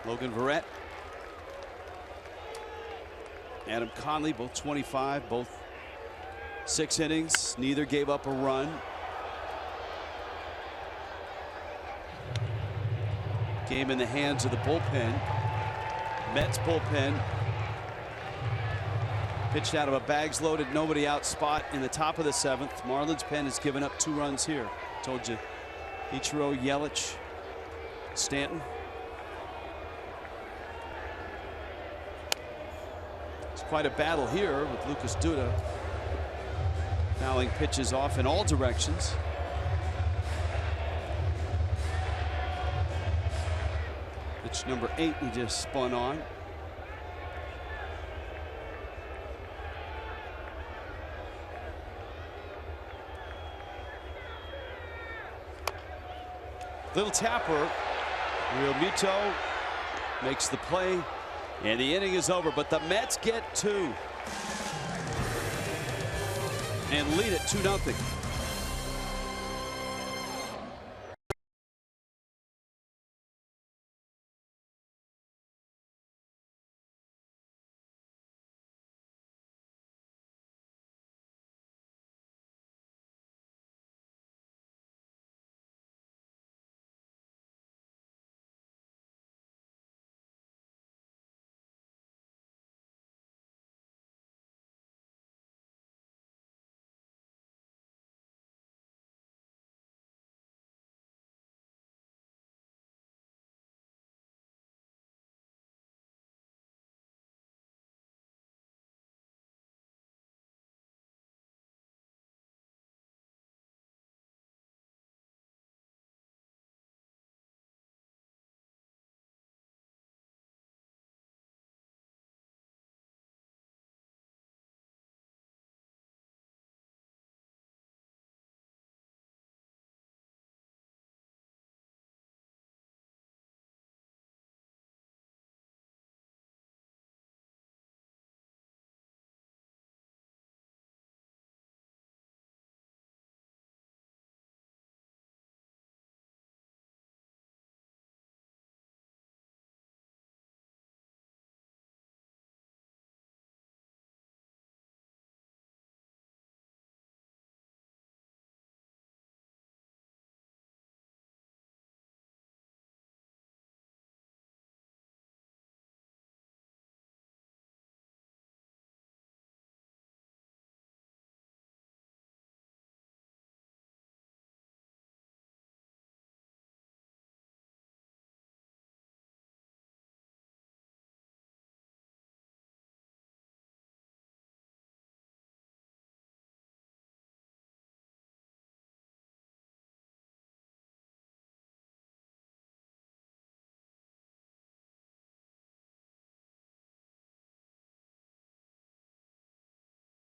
Logan Verrett, Adam Conley, both 25, both 6 innings. Neither gave up a run. Game in the hands of the bullpen. Mets bullpen pitched out of a bags loaded, nobody out spot in the top of the 7th. Marlins pen has given up 2 runs here. Told you, Ichiro, Yelich, Stanton. It's quite a battle here with Lucas Duda fouling pitches off in all directions. Pitch number 8 he just spun on. Little tapper. Realmuto makes the play, and the inning is over, but the Mets get 2 and lead it 2-0.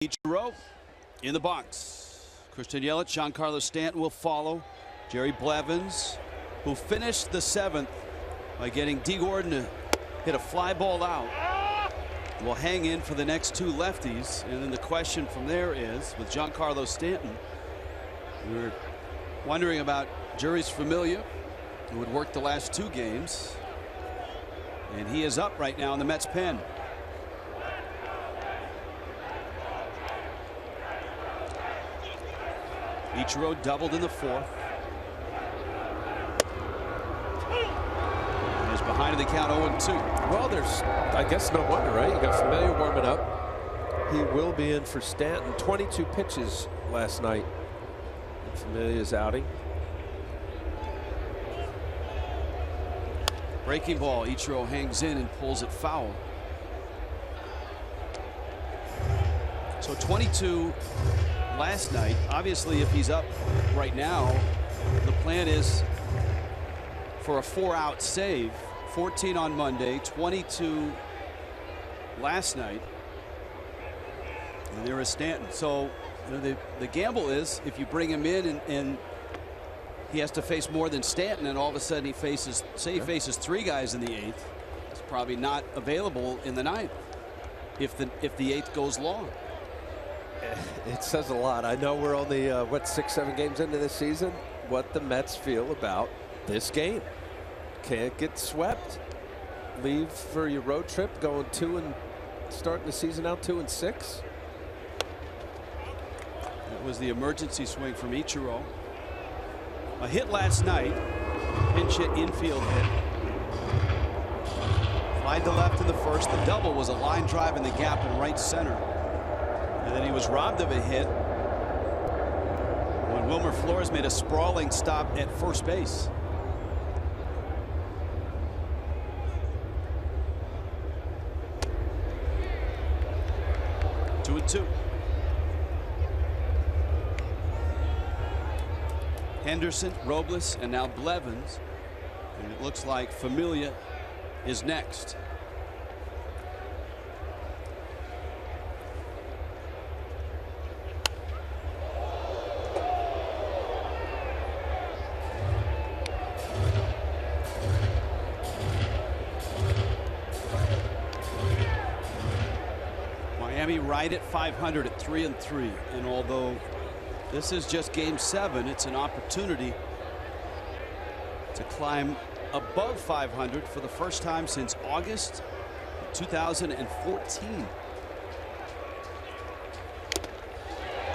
Ichiro in the box. Christian Yelich, Giancarlo Stanton will follow. Jerry Blevins, who finished the 7th by getting D. Gordon to hit a fly ball out, will hang in for the next 2 lefties. And then the question from there is, with Giancarlo Stanton, we were wondering about Jeurys Familia, who would work the last 2 games. And he is up right now in the Mets pen. Ichiro doubled in the 4th. And is behind in the count 0-2. Well, there's, I guess, no wonder, right? You got Familia warming up. He will be in for Stanton. 22 pitches last night in Familia's outing. Breaking ball. Ichiro hangs in and pulls it foul. So 22 last night. Obviously, if he's up right now, the plan is for a 4-out save. 14 on Monday, 22 last night. And there is Stanton. So you know, the gamble is if you bring him in and he has to face more than Stanton, and all of a sudden he faces, say he faces 3 guys in the 8th, it's probably not available in the 9th if the 8th goes long. It says a lot. I know we're only, what, 6-7 games into this season? What the Mets feel about this game. Can't get swept. Leave for your road trip, going 2 and starting the season out 2-6. That was the emergency swing from Ichiro. A hit last night, pinch hit, infield hit. Fly to left in the 1st. The double was a line drive in the gap in right center. And then he was robbed of a hit when Wilmer Flores made a sprawling stop at first base. Two and 2. Henderson, Robles, and now Blevins. And it looks like Familia is next. Miami right at 500 at 3-3. And although this is just game 7, it's an opportunity to climb above 500 for the first time since August 2014.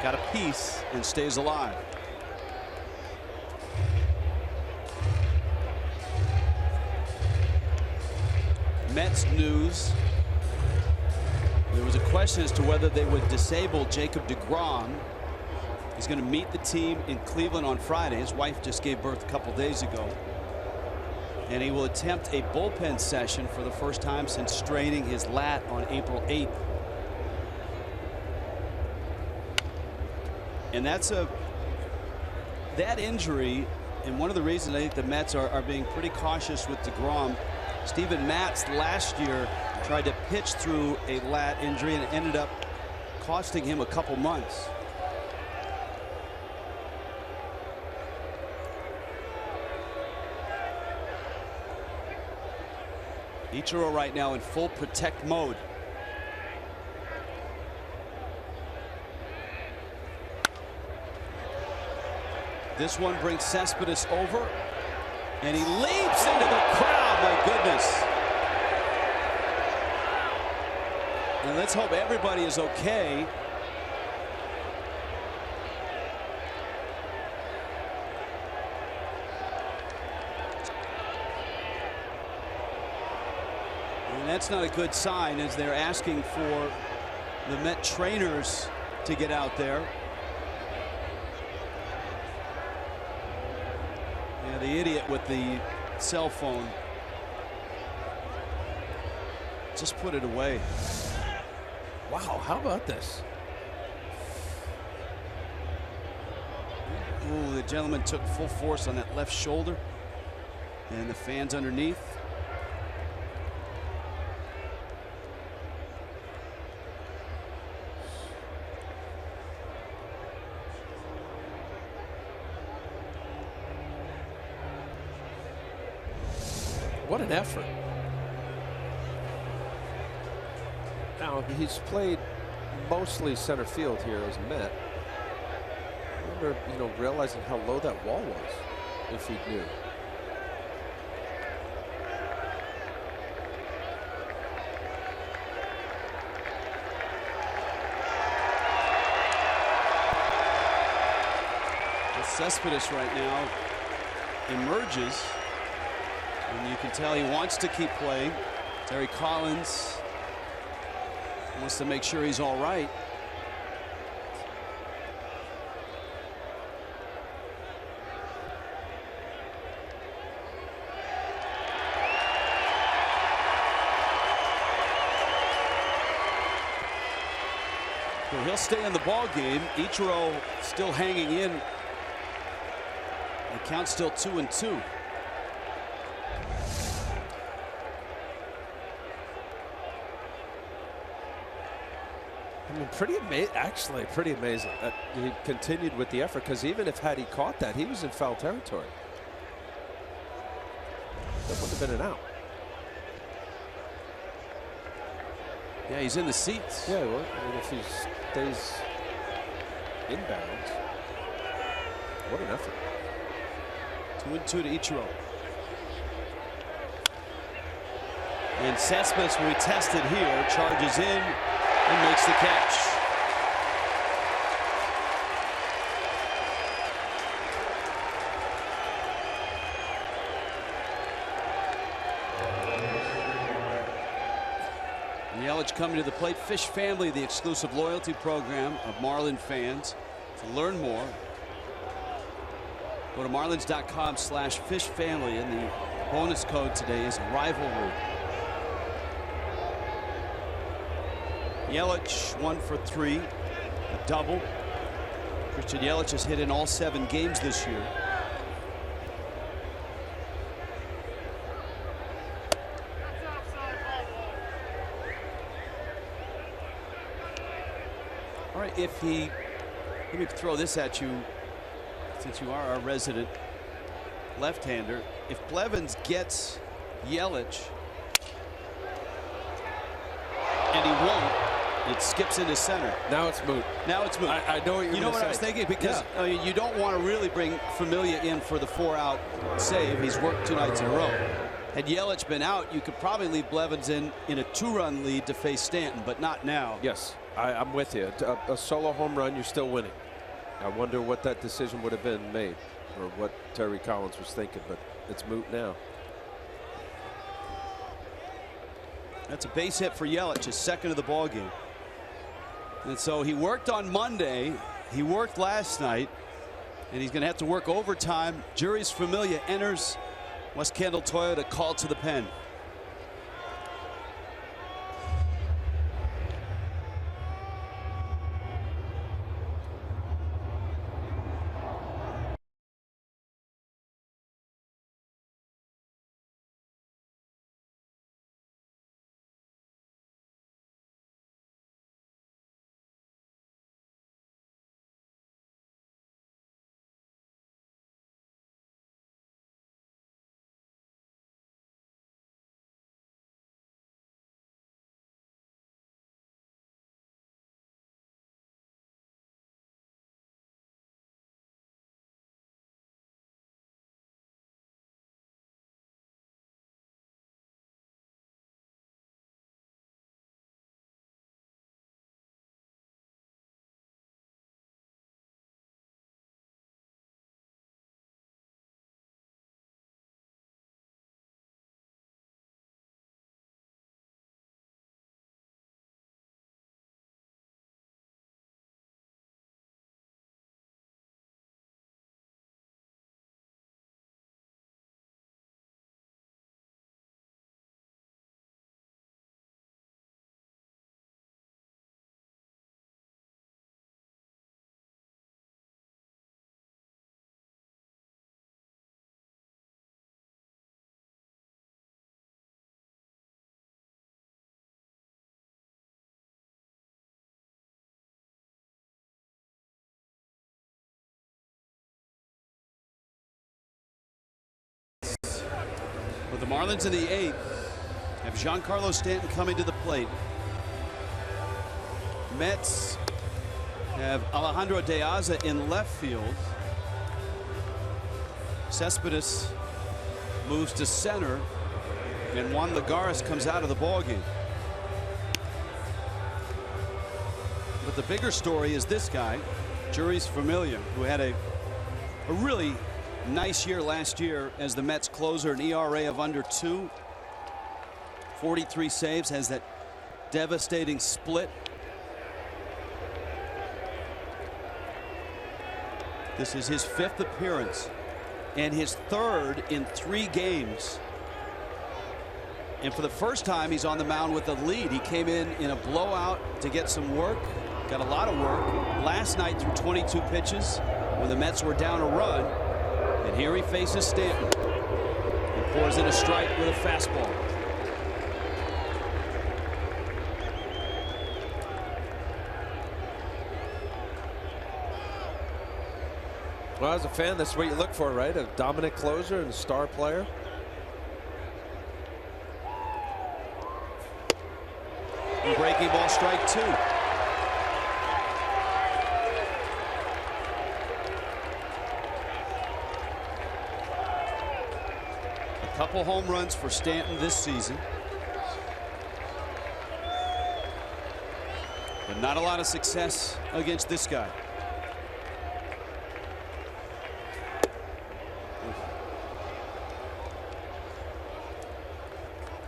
Got a piece and stays alive. Mets news. There was a question as to whether they would disable Jacob deGrom. He's going to meet the team in Cleveland on Friday. His wife just gave birth a couple days ago. And he will attempt a bullpen session for the first time since straining his lat on April 8th. And that injury, and one of the reasons I think the Mets are being pretty cautious with deGrom. Steven Matz last year tried to pitch through a lat injury and it ended up costing him a couple months. Ichiro right now in full protect mode. This one brings Cespedes over, and he leaps into the crowd. My goodness. And let's hope everybody is okay. And that's not a good sign as they're asking for the Met trainers to get out there. Yeah, the idiot with the cell phone. Just put it away. Wow, how about this? Ooh, the gentleman took full force on that left shoulder. And the fans underneath. What an effort. Now, he's played mostly center field here as Met. I wonder, realizing how low that wall was, if he knew. Cespedes right now emerges, and you can tell he wants to keep playing. Terry Collins wants to make sure he's all right. So he'll stay in the ball game. Ichiro still hanging in. The count's still 2-2. I mean, pretty amazing. Actually, pretty amazing that he continued with the effort, because even if had he caught that, he was in foul territory. That would have been an out. Yeah, he's in the seats. Yeah, well, I mean, if he stays inbounds, what an effort. 2-2 to Ichiro. And Cespedes will be tested here, charges in and makes the catch. Yelich coming to the plate. Fish Family, the exclusive loyalty program of Marlin fans. To learn more, go to marlins.com/fishfamily, and the bonus code today is rivalry. Yelich 1 for 3, a double. Christian Yelich has hit in all 7 games this year. All right, let me throw this at you, since you are our resident left-hander. If Blevins gets Yelich, and he won't, it skips into center. Now it's moot. Now it's moot. I know what you're You know what I was thinking? Because you don't want to really bring Familia in for the 4-out save. He's worked 2 nights in a row. Had Yelich been out, you could probably leave Blevins in a 2-run lead to face Stanton, but not now. Yes, I'm with you. A solo home run, you're still winning. I wonder what that decision would have been made, or what Terry Collins was thinking, but it's moot now. That's a base hit for Yelich, his second of the ball game. And so he worked on Monday, he worked last night, and he's going to have to work overtime. Jeurys Familia enters West Kendall Toyota, called to the pen. Marlins in the 8th have Giancarlo Stanton coming to the plate. Mets have Alejandro De Aza in left field. Cespedes moves to center, and Juan Lagares comes out of the ballgame. But the bigger story is this guy, Jeurys Familia, who had a really nice year last year as the Mets closer, an ERA of under 2, 43 saves, has that devastating split. This is his 5th appearance and his 3rd in 3 games. And for the first time, he's on the mound with a lead. He came in a blowout to get some work, got a lot of work last night through 22 pitches when the Mets were down a run. And here he faces Stanton. He pours in a strike with a fastball. Well, as a fan, that's what you look for, right? A dominant closer and a star player. And breaking ball, strike 2. A couple home runs for Stanton this season, but not a lot of success against this guy.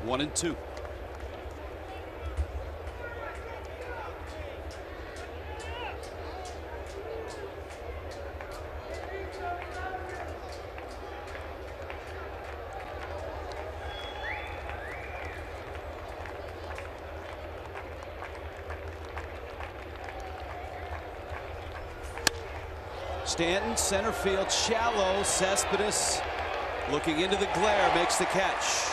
One and 2. Stanton, center field, shallow. Cespedes looking into the glare, makes the catch.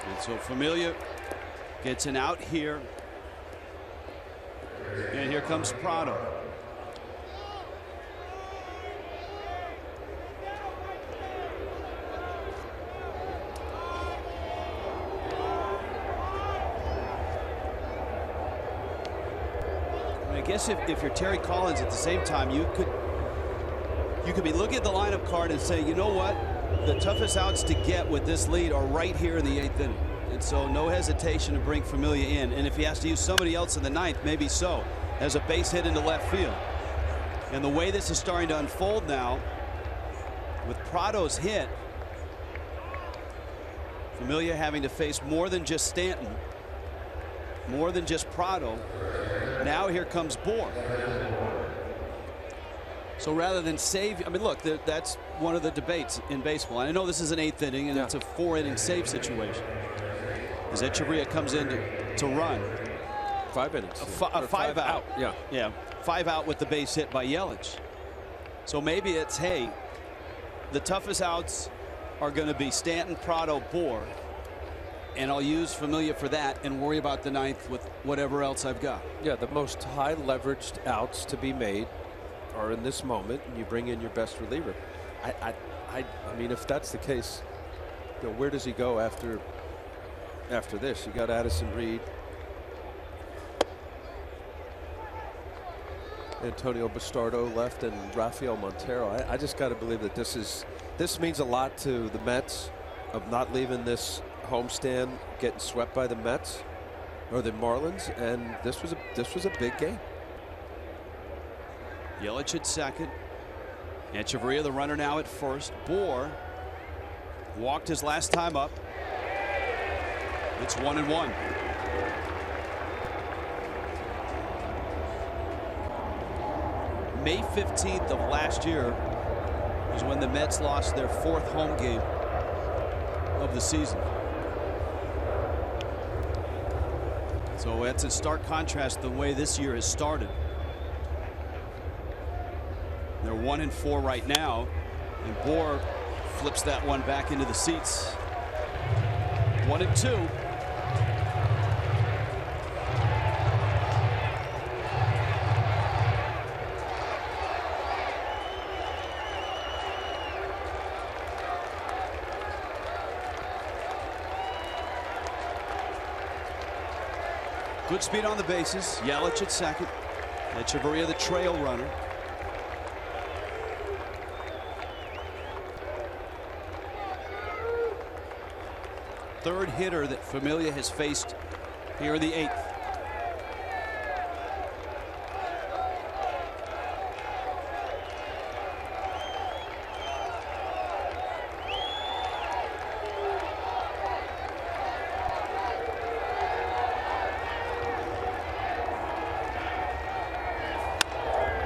And so Familia gets an out here. And here comes Prado. I guess if you're Terry Collins at the same time, you could be looking at the lineup card and say, you know what, the toughest outs to get with this lead are right here in the 8th inning. And so no hesitation to bring Familia in. And if he has to use somebody else in the 9th, maybe so, as a base hit into left field. And the way this is starting to unfold now, with Prado's hit, Familia having to face more than just Stanton, more than just Prado. Now here comes Bour. So rather than save, I mean, look, that's one of the debates in baseball. And I know this is an 8th inning and it's a 4-inning save situation. As Echeverria comes in to run. 5 innings. A 5 out. Yeah. 5 out with the base hit by Yelich. So maybe it's, hey, the toughest outs are going to be Stanton, Prado, Bour. And I'll use Familia for that and worry about the 9th with whatever else I've got. Yeah, the most high leveraged outs to be made are in this moment, and you bring in your best reliever. I mean, if that's the case, you know, where does he go after this? You got Addison Reed, Antonio Bastardo left, and Rafael Montero. I just got to believe that this means a lot to the Mets of not leaving this homestand getting swept by the Mets or the Marlins, and this was a big game. Yelich at second. Echeverria, the runner, now at first. Bour walked his last time up. It's 1-1. May 15th of last year was when the Mets lost their 4th home game of the season. So that's a stark contrast the way this year has started. They're 1-4 right now, and Bour flips that one back into the seats. 1-2. Good speed on the bases. Yelich at second. Echeverria the trail runner. Third hitter that Familia has faced here in the 8th.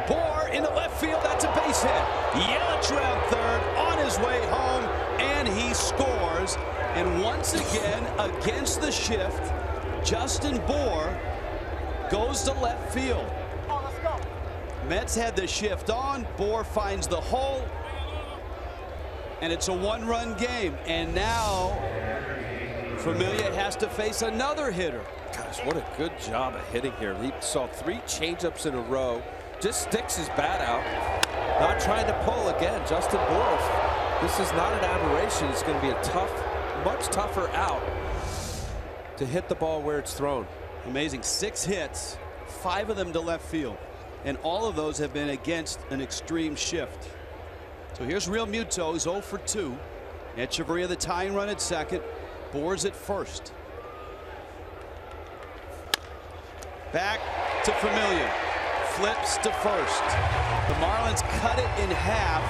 Bohr in the left field. That's a base hit. Yelich around third, on his way home, and he scores. And once again, against the shift, Justin Bohr goes to left field. Mets had the shift on. Bohr finds the hole, and it's a one-run game. And now Familia has to face another hitter. Gosh, what a good job of hitting here. He saw 3 changeups in a row. Just sticks his bat out. Not trying to pull again. Justin Bohr, this is not an aberration. It's going to be a much tougher out to hit the ball where it's thrown. Amazing. 6 hits, 5 of them to left field. And all of those have been against an extreme shift. So here's Real Muto. He's 0 for 2. Echeverria the tying run at second. Bohr's at first. Back to Familia. Flips to first. The Marlins cut it in half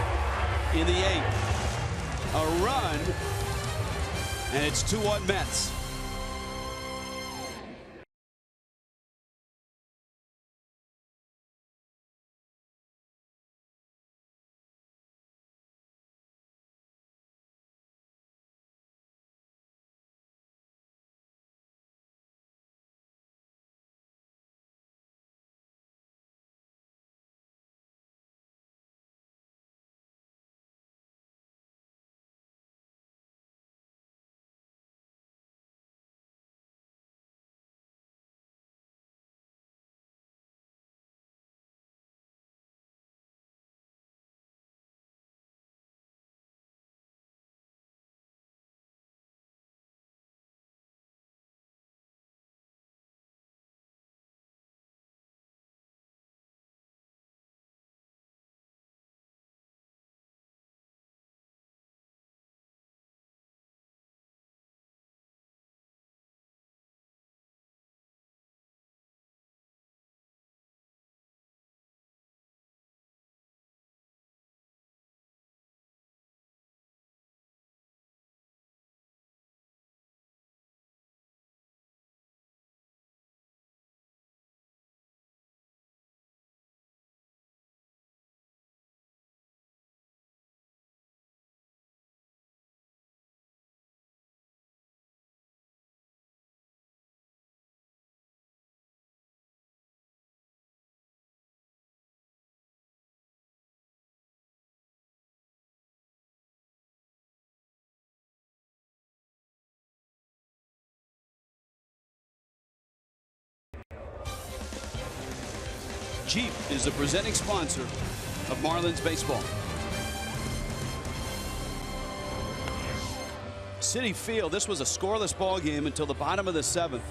in the 8th. A run, and it's 2-1 Mets. Jeep is the presenting sponsor of Marlins baseball. Citi Field, this was a scoreless ball game until the bottom of the 7th.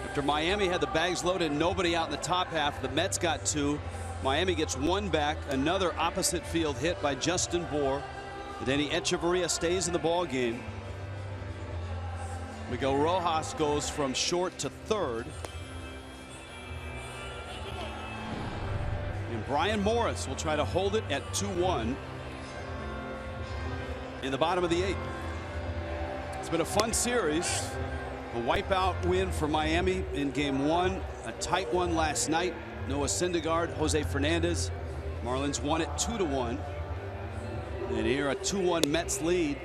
After Miami had the bags loaded, nobody out in the top half, the Mets got 2. Miami gets 1 back. Another opposite field hit by Justin Bohr. Denny Echeverria stays in the ball game. Miguel Rojas goes from short to third. And Brian Morris will try to hold it at 2-1 in the bottom of the 8th. It's been a fun series. A wipeout win for Miami in game 1. A tight one last night. Noah Syndergaard, Jose Fernandez. Marlins won it 2-1. And here a 2-1 Mets lead.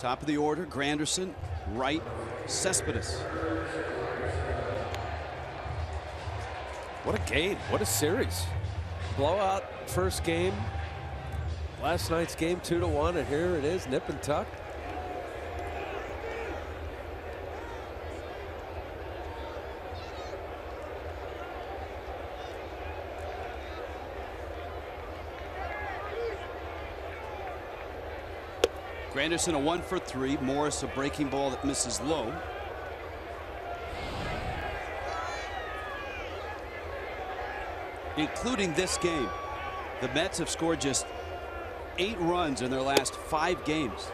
Top of the order, Granderson, Wright, Cespedes. What a game. What a series. Blowout first game. Last night's game 2-1, and here it is, nip and tuck. Granderson a 1 for 3. Morris a breaking ball that misses low. Including this game, the Mets have scored just 8 runs in their last 5 games.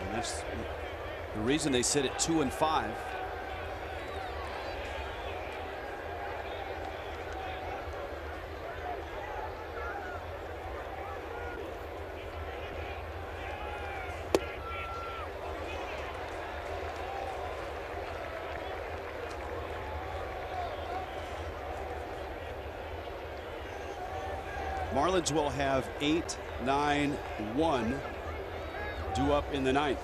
And that's the reason they sit at 2-5. Marlins will have 8-9-1 due up in the 9th.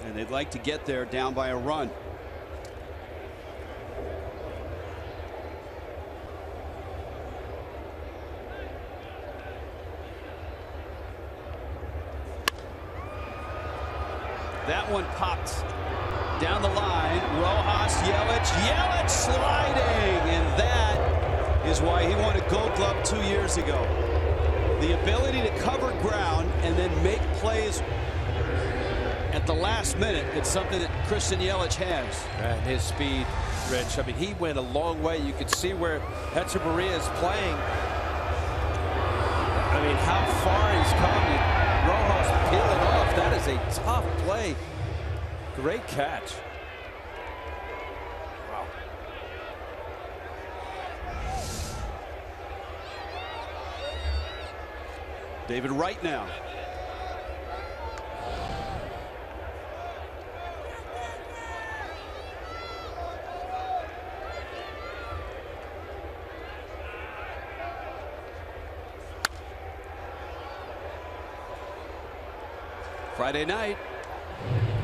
And they'd like to get there down by a run. That one popped down the line. Rojas, Yelich sliding, and that is why he won a Gold Glove 2 years ago. The ability to cover ground and then make plays at the last minute. It's something that Christian Yelich has. And his speed, Rich. I mean, he went a long way. You could see where Hechavarria is playing. I mean, how far he's come. Rojas peeling off. That is a tough play. Great catch. Wow. David Wright now. Friday night,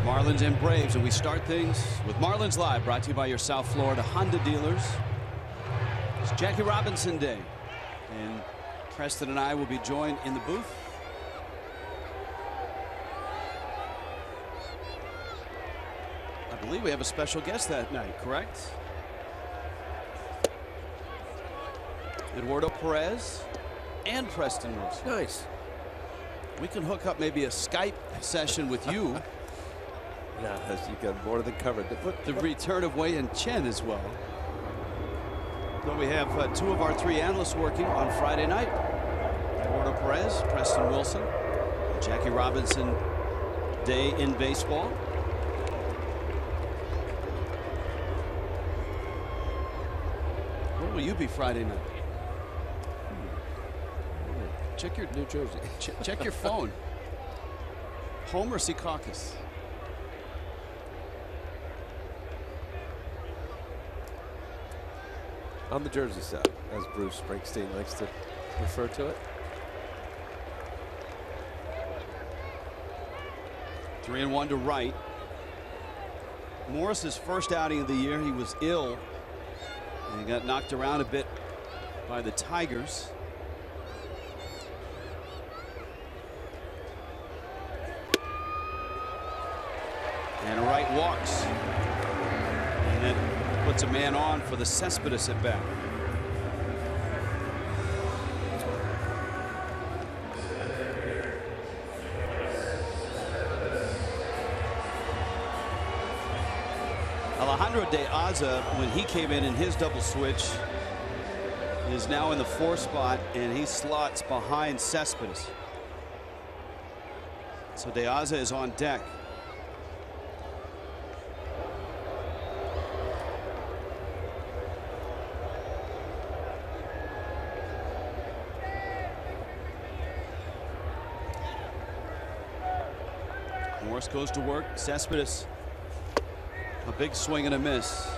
Marlins and Braves, and we start things with Marlins Live, brought to you by your South Florida Honda dealers. It's Jackie Robinson Day, and Preston and I will be joined in the booth. I believe we have a special guest that night, correct? Eduardo Perez and Preston Wilson. Nice. We can hook up maybe a Skype session with you. Yeah, you got more than covered. The return of Wei and Chen as well. So we have 2 of our 3 analysts working on Friday night. Eduardo Perez, Preston Wilson, Jackie Robinson Day in baseball. Where will you be Friday night? Check your New Jersey. Check your phone. Home or Secaucus? On the Jersey side, as Bruce Springsteen likes to refer to it. 3-1 to Wright. Morris's first outing of the year, he was ill. And he got knocked around a bit by the Tigers. And Wright walks. And then puts a man on for the Cespedes at bat. Alejandro De Aza, when he came in his double switch, is now in the 4th spot, and he slots behind Cespedes. So De Aza is on deck. Morris goes to work. Cespedes, a big swing and a miss.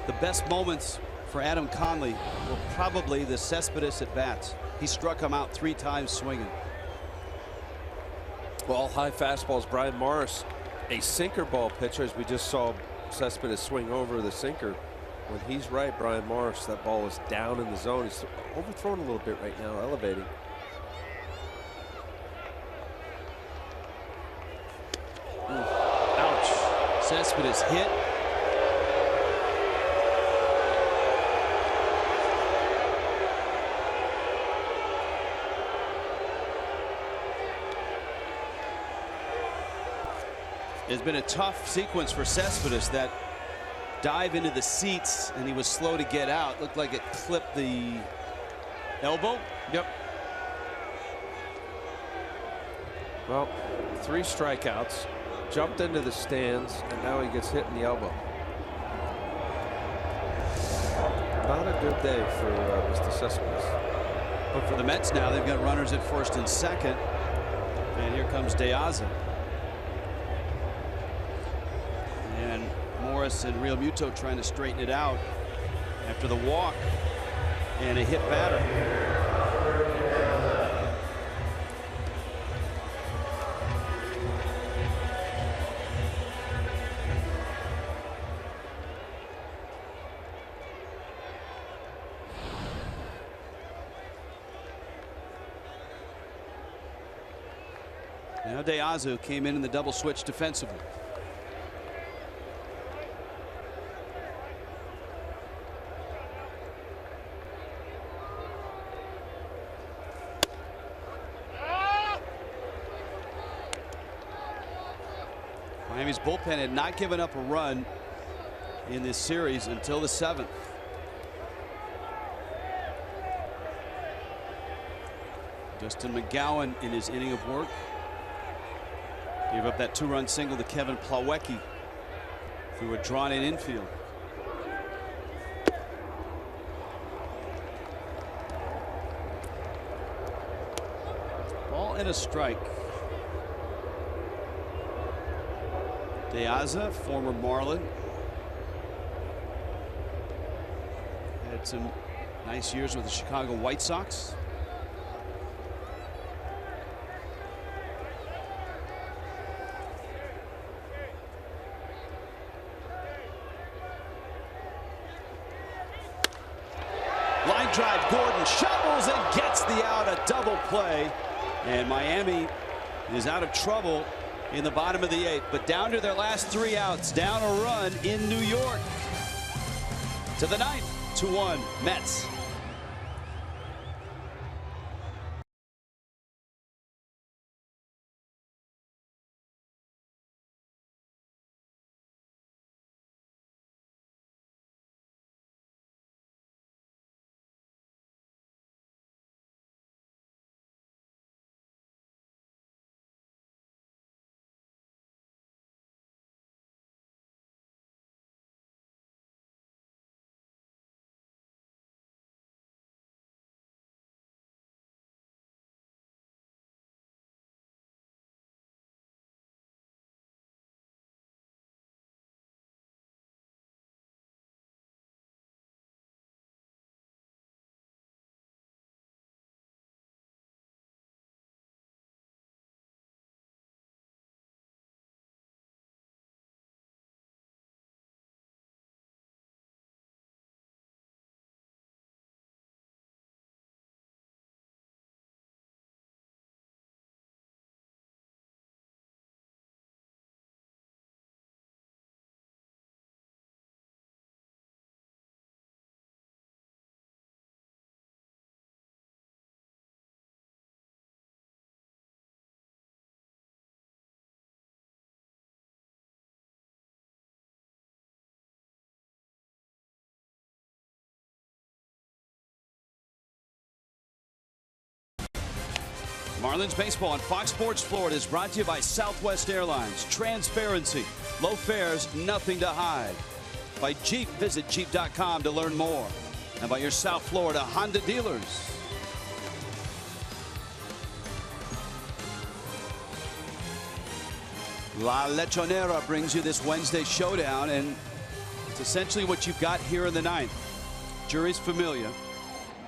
The best moments for Adam Conley were probably the Cespedes at bats. He struck him out 3 times swinging. Well, high fastballs. Brian Morris, a sinker ball pitcher, as we just saw Cespedes swing over the sinker. When he's right, Brian Morris, that ball is down in the zone. He's overthrown a little bit right now, elevating. Ouch. Cespedes hit. It's been a tough sequence for Cespedes. That dive into the seats, and he was slow to get out. Looked like it clipped the elbow. Yep. Well, 3 strikeouts, jumped into the stands, and now he gets hit in the elbow. Not a good day for Mr. Cespedes. But for the Mets now, they've got runners at first and second. And here comes De Aza. And Morris and Real Muto trying to straighten it out after the walk and a hit batter. Now De Aza came in the double switch defensively. Miami's bullpen had not given up a run in this series until the 7th. Justin McGowan in his inning of work gave up that 2-run single to Kevin Plawecki through a drawn-in infield. Ball and a strike. De Aza, former Marlin, had some nice years with the Chicago White Sox. Line drive, Gordon shovels and gets the out, a double play, and Miami is out of trouble in the bottom of the 8th, but down to their last 3 outs, down a run in New York. To the 9th, 2-1 Mets. Marlins baseball on Fox Sports Florida is brought to you by Southwest Airlines. Transparency, low fares, nothing to hide. By Jeep, visit Jeep.com to learn more. And by your South Florida Honda dealers. La Lechonera brings you this Wednesday showdown, and it's essentially what you've got here in the 9th. Jeurys Familia,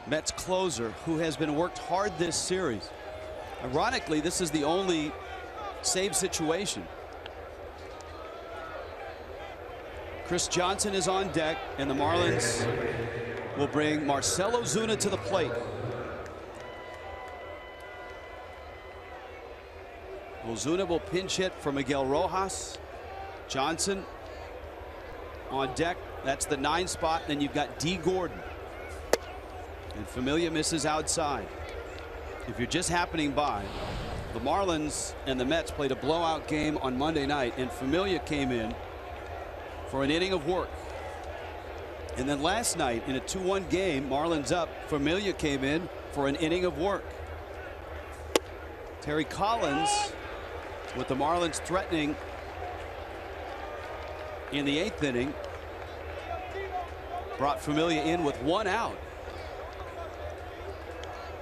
Mets closer, who has been worked hard this series. Ironically, this is the only save situation. Chris Johnson is on deck, and the Marlins will bring Marcell Ozuna to the plate. Ozuna will pinch hit for Miguel Rojas. Johnson on deck. That's the 9 spot. Then you've got D. Gordon. And Familia misses outside. If you're just happening by, The Marlins and the Mets played a blowout game on Monday night, and Familia came in for an inning of work. And then last night in a 2-1 game, Marlins up, Familia came in for an inning of work. Terry Collins, with the Marlins threatening in the 8th inning, brought Familia in with 1 out.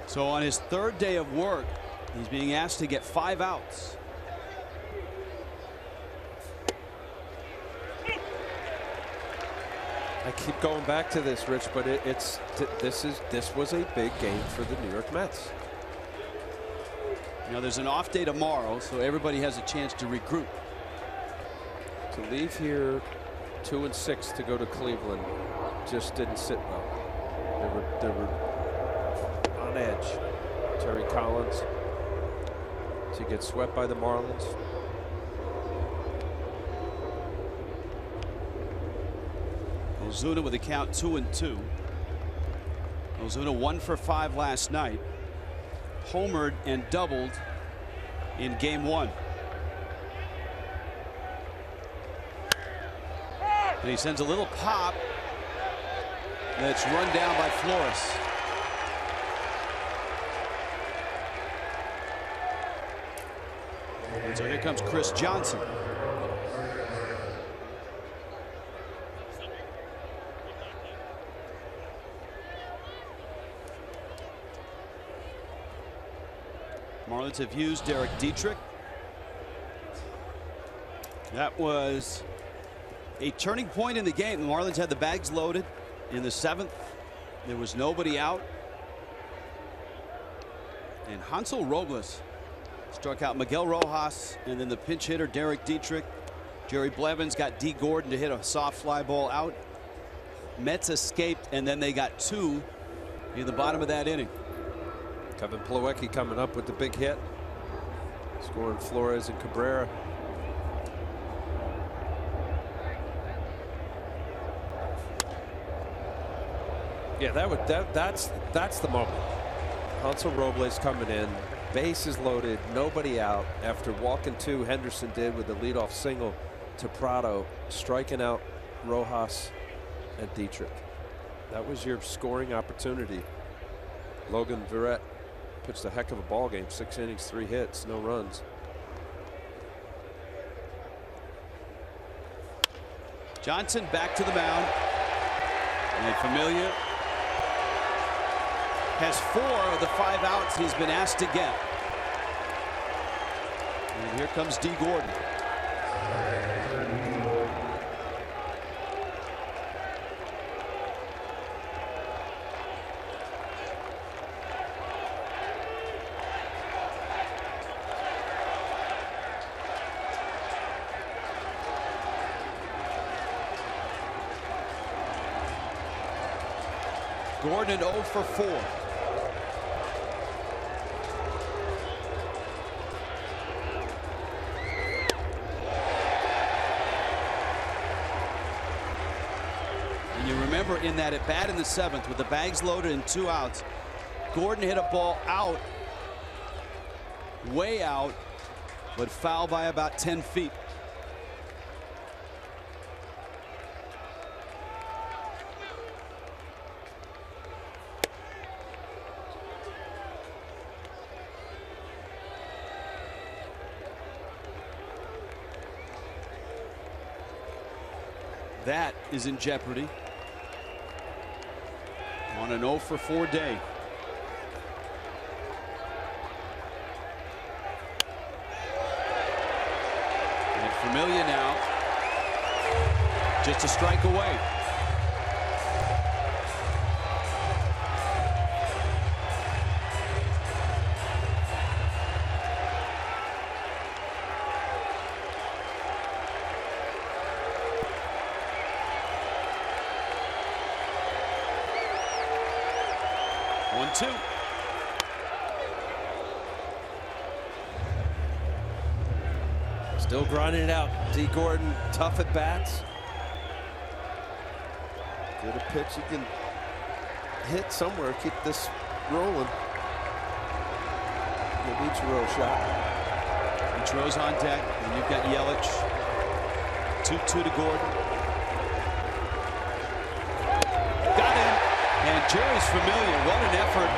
So on his 3rd day of work, he's being asked to get 5 outs. I keep going back to this, Rich, but this was a big game for the New York Mets. You know, there's an off day tomorrow, so everybody has a chance to regroup. To leave here 2-6 to go to Cleveland just didn't sit well. They were on edge. Terry Collins to get swept by the Marlins. Ozuna with a count 2-2. Ozuna 1 for 5 last night. Homered and doubled in game 1. And he sends a little pop that's run down by Flores. And so here comes Chris Johnson. Marlins have used Derek Dietrich. That was a turning point in the game. The Marlins had the bags loaded in the 7th. There was nobody out. And Hansel Robles struck out Miguel Rojas, and then the pinch hitter Derek Dietrich. Jerry Blevins got D. Gordon to hit a soft fly ball out. Mets escaped, and then they got 2 in the bottom of that inning. Kevin Plawecki coming up with the big hit, scoring Flores and Cabrera. Yeah, that's the moment. Hansel Robles coming in, bases loaded, nobody out, after walking 2. Henderson did with the leadoff single to Prado, striking out Rojas and Dietrich. That was your scoring opportunity. Logan Verrett pitched a heck of a ball game. 6 innings, 3 hits, no runs. Johnson back to the mound, and Familia has 4 of the 5 outs he's been asked to get. And here comes D. Gordon. Gordon 0 for 4. And you remember in that at bat in the 7th with the bags loaded and 2 outs, Gordon hit a ball out, way out, but foul by about 10 feet. That is in jeopardy on an 0 for 4 day. And Familia now just a strike away. One, 2. Still grinding it out. D. Gordon, tough at bats. Get a pitch you can hit somewhere, keep this rolling. It needs a real shot. Tro's on deck, and you've got Yelich. 2-2 to Gordon. Got him. And Jerry's Familia. What an effort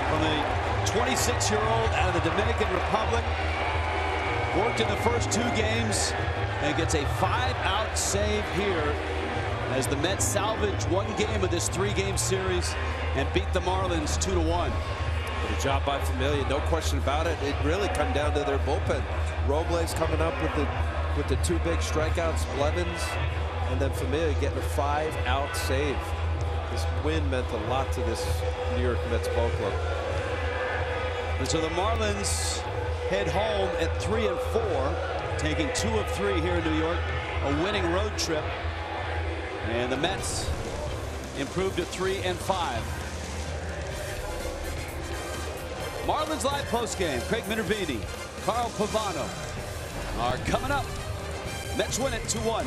from the 26-year-old out of the Dominican Republic. Worked in the first 2 games and gets a 5-out save here as the Mets salvage 1 game of this 3-game series and beat the Marlins 2-1. Good job by Familia, no question about it. It really come down to their bullpen. Robles coming up with the 2 big strikeouts, Blevins, and then Familia getting a 5-out save. This win meant a lot to this New York Mets ball club. And so the Marlins head home at 3-4, taking 2 of 3 here in New York, a winning road trip. And the Mets improved to 3-5. Marlins Live postgame. Craig Minervini, Carl Pavano are coming up. Mets win it 2-1.